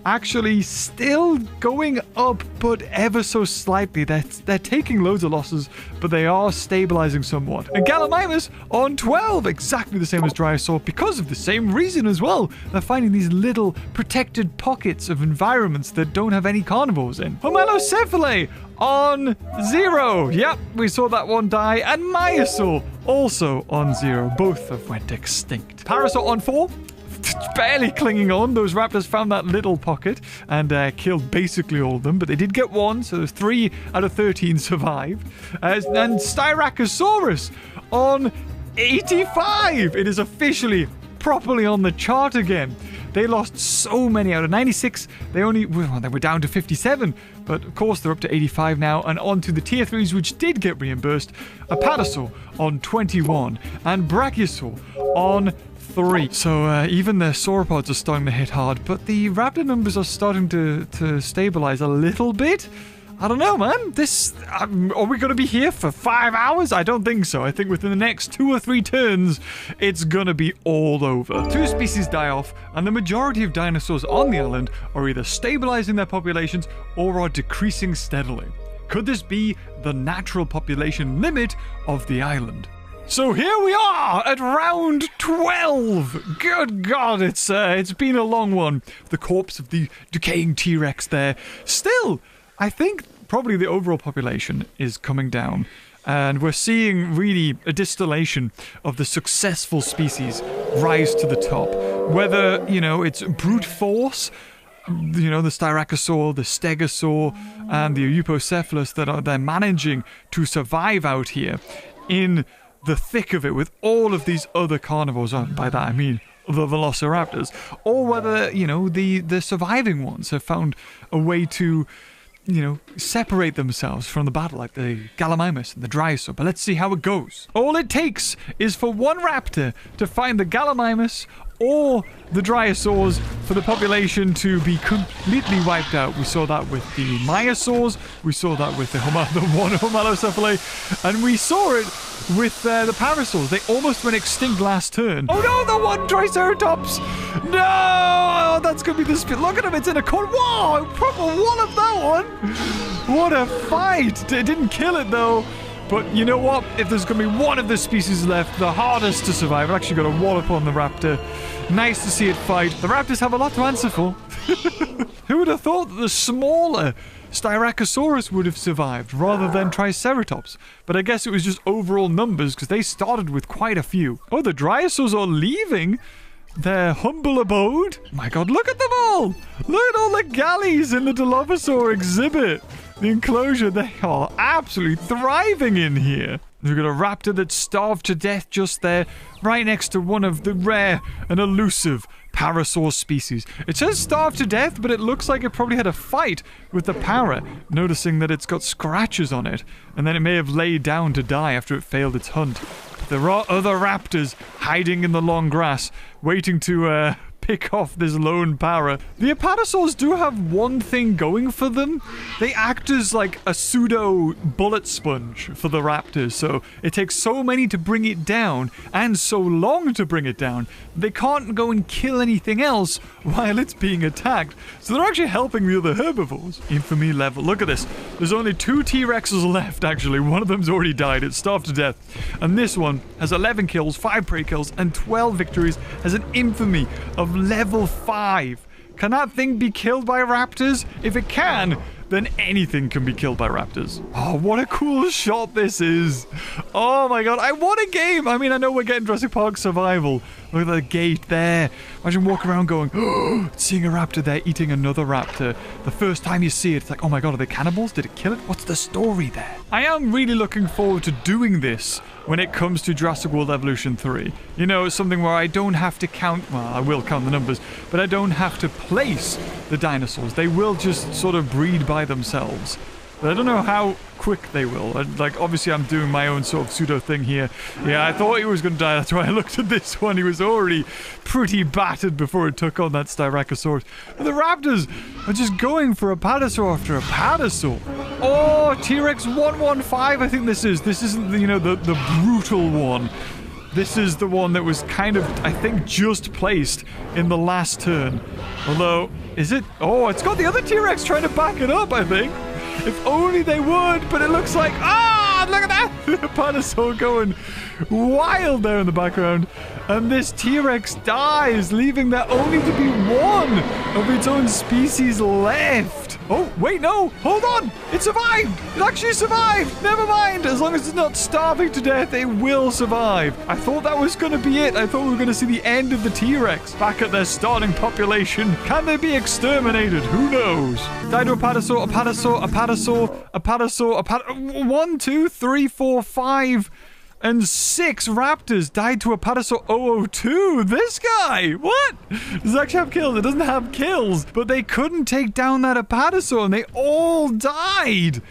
Actually still going up, but ever so slightly. They're taking loads of losses, but they are stabilizing somewhat. And Gallimimus on 12, exactly the same as Dryosaur, because of the same reason as well. They're finding these little protected pockets of environments that don't have any carnivores in. Homalocephalae on 0. Yep, we saw that one die. And Myosaur also on 0. Both have went extinct. Parasaur on 4. Barely clinging on. Those raptors found that little pocket and killed basically all of them, but they did get 1, so there's 3 out of 13 survived. And Styracosaurus on 85. It is officially properly on the chart again. They lost so many out of 96. They were down to 57, but of course they're up to 85 now, and on to the tier 3s, which did get reimbursed. Apatosaur on 21 and Brachiosaur on 3. So even the sauropods are starting to hit hard, but the raptor numbers are starting to stabilize a little bit. I don't know, man. Are we going to be here for 5 hours? I don't think so. I think within the next 2 or 3 turns, it's going to be all over. 2 species die off, and the majority of dinosaurs on the island are either stabilizing their populations or are decreasing steadily. Could this be the natural population limit of the island? So here we are at round 12. Good God, it's been a long one. The corpse of the decaying T-Rex there. Still, I think probably the overall population is coming down. And we're seeing really a distillation of the successful species rise to the top. Whether, it's brute force, the Styracosaur, the Stegosaur, and the Eupocephalus that they're managing to survive out here in the thick of it with all of these other carnivores. By that I mean the velociraptors. Or whether, the surviving ones have found a way to, separate themselves from the battle, like the Gallimimus and the Dryosaur. But let's see how it goes. All it takes is for one raptor to find the Gallimimus or the Dryosaurs for the population to be completely wiped out. We saw that with the Myosaurs, we saw that with the one Homalocephalae, and we saw it with the Parasaurs. They almost went extinct last turn. Oh no, the one Triceratops! No! That's gonna be the spit. Look at him, it's in a corner. Whoa! Proper wallop that one! What a fight! It didn't kill it though. But you know what? If there's going to be one of the species left, the hardest to survive, I've actually got a wallop on the raptor. Nice to see it fight. The raptors have a lot to answer for. Who would have thought that the smaller Styracosaurus would have survived rather than Triceratops? But I guess it was just overall numbers because they started with quite a few. Oh, the Dryosaurs are leaving their humble abode. My God, look at them all. Look at all the galleys in the Dilophosaur exhibit. The enclosure, they are absolutely thriving in here. We've got a raptor that's starved to death just there, right next to one of the rare and elusive parasaur species. It says starved to death, but it looks like it probably had a fight with the para, noticing that it's got scratches on it, and then it may have laid down to die after it failed its hunt. But there are other raptors hiding in the long grass, waiting to pick off this lone para. The Apatosaurs do have one thing going for them. They act as like a pseudo bullet sponge for the raptors, so it takes so many to bring it down and so long to bring it down. They can't go and kill anything else while it's being attacked, so they're actually helping the other herbivores. Infamy level. Look at this. There's only 2 T-Rexes left, actually. One of them's already died. It's starved to death. And this one has 11 kills, 5 prey kills, and 12 victories, has an infamy of level 5. Can that thing be killed by raptors? If it can, then anything can be killed by raptors. Oh, what a cool shot this is. Oh my God, I want a game. I mean, I know we're getting Jurassic Park Survival, Look at the gate there. Imagine walking around going, oh, seeing a raptor there eating another raptor. The first time you see it, it's like, oh my god, are they cannibals? Did it kill it? What's the story there? I am really looking forward to doing this when it comes to Jurassic World Evolution 3. You know, something where I don't have to count, well, I will count the numbers, but I don't have to place the dinosaurs. They will just sort of breed by themselves. But I don't know how quick they will. Like, obviously I'm doing my own sort of pseudo thing here. Yeah, I thought he was going to die. That's why I looked at this one. He was already pretty battered before it took on that Styracosaurus. But the raptors are just going for apatosaur after apatosaur. Oh, T-Rex 115, I think this is. This isn't, you know, the brutal one. This is the one that was kind of, I think, just placed in the last turn. Although, is it? Oh, it's got the other T-Rex trying to back it up, I think. If only they would, but it looks like... Ah, look at that! The Apatosaur going wild there in the background. And this T-Rex dies, leaving there only to be one of its own species left. Oh, wait, no! Hold on! It survived! It actually survived! Never mind! As long as it's not starving to death, it will survive. I thought that was going to be it. I thought we were going to see the end of the T-Rex. Back at their starting population. Can they be exterminated? Who knows? Dino-Apatosaur, Apatosaur, Apatosaur, Apatosaur, Apatosaur. 1, 2, 3, 4, 5... and 6 raptors died to Apatosaur 002. This guy! What? Does it actually have kills? It doesn't have kills. But they couldn't take down that Apatosaur and they all died.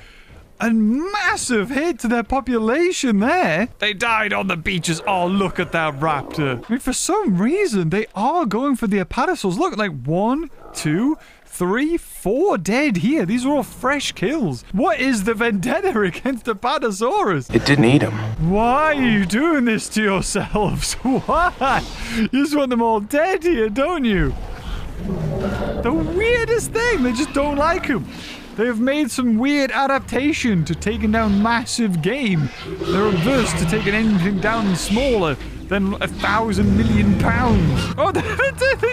A massive hit to their population there. They died on the beaches. Oh, look at that raptor. I mean, for some reason, they are going for the Apatosaurs. Look, like 1, 2, 3, 4 dead here. These are all fresh kills. What is the vendetta against Apatosaurus? It didn't eat him. Why are you doing this to yourselves? Why? You just want them all dead here, don't you? The weirdest thing. They just don't like him. They have made some weird adaptation to taking down massive game. They're averse to taking anything down smaller than 1,000 million pounds. Oh, they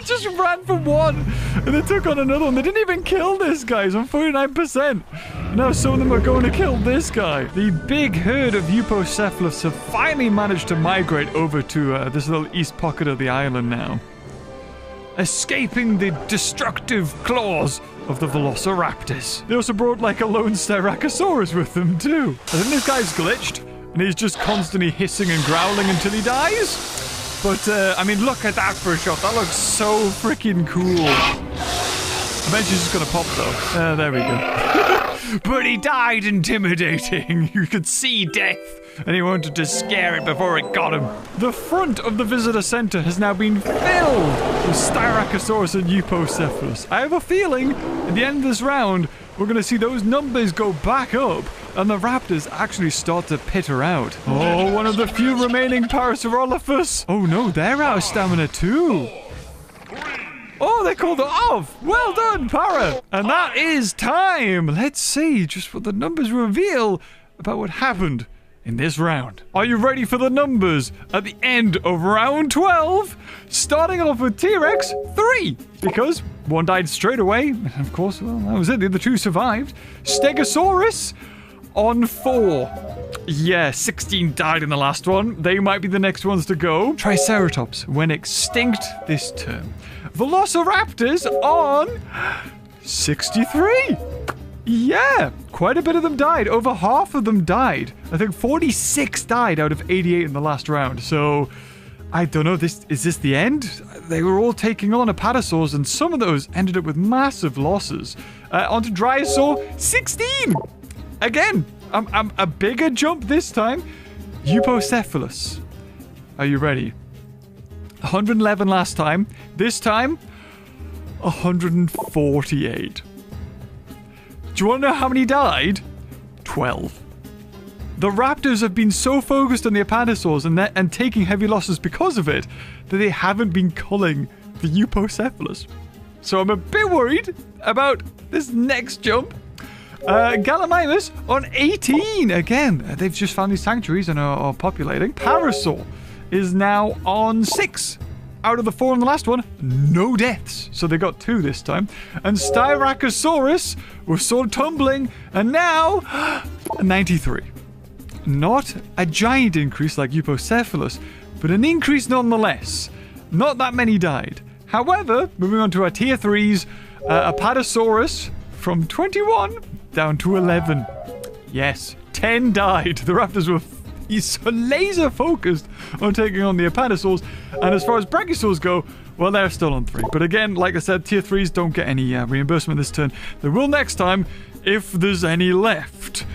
just ran for one and they took on another one. They didn't even kill this guy. He's on 49%. Now some of them are going to kill this guy. The big herd of Eupocephalus have finally managed to migrate over to this little east pocket of the island now, escaping the destructive claws of the Velociraptors. They also brought like a lone Styracosaurus with them too. I think this guy's glitched and he's just constantly hissing and growling until he dies. But I mean, look at that for a shot. That looks so freaking cool. I bet she's just gonna pop though. There we go. But he died intimidating. You could see death. And he wanted to scare it before it got him. The front of the visitor center has now been filled with Styracosaurus and Eupocephalus. I have a feeling at the end of this round, we're going to see those numbers go back up and the raptors actually start to peter out. Oh, one of the few remaining Parasaurolophus. Oh no, they're out of stamina too. Oh, they called it off. Well done, Para. And that is time. Let's see just what the numbers reveal about what happened in this round. Are you ready for the numbers at the end of round 12? Starting off with T-Rex 3, because one died straight away. And of course, well, that was it. The other 2 survived. Stegosaurus on 4. Yeah, 16 died in the last one. They might be the next ones to go. Triceratops went extinct this term. Velociraptors on 63. Yeah, quite a bit of them died. Over half of them died. I think 46 died out of 88 in the last round. So, I don't know. Is this the end? They were all taking on Apatosaurs, and some of those ended up with massive losses. Onto Dryosaur, 16! Again, a bigger jump this time. Eupocephalus. Are you ready? 111 last time. This time, 148. Do you want to know how many died? 12. The raptors have been so focused on the Apatosaurs and taking heavy losses because of it that they haven't been culling the Eupocephalus. So I'm a bit worried about this next jump. Gallimimus on 18. Again, they've just found these sanctuaries and are populating. Parasaur is now on 6. Out of the 4 in the last one, no deaths. So they got 2 this time. And Styracosaurus was sort of tumbling, and now 93. Not a giant increase like Eupocephalus, but an increase nonetheless. not that many died. However, moving on to our tier 3s, Apatosaurus from 21 down to 11. Yes, 10 died. The raptors were so laser focused on taking on the Apatosaurs. And as far as Brachiosaurs go, well, they're still on 3. But again, like I said, tier 3s don't get any reimbursement this turn. They will next time, if there's any left.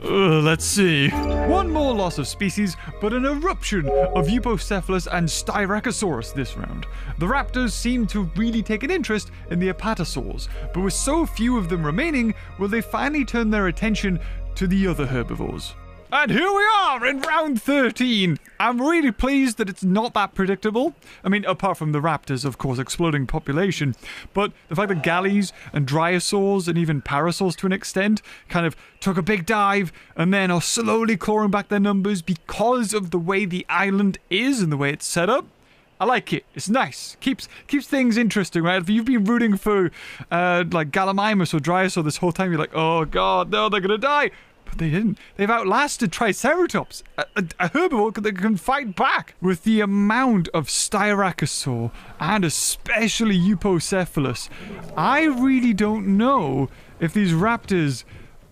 Let's see. One more loss of species, but an eruption of Eupocephalus and Styracosaurus this round. The raptors seem to really take an interest in the Apatosaurs, but with so few of them remaining, will they finally turn their attention to the other herbivores? And here we are in round 13. I'm really pleased that it's not that predictable. I mean, apart from the raptors, of course, exploding population. But the fact that galleys and dryosaurs and even parasaurs to an extent kind of took a big dive and then are slowly clawing back their numbers because of the way the island is and the way it's set up. I like it. It's nice. Keeps things interesting, right? If you've been rooting for like Gallimimus or Dryosaur this whole time, you're like, oh god, no, they're gonna die. But they didn't. They've outlasted Triceratops, a herbivore that can fight back. With the amount of Styracosaur and especially Eupocephalus, I really don't know if these raptors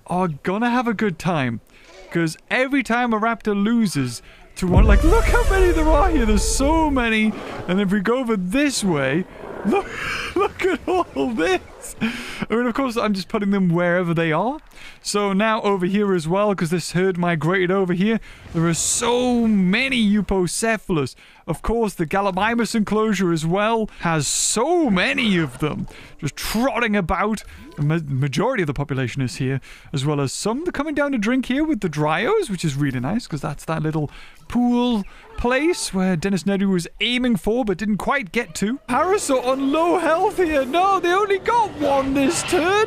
are gonna have a good time. Because every time a raptor loses to one, like, look how many there are here. There's so many. And if we go over this way, look at all this. I mean, of course, I'm just putting them wherever they are. So now over here as well, because this herd migrated over here, there are so many Eupocephalus. Of course, the Gallimimus enclosure as well has so many of them just trotting about. The majority of the population is here, as well as some coming down to drink here with the Dryos, which is really nice, because that's that little pool place where Dennis Nedry was aiming for but didn't quite get to. Parasaur on low health here. No, they only got one this turn.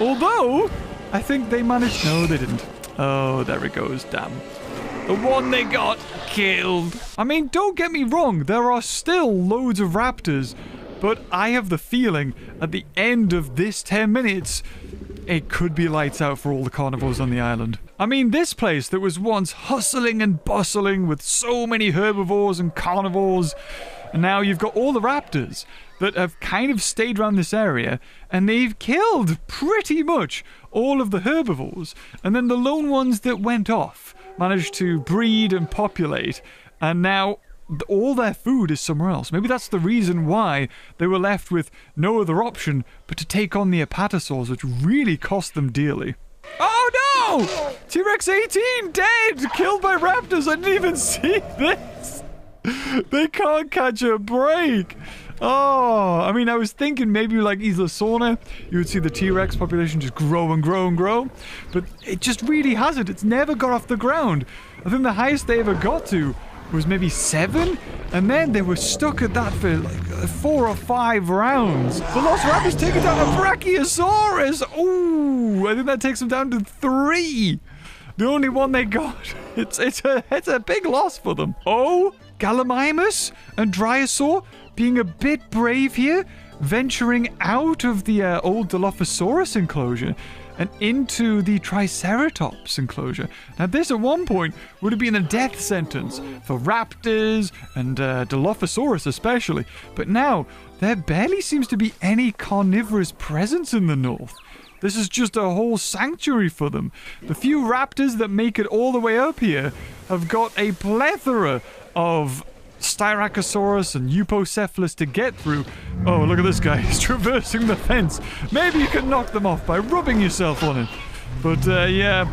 Although, I think they managed... No, they didn't. Oh, there it goes. Damn. The one they got killed. I mean, don't get me wrong. There are still loads of raptors. But I have the feeling at the end of this 10 minutes, it could be lights out for all the carnivores on the island. I mean, this place that was once hustling and bustling with so many herbivores and carnivores, and now you've got all the raptors that have kind of stayed around this area, and they've killed pretty much all of the herbivores. And then the lone ones that went off managed to breed and populate, and now all their food is somewhere else. Maybe that's the reason why they were left with no other option but to take on the Apatosaurs, which really cost them dearly. Oh no! T-Rex 18 dead! Killed by raptors! I didn't even see this! They can't catch a break! Oh, I mean, I was thinking maybe like Isla Sorna, you would see the T-Rex population just grow and grow and grow. But it just really hasn't. It's never got off the ground. I think the highest they ever got to was maybe 7, and then they were stuck at that for like 4 or 5 rounds. Velociraptor's taking down a Brachiosaurus. Ooh, I think that takes them down to 3. The only one they got. It's a big loss for them. Oh, Gallimimus and Dryosaur being a bit brave here, venturing out of the old Dilophosaurus enclosure and into the Triceratops enclosure. Now this at one point would have been a death sentence for raptors and Dilophosaurus especially, but now there barely seems to be any carnivorous presence in the north. This is just a whole sanctuary for them. The few raptors that make it all the way up here have got a plethora of Styracosaurus and Eupocephalus to get through. Oh, look at this guy. He's traversing the fence. Maybe you can knock them off by rubbing yourself on it. But, yeah.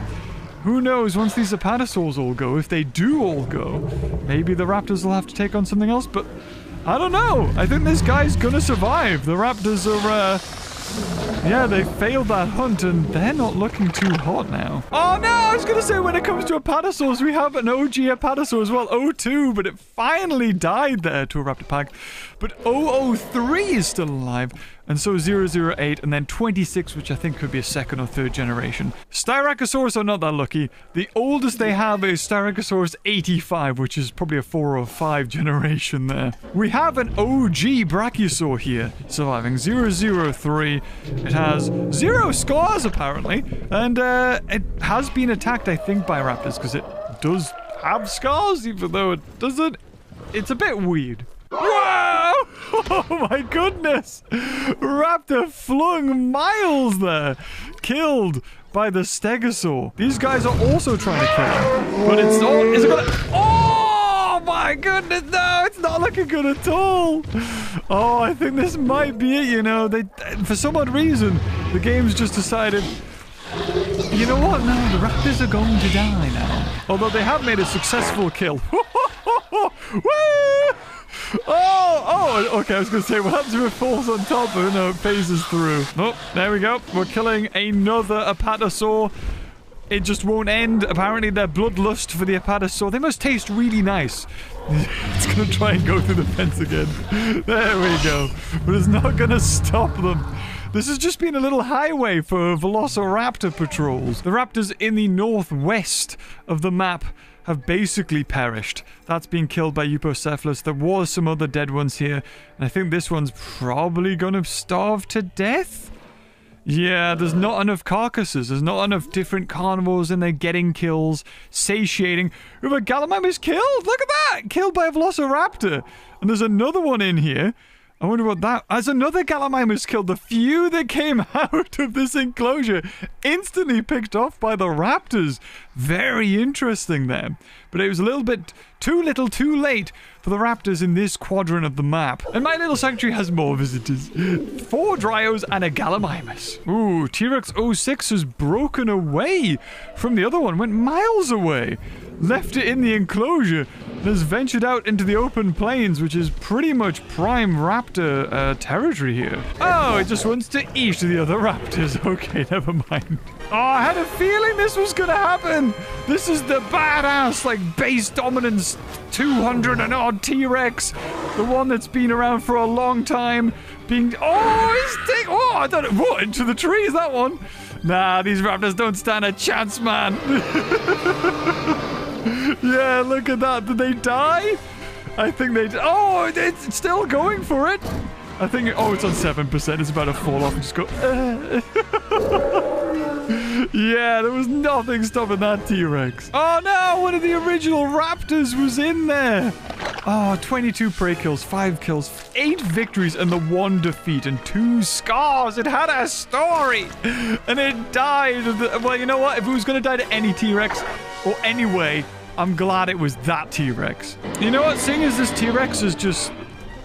Who knows, once these Apatosaurs all go, if they do all go, maybe the raptors will have to take on something else, but I don't know. I think this guy's gonna survive. The raptors are, yeah, they failed that hunt, and they're not looking too hot now. Oh no, I was gonna say when it comes to Apatosaurs, we have an OG Apatosaur as well, 02, but it finally died there to a raptor pack. But 003 is still alive, and so 008, and then 26, which I think could be a 2nd or 3rd generation. Styracosaurus are not that lucky. The oldest they have is Styracosaurus 85, which is probably a 4 or 5 generation there. We have an OG Brachiosaur here, surviving 003. It has 0 scars, apparently, and it has been attacked, I think, by raptors, because it does have scars, even though it doesn't. It's a bit weird. Wow! Oh my goodness! Raptor flung miles there. Killed by the stegosaur. These guys are also trying to kill him. But it's not... Is it gonna... Oh my goodness! No, it's not looking good at all. Oh, I think this might be it, you know. They, for some odd reason, the game's just decided... You know what? No, the raptors are going to die now. Although they have made a successful kill. Woo! Oh, okay, I was going to say, what happens if it falls on top? But no, it phases through. Oh, there we go. We're killing another apatosaur. It just won't end. Apparently, their bloodlust for the apatosaur, they must taste really nice. It's going to try and go through the fence again. There we go. But it's not going to stop them. This has just been a little highway for Velociraptor patrols. The raptors in the northwest of the map have basically perished. That's been killed by Eupocephalus. There was some other dead ones here, and I think this one's probably gonna starve to death? Yeah, there's not enough carcasses. There's not enough different carnivores in there getting kills, satiating. Ooh, a Gallimimus killed! Look at that! Killed by a Velociraptor! And there's another one in here. I wonder what that... As another Gallimimus killed, the few that came out of this enclosure instantly picked off by the raptors. Very interesting there. But it was a little bit too little, too late for the raptors in this quadrant of the map. And my little sanctuary has more visitors. 4 Dryos and a Gallimimus. Ooh, T-Rex 06 has broken away from the other one. Went miles away. Left it in the enclosure. Has ventured out into the open plains, which is pretty much prime raptor territory here. Oh, it just wants to eat the other raptors. Okay, never mind. Oh, I had a feeling this was gonna happen. This is the badass, like, base dominance 200 and odd T-Rex. The one that's been around for a long time. Being... Oh, he's oh, I don't know. What? Into the trees, that one. Nah, these raptors don't stand a chance, man. Yeah, look at that. Did they die? I think they... Oh, it's still going for it. I think... Oh, it's on 7%. It's about to fall off and just go... Yeah, there was nothing stopping that T-Rex. Oh, no! One of the original raptors was in there. Oh, 22 prey kills, 5 kills, 8 victories, and the 1 defeat, and 2 scars. It had a story. And it died. Well, you know what? If it was going to die to any T-Rex, or anyway... I'm glad it was that T-Rex. You know what? Seeing as this T-Rex is just,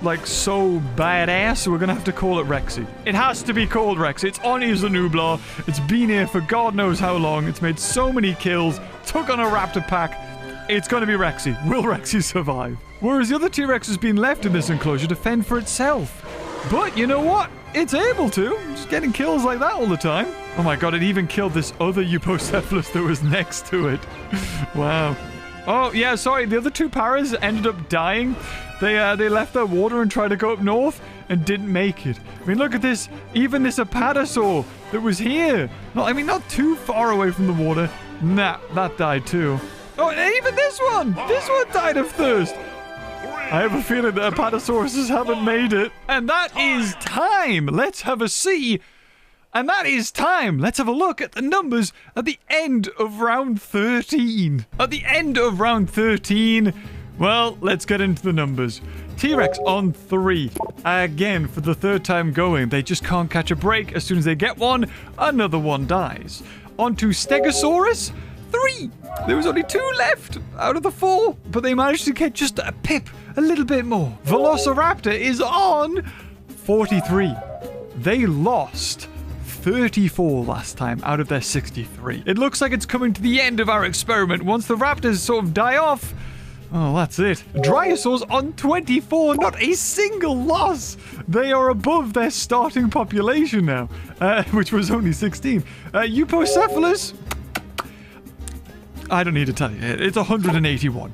like, so badass, we're gonna have to call it Rexy. It has to be called Rexy. It's on Isla Nublar. It's been here for God knows how long. It's made so many kills. Took on a raptor pack. It's gonna be Rexy. Will Rexy survive? Whereas the other T-Rex has been left in this enclosure to fend for itself. But you know what? It's able to. Just getting kills like that all the time. Oh my god, it even killed this other Eupocephalus that was next to it. Wow. Oh, yeah, sorry. The other 2 paras ended up dying. They left their water and tried to go up north and didn't make it. I mean, look at this. Even this apatosaur that was here. Not too far away from the water. Nah, that died too. Oh, and even this one. This one died of thirst. I have a feeling the apatosauruses haven't made it. And that is time. Let's have a see. And that is time. Let's have a look at the numbers at the end of round 13. At the end of round 13, well, let's get into the numbers. T-Rex on 3. Again, for the 3rd time going. They just can't catch a break. As soon as they get one, another one dies. On to Stegosaurus, 3. There was only 2 left out of the 4, but they managed to get just a pip, a little bit more. Velociraptor is on 43. They lost 34 last time out of their 63. It looks like it's coming to the end of our experiment. Once the raptors sort of die off, oh, that's it. Dinosaurs on 24, not a single loss. They are above their starting population now, which was only 16. Eupocephalus, I don't need to tell you, it's 181.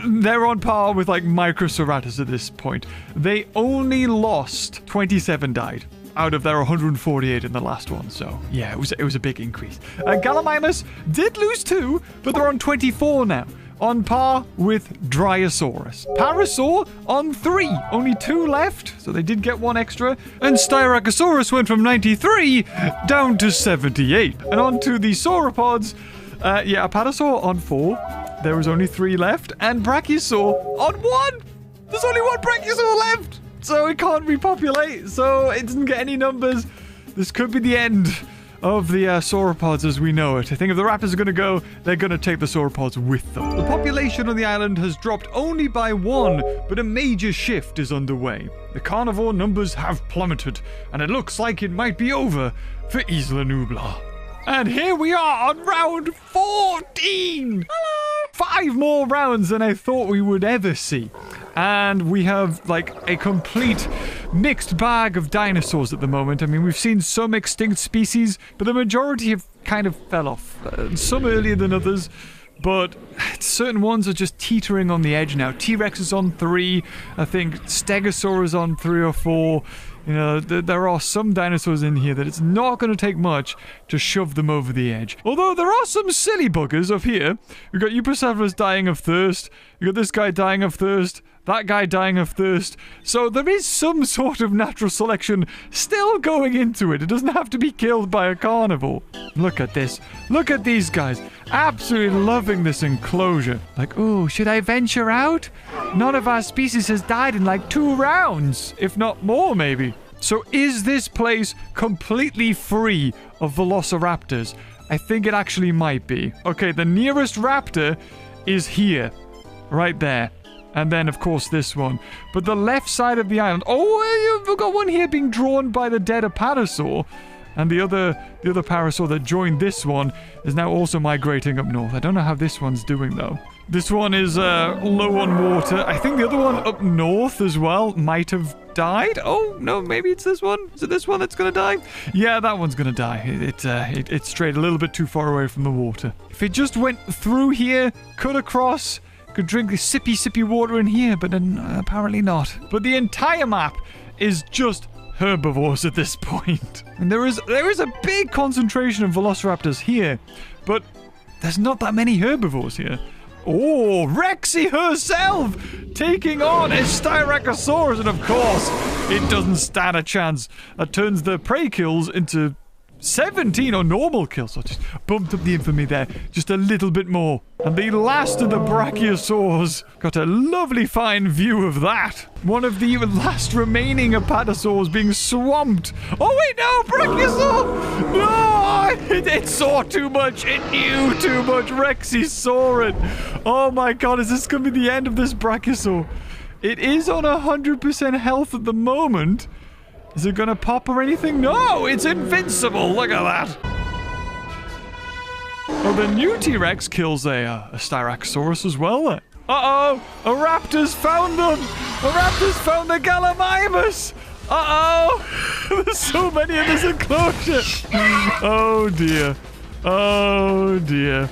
They're on par with, like, Microceratops at this point. They only lost 27 died out of their 148 in the last one, so yeah, it was a big increase. Gallimimus did lose 2, but they're on 24 now, on par with Dryosaurus. Parasaur on 3, only 2 left, so they did get 1 extra, and Styracosaurus went from 93 down to 78. And on to the sauropods. Yeah, Apatosaur on 4, there was only 3 left, and Brachiosaur on 1. There's only one brachiosaur left. So it can't repopulate. So it doesn't get any numbers. This could be the end of the sauropods as we know it. I think if the raptors are going to go, they're going to take the sauropods with them. The population on the island has dropped only by 1, but a major shift is underway. The carnivore numbers have plummeted, and it looks like it might be over for Isla Nublar. And here we are on round 14! Hello! 5 more rounds than I thought we would ever see. And we have, like, a complete mixed bag of dinosaurs at the moment. I mean, we've seen some extinct species, but the majority have kind of fell off. Some earlier than others, but certain ones are just teetering on the edge now. T-Rex is on 3. I think Stegosaur is on 3 or 4. You know, there are some dinosaurs in here that it's not going to take much to shove them over the edge. Although there are some silly buggers up here. We've got Euprocephalus dying of thirst. We've got this guy dying of thirst. That guy dying of thirst. So there is some sort of natural selection still going into it. It doesn't have to be killed by a carnivore. Look at this. Look at these guys. Absolutely loving this enclosure. Like, oh, should I venture out? None of our species has died in like 2 rounds. If not more, maybe. So is this place completely free of velociraptors? I think it actually might be. Okay, the nearest raptor is here. Right there. And then, of course, this one. But the left side of the island... Oh, you've got one here being drawn by the dead apatosaur. And the other parasaur that joined this one is now also migrating up north. I don't know how this one's doing, though. This one is low on water. I think the other one up north as well might have died. Oh, no, maybe it's this one. Is it this one that's going to die? Yeah, that one's going to die. It strayed a little bit too far away from the water. If it just went through here, cut across... Could drink the sippy water in here, but apparently not. But the entire map is just herbivores at this point. And there is a big concentration of velociraptors here, but there's not that many herbivores here. Oh, Rexy herself taking on a Styracosaurus, and of course, it doesn't stand a chance. That turns the prey kills into 17 on normal kills. So just bumped up the infamy there just a little bit more. And the last of the brachiosaurs. Got a lovely fine view of that. One of the last remaining apatosaurs being swamped. Oh wait, no, brachiosaur! No! It saw too much. It knew too much. Rexy saw it. Oh my god, is this going to be the end of this brachiosaur? It is on 100% health at the moment. Is it gonna pop or anything? No, it's invincible. Look at that. Oh, the new T-Rex kills a Styracosaurus as well. Uh-oh, a raptor's found them. A raptor's found the Gallimimus. Uh-oh. There's so many in this enclosure. Oh, dear. Oh, dear.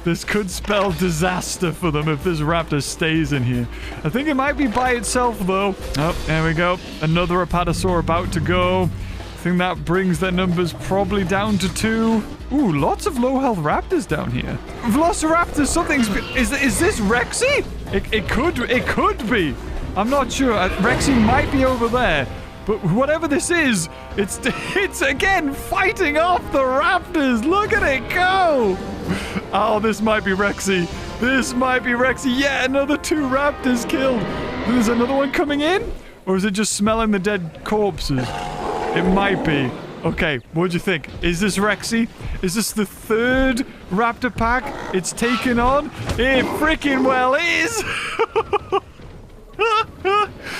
This could spell disaster for them if this raptor stays in here. I think it might be by itself, though. Oh, there we go. Another apatosaur about to go. I think that brings their numbers probably down to 2. Ooh, lots of low-health raptors down here. Velociraptor, something's... Is this Rexy? It could be. I'm not sure. Rexy might be over there. But whatever this is, it's again fighting off the raptors. Look at it go. Oh, this might be Rexy. This might be Rexy. Yeah, another 2 raptors killed. There's another one coming in? Or is it just smelling the dead corpses? It might be. Okay, what'd you think? Is this Rexy? Is this the 3rd raptor pack it's taken on? It freaking well is.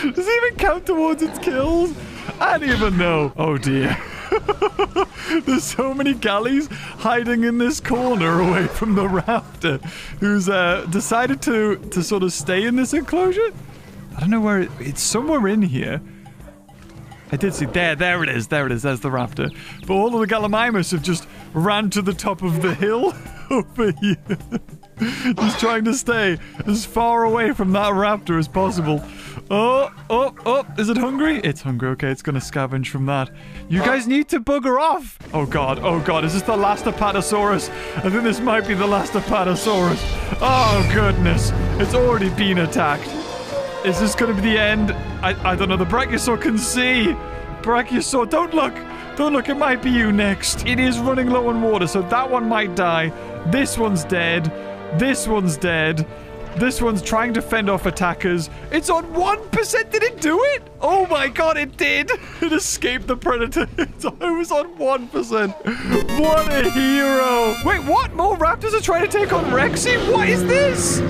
Does it even count towards its kills? I don't even know. Oh dear. There's so many galleys hiding in this corner away from the raptor who's decided to sort of stay in this enclosure. I don't know where it's somewhere in here. I did see there it is. There's the raptor. But all of the Gallimimus have just ran to the top of the hill over here. Just trying to stay as far away from that raptor as possible. Oh, is it hungry? It's hungry. Okay, it's gonna scavenge from that. You guys need to bugger off. Oh god, is this the last Apatosaurus? I think this might be the last Apatosaurus. Oh goodness, it's already been attacked. Is this gonna be the end? I don't know, the Brachiosaur can see. Brachiosaur, don't look, it might be you next. It is running low on water, so that one might die. This one's dead. This one's dead. This one's trying to fend off attackers. It's on 1%. Did it do it? Oh my god, it did. It escaped the predator. It was on 1%. What a hero. Wait, what? More raptors are trying to take on Rexy? What is this?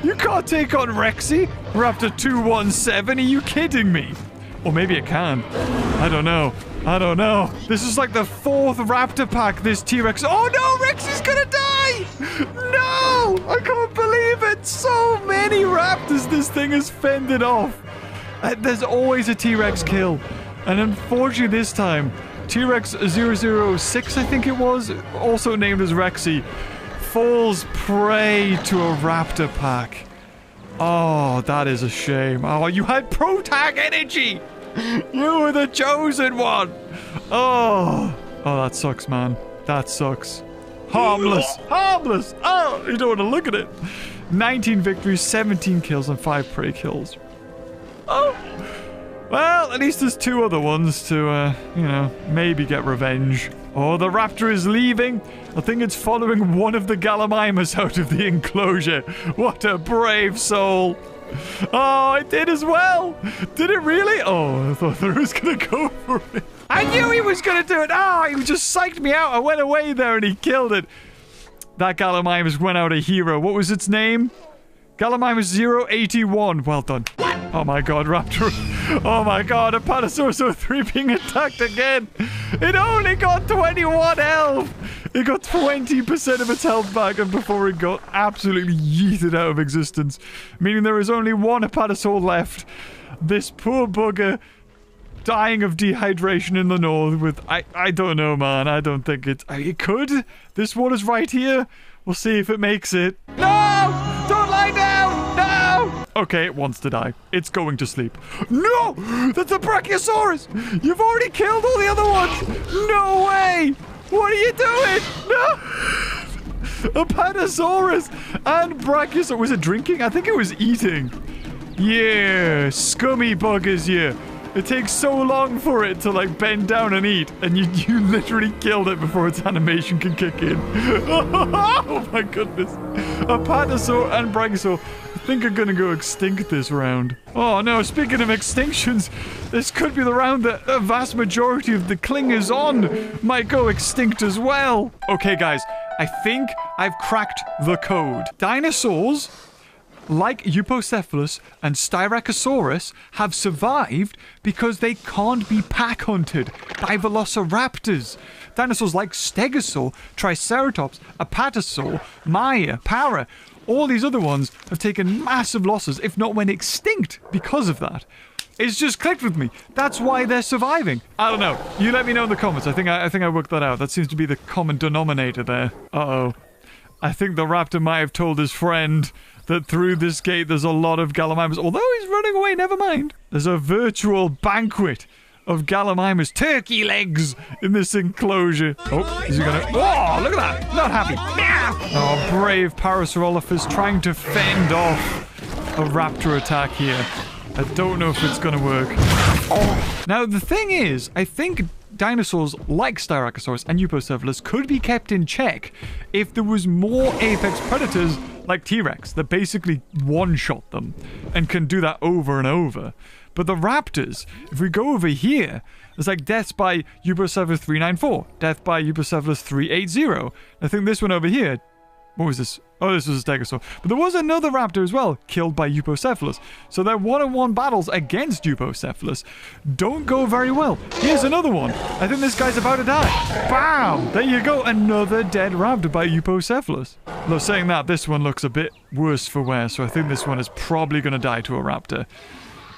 You can't take on Rexy. Raptor 217. Are you kidding me? Or maybe it can. I don't know. I don't know. This is like the 4th raptor pack, this T-Rex. Oh no, Rexy's gonna die! No! I can't believe it! So many raptors this thing has fended off. There's always a T-Rex kill. And unfortunately this time, T-Rex 006, I think it was, also named as Rexy, falls prey to a raptor pack. Oh, that is a shame. Oh, you had Protag energy! You were the chosen one! Oh, that sucks, man. That sucks. Harmless! Harmless! Oh, you don't want to look at it. 19 victories, 17 kills, and 5 prey kills. Oh! Well, at least there's 2 other ones to, maybe get revenge. Oh, the raptor is leaving. I think it's following one of the Gallimimus out of the enclosure. What a brave soul. Oh, it did as well. Did it really? Oh, I thought it was going to go for it. I knew he was going to do it. Oh, he just psyched me out. I went away there and he killed it. That Gallimimus went out a hero. What was its name? Gallimimus 081. Well done. Oh my god, Raptor. Oh my god, Apatosaurus 03 being attacked again. It only got 21 health. It got 20% of its health back and before it got absolutely yeeted out of existence. Meaning there is only one Apatosaur left. This poor bugger dying of dehydration in the north with... I don't know, man. I don't think it could. This one is right here. We'll see if it makes it. No! Don't lie down! No! Okay, it wants to die. It's going to sleep. No! That's a Brachiosaurus! You've already killed all the other ones! No way! What are you doing? No! Apatosaurus and Brachiosaurus. Was it drinking? I think it was eating. Yeah, scummy buggers, yeah. It takes so long for it to, like, bend down and eat, and you literally killed it before its animation can kick in. Oh my goodness. Apatosaur and Brachiosaur, I think are gonna go extinct this round. Oh no, speaking of extinctions, this could be the round that a vast majority of the clingers on might go extinct as well. Okay, guys, I think I've cracked the code. Dinosaurs, like Eupocephalus and Styracosaurus, have survived because they can't be pack hunted by velociraptors. Dinosaurs like Stegosaur, Triceratops, Apatosaur, Maya, Para, all these other ones have taken massive losses, if not went extinct because of that. It's just clicked with me. That's why they're surviving. I don't know. You let me know in the comments. I think I worked that out. That seems to be the common denominator there. Uh-oh. I think the raptor might have told his friend that through this gate there's a lot of Gallimimus. Although he's running away, never mind. There's a virtual banquet of Gallimimus turkey legs in this enclosure. Oh, is he gonna... Oh, look at that. Not happy. Oh, brave Parasaurolophus trying to fend off a raptor attack here. I don't know if it's gonna work. Oh. Now, the thing is, I think dinosaurs like Styracosaurus and Eupocephalus could be kept in check if there was more apex predators like T-Rex that basically one-shot them and can do that over and over. But the raptors, if we go over here, it's like deaths by Eupocephalus 394, death by Eupocephalus 380. I think this one over here, what was this? Oh, this was a Stegosaur. But there was another raptor as well, killed by Eupocephalus. So their one-on-one battles against Eupocephalus don't go very well. Here's another one. I think this guy's about to die. Bam! There you go. Another dead raptor by Eupocephalus. Though saying that, this one looks a bit worse for wear, so I think this one is probably going to die to a raptor.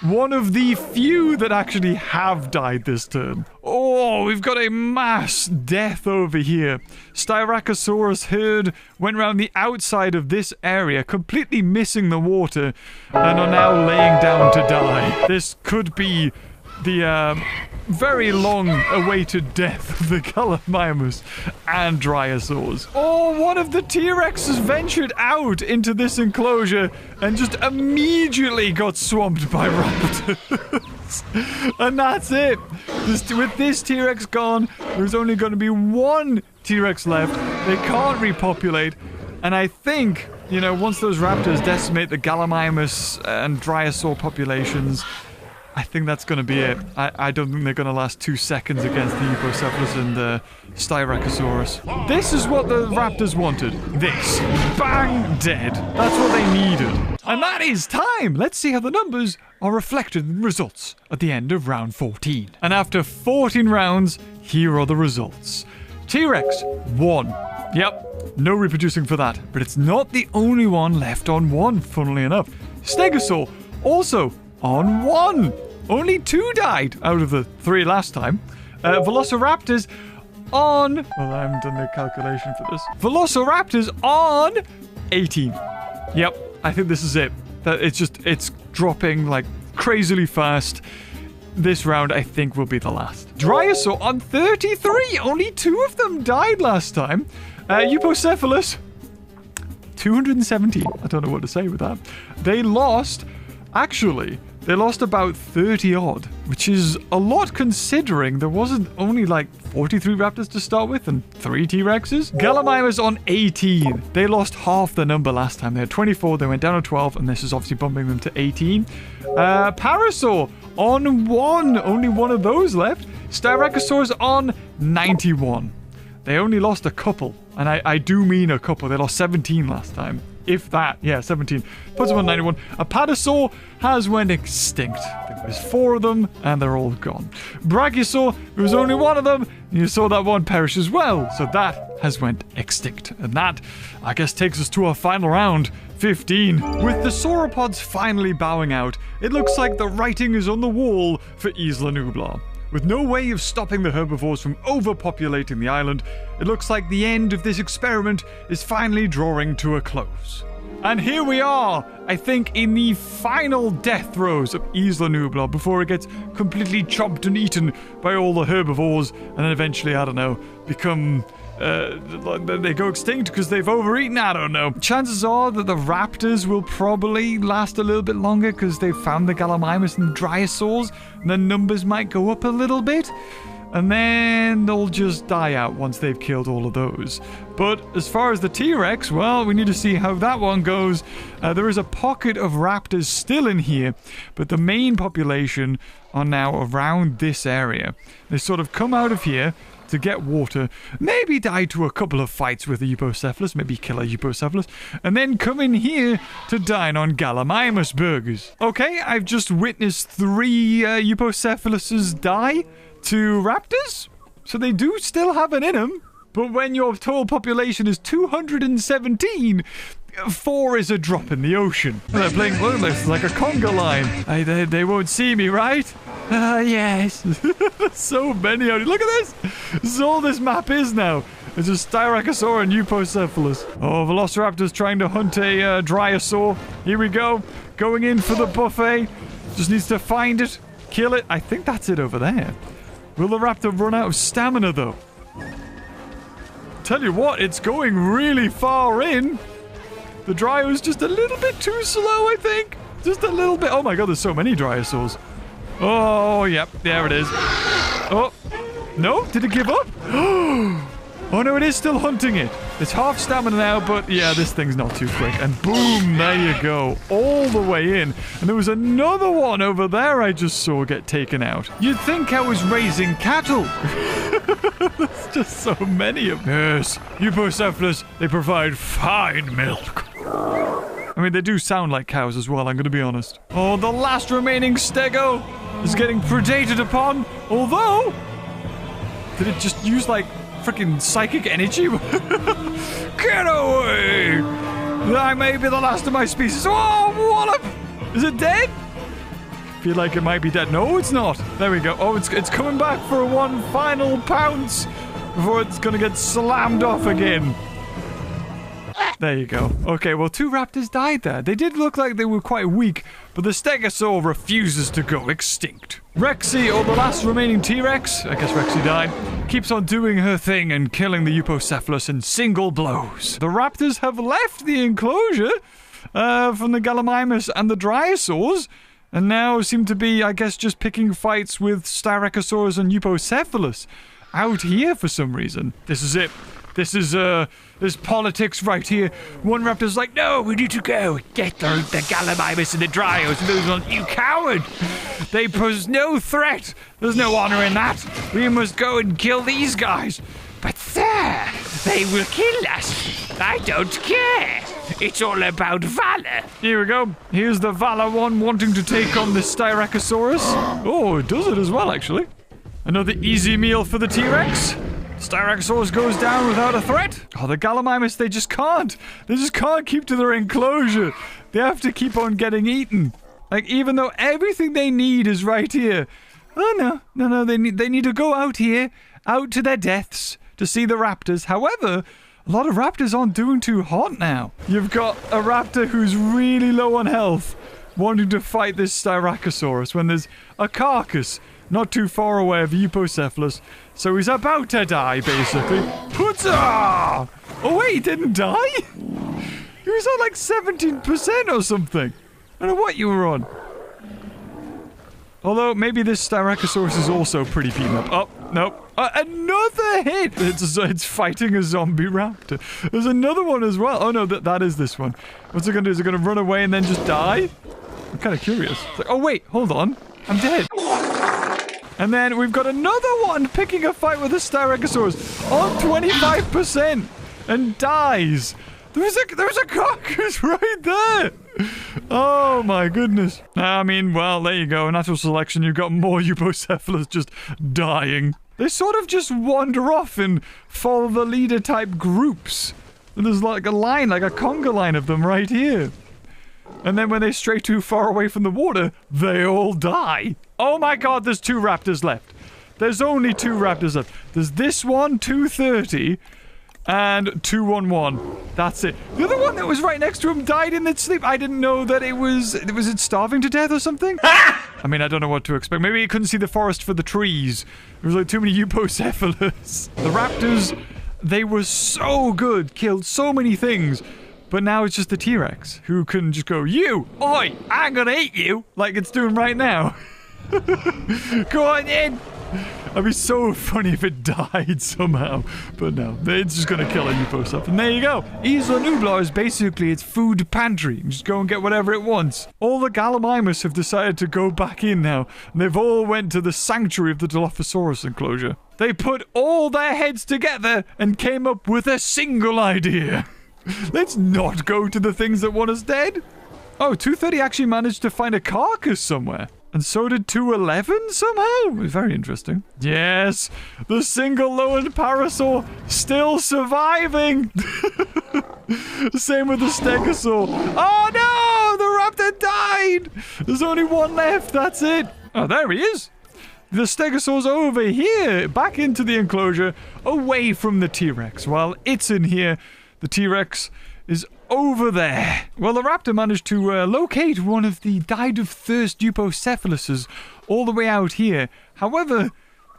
One of the few that actually have died this turn. Oh, we've got a mass death over here. Styracosaurus herd went around the outside of this area, completely missing the water, and are now laying down to die. This could be the very long-awaited death of the Gallimimus and Dryosaurs. Oh, one of the T-Rexes ventured out into this enclosure and just immediately got swamped by raptors. And that's it. With this T-Rex gone, there's only going to be one T-Rex left. They can't repopulate. And I think You know, once those raptors decimate the Gallimimus and Dinosaur populations, I think that's going to be it. I don't think they're going to last 2 seconds against the Eupocephalus and the Styracosaurus. This is what the raptors wanted. This. Bang! Dead. That's what they needed. And that is time! Let's see how the numbers are reflected in the results at the end of round 14. And after 14 rounds, here are the results. T-Rex, 1. Yep, no reproducing for that. But it's not the only one left on 1, funnily enough. Stegosaur, also on 1. Only 2 died out of the 3 last time. Velociraptors on... Well, I haven't done the calculation for this. Velociraptors on 18. Yep, I think this is it. It's dropping like crazily fast. This round, I think, will be the last. Dryosaur on 33. Only 2 of them died last time. Eupocephalus, 217. I don't know what to say with that. They lost... Actually, they lost about 30 odd, which is a lot considering there wasn't only like 43 raptors to start with and 3 T-Rexes. Gallimimus on 18. They lost half the number last time. They had 24, they went down to 12, and this is obviously bumping them to 18. Parasaur on 1. Only 1 of those left. Styracosaurus on 91. They only lost a couple, and I do mean a couple. They lost 17 last time. If that. Yeah, 17. Puts them on 91. A Apatosaur has went extinct. I think there's 4 of them, and they're all gone. Brachiosaur, there was only 1 of them. You saw that one perish as well. So that has went extinct. And that, I guess, takes us to our final round, 15. With the sauropods finally bowing out, it looks like the writing is on the wall for Isla Nublar. With no way of stopping the herbivores from overpopulating the island, it looks like the end of this experiment is finally drawing to a close. And here we are, I think, in the final death throes of Isla Nublar before it gets completely chopped and eaten by all the herbivores and then eventually, I don't know, become... they go extinct because they've overeaten, I don't know. Chances are that the raptors will probably last a little bit longer because they've found the Gallimimus and the Dryosaurs, and the numbers might go up a little bit, and then they'll just die out once they've killed all of those. But as far as the T-Rex, well, we need to see how that one goes. There is a pocket of raptors still in here, but the main population are now around this area. They sort of come out of here to get water, maybe die to a couple of fights with a Eupocephalus, maybe kill a Eupocephalus, and then come in here to dine on Gallimimus burgers. Okay, I've just witnessed 3 Eupocephuluses die to raptors, so they do still have it in them, but when your total population is 217, 4 is a drop in the ocean. They're playing Lotus like a conga line. They won't see me, right? Yes. So many out here. Look at this. This is all this map is now. It's just Styracosaur and Eupocephalus. Oh, Velociraptor's trying to hunt a Dryosaur. Here we go. Going in for the buffet. Just needs to find it. Kill it. I think that's it over there. Will the raptor run out of stamina, though? Tell you what, it's going really far in. The Dryo's just a little bit too slow, I think. Just a little bit. Oh my god, there's so many Dryosaurs. Oh, yep, there it is. Oh, no? Did it give up? Oh no, it is still hunting it. It's half stamina now, but yeah, this thing's not too quick. And boom, there you go. All the way in. And there was another one over there I just saw get taken out. You'd think I was raising cattle. There's just so many of them. Yes, Eupocephalus, they provide fine milk. I mean, they do sound like cows as well, I'm going to be honest. Oh, the last remaining Stego is getting predated upon. Although, did it just use, like, freaking psychic energy? Get away! I may be the last of my species. Oh, wallop! Is it dead? I feel like it might be dead. No, it's not. There we go. Oh, it's coming back for one final pounce before it's going to get slammed off again. There you go. Okay, well, 2 raptors died there. They did look like they were quite weak, but the Stegosaur refuses to go extinct. Rexy, or the last remaining T-Rex, I guess Rexy died, keeps on doing her thing and killing the Eupocephalus in single blows. The raptors have left the enclosure from the Gallimimus and the Dryosaurs, and now seem to be, I guess, just picking fights with Styracosaurus and Eupocephalus out here for some reason. This is it. This is, there's politics right here. One raptor's like, no, we need to go. Get the Gallimimus and the Dryos. Those ones, you coward. They pose no threat. There's no honor in that. We must go and kill these guys. But sir, they will kill us. I don't care. It's all about valor. Here we go. Here's the Valor one wanting to take on the Styracosaurus. Oh, it does it as well, actually. Another easy meal for the T-Rex. Styracosaurus goes down without a threat. Oh, the Gallimimus, they just can't. They just can't keep to their enclosure. They have to keep on getting eaten. Like, even though everything they need is right here. Oh, no, they need to go out here, out to their deaths, to see the raptors. However, a lot of raptors aren't doing too hot now. You've got a raptor who's really low on health, wanting to fight this Styracosaurus when there's a carcass not too far away of Eupocephalus. So he's about to die, basically. Huzzah! Oh, wait, he didn't die? He was on like 17% or something. I don't know what you were on. Although, maybe this Styracosaurus is also pretty beaten up. Oh, nope. Another hit! It's fighting a zombie raptor. There's another one as well. Oh, no, that is this one. What's it gonna do? Is it gonna run away and then just die? I'm kind of curious. It's like, oh, wait, hold on. I'm dead. And then we've got another one picking a fight with a Styracosaurus on 25% and dies. There's a carcass right there. Oh my goodness. I mean, well, there you go. Natural selection. You've got more Eupocephalus just dying. They sort of just wander off and follow the leader type groups. And there's like a line, like a conga line of them right here. And then when they stray too far away from the water, they all die. Oh my god, there's 2 raptors left. There's only 2 raptors left. There's this one, 230, and 211. That's it. The other one that was right next to him died in its sleep. I didn't know that it was it starving to death or something? I mean, I don't know what to expect. Maybe he couldn't see the forest for the trees. There was like too many Eupocephalus. The raptors, they were so good, killed so many things. But now it's just the T-Rex who can just go, you, oi, I'm gonna eat you, like it's doing right now. Go on in. That'd be so funny if it died somehow. But no, it's just gonna kill a Eupocephalus. And there you go. Isla Nublar is basically its food pantry. You just go and get whatever it wants. All the Gallimimus have decided to go back in now. And they've all went to the sanctuary of the Dilophosaurus enclosure. They put all their heads together and came up with a single idea. Let's not go to the things that want us dead. Oh, 230 actually managed to find a carcass somewhere. And so did 211 somehow? Very interesting. Yes, the single lowered parasaur still surviving. Same with the stegosaur. Oh no, the raptor died. There's only one left, that's it. Oh, there he is. The stegosaur's over here, back into the enclosure, away from the T-Rex. While it's in here, the T-Rex is over there. Well, the raptor managed to locate one of the died-of-thirst Eupocephuluses all the way out here. However,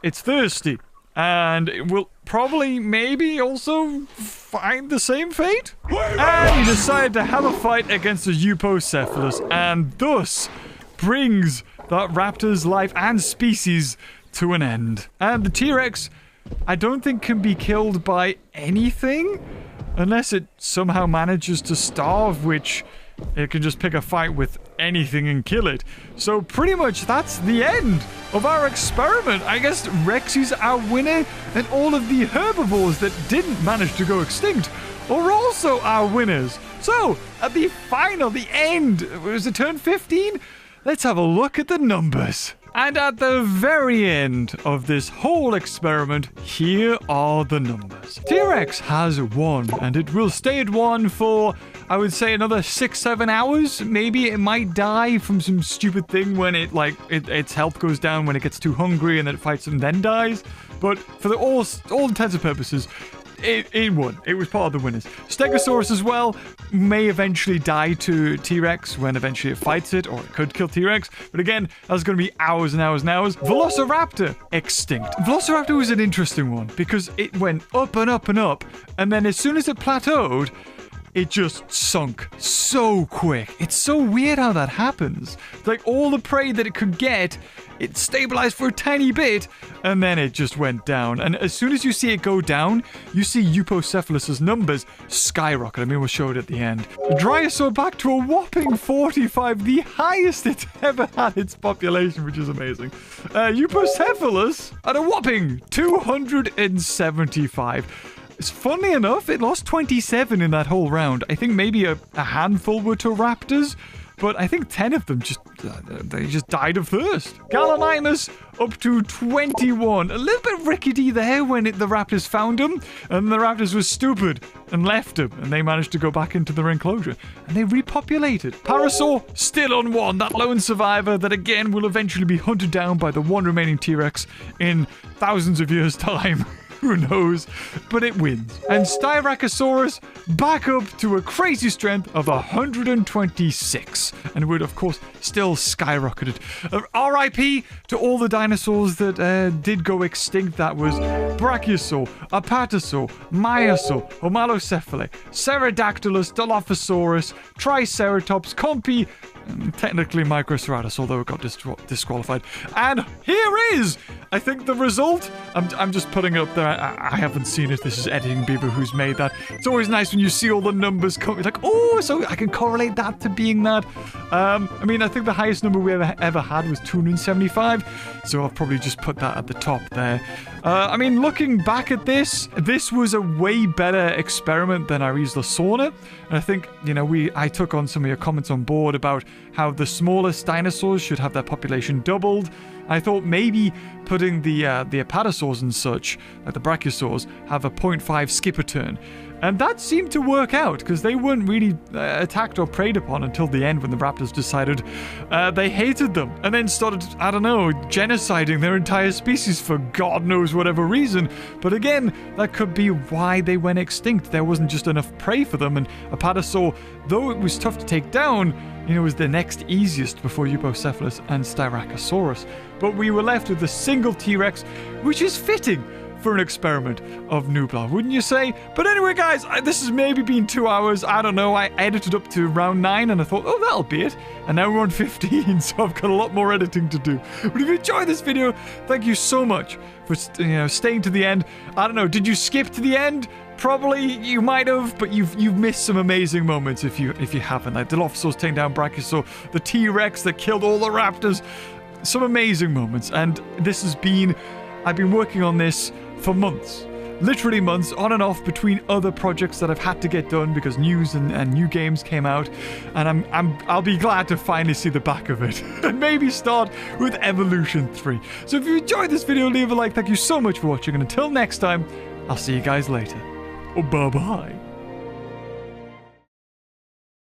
it's thirsty, and it will probably maybe also find the same fate. And he decided to have a fight against a Eupocephalus, and thus brings that raptor's life and species to an end. And the T-Rex, I don't think can be killed by anything. Unless it somehow manages to starve, which it can just pick a fight with anything and kill it. So pretty much that's the end of our experiment. I guess Rexy's our winner, and all of the herbivores that didn't manage to go extinct are also our winners. So at the final, the end, was it turn 15? Let's have a look at the numbers. And at the very end of this whole experiment, here are the numbers. T-Rex has won, and it will stay at 1 for, I would say, another 6-7 hours. Maybe it might die from some stupid thing when its health goes down when it gets too hungry and then it fights and then dies. But for all intents and purposes, it won. It was part of the winners. Stegosaurus as well may eventually die to T-Rex when eventually it fights it, or it could kill T-Rex. But again, that's going to be hours and hours and hours. Velociraptor, extinct. Velociraptor was an interesting one because it went up and up and up. And then as soon as it plateaued, it just sunk so quick. It's so weird how that happens. Like, all the prey that it could get, it stabilized for a tiny bit, and then it just went down. And as soon as you see it go down, you see Eupocephalus's numbers skyrocket. I mean, we'll show it at the end. Drysaur back to a whopping 45, the highest it's ever had its population, which is amazing. Eupocephalus at a whopping 275. Funnily enough, it lost 27 in that whole round. I think maybe a handful were to raptors, but I think 10 of them just died of thirst. Gallimimus up to 21. A little bit rickety there when the raptors found him, and the raptors were stupid and left him, and they managed to go back into their enclosure, and they repopulated. Parasaur still on 1, that lone survivor that again will eventually be hunted down by the one remaining T-Rex in thousands of years' time. Who knows? But it wins. And Styracosaurus back up to a crazy strength of 126. And would, of course, still skyrocketed. RIP to all the dinosaurs that did go extinct. That was Brachiosaur, Apatosaur, Maiasaur, Homalocephale, Pterodactylus, Dilophosaurus, Triceratops, Compy, technically Microceratops, although it got disqualified. And here is, I think, the result. I'm just putting it up there. I haven't seen it. This is Editing Beaver who's made that. It's always nice when you see all the numbers come. It's like, oh, so I can correlate that to being that. I mean, I think the highest number we ever had was 275. So I'll probably just put that at the top there. I mean, looking back at this was a way better experiment than our Isla Sorna. And I think, you know, I took on some of your comments on board about how the smallest dinosaurs should have their population doubled. I thought maybe putting the apatosaurs and such, like the brachiosaurs, have a 0.5 skipper turn. And that seemed to work out, because they weren't really attacked or preyed upon until the end when the raptors decided they hated them. And then started, I don't know, genociding their entire species for God knows whatever reason. But again, that could be why they went extinct. There wasn't just enough prey for them. And Apatosaur, though it was tough to take down, you know, was the next easiest before Eupocephalus and Styracosaurus. But we were left with a single T-Rex, which is fitting for an experiment of Nublar, wouldn't you say? But anyway, guys, this has maybe been 2 hours. I don't know. I edited up to round 9, and I thought, oh, that'll be it. And now we're on 15, so I've got a lot more editing to do. But if you enjoyed this video, thank you so much for staying to the end. I don't know. Did you skip to the end? Probably you might have, but you've missed some amazing moments if you haven't. Like Dilophosaurus taking down Brachiosaur, the T-Rex that killed all the raptors. Some amazing moments, and this has been. I've been working on this for months, literally months, on and off between other projects that I've had to get done because news and new games came out, and I'll be glad to finally see the back of it and maybe start with Evolution 3. So if you enjoyed this video, leave a like. Thank you so much for watching, and until next time, I'll see you guys later. Oh, bye bye.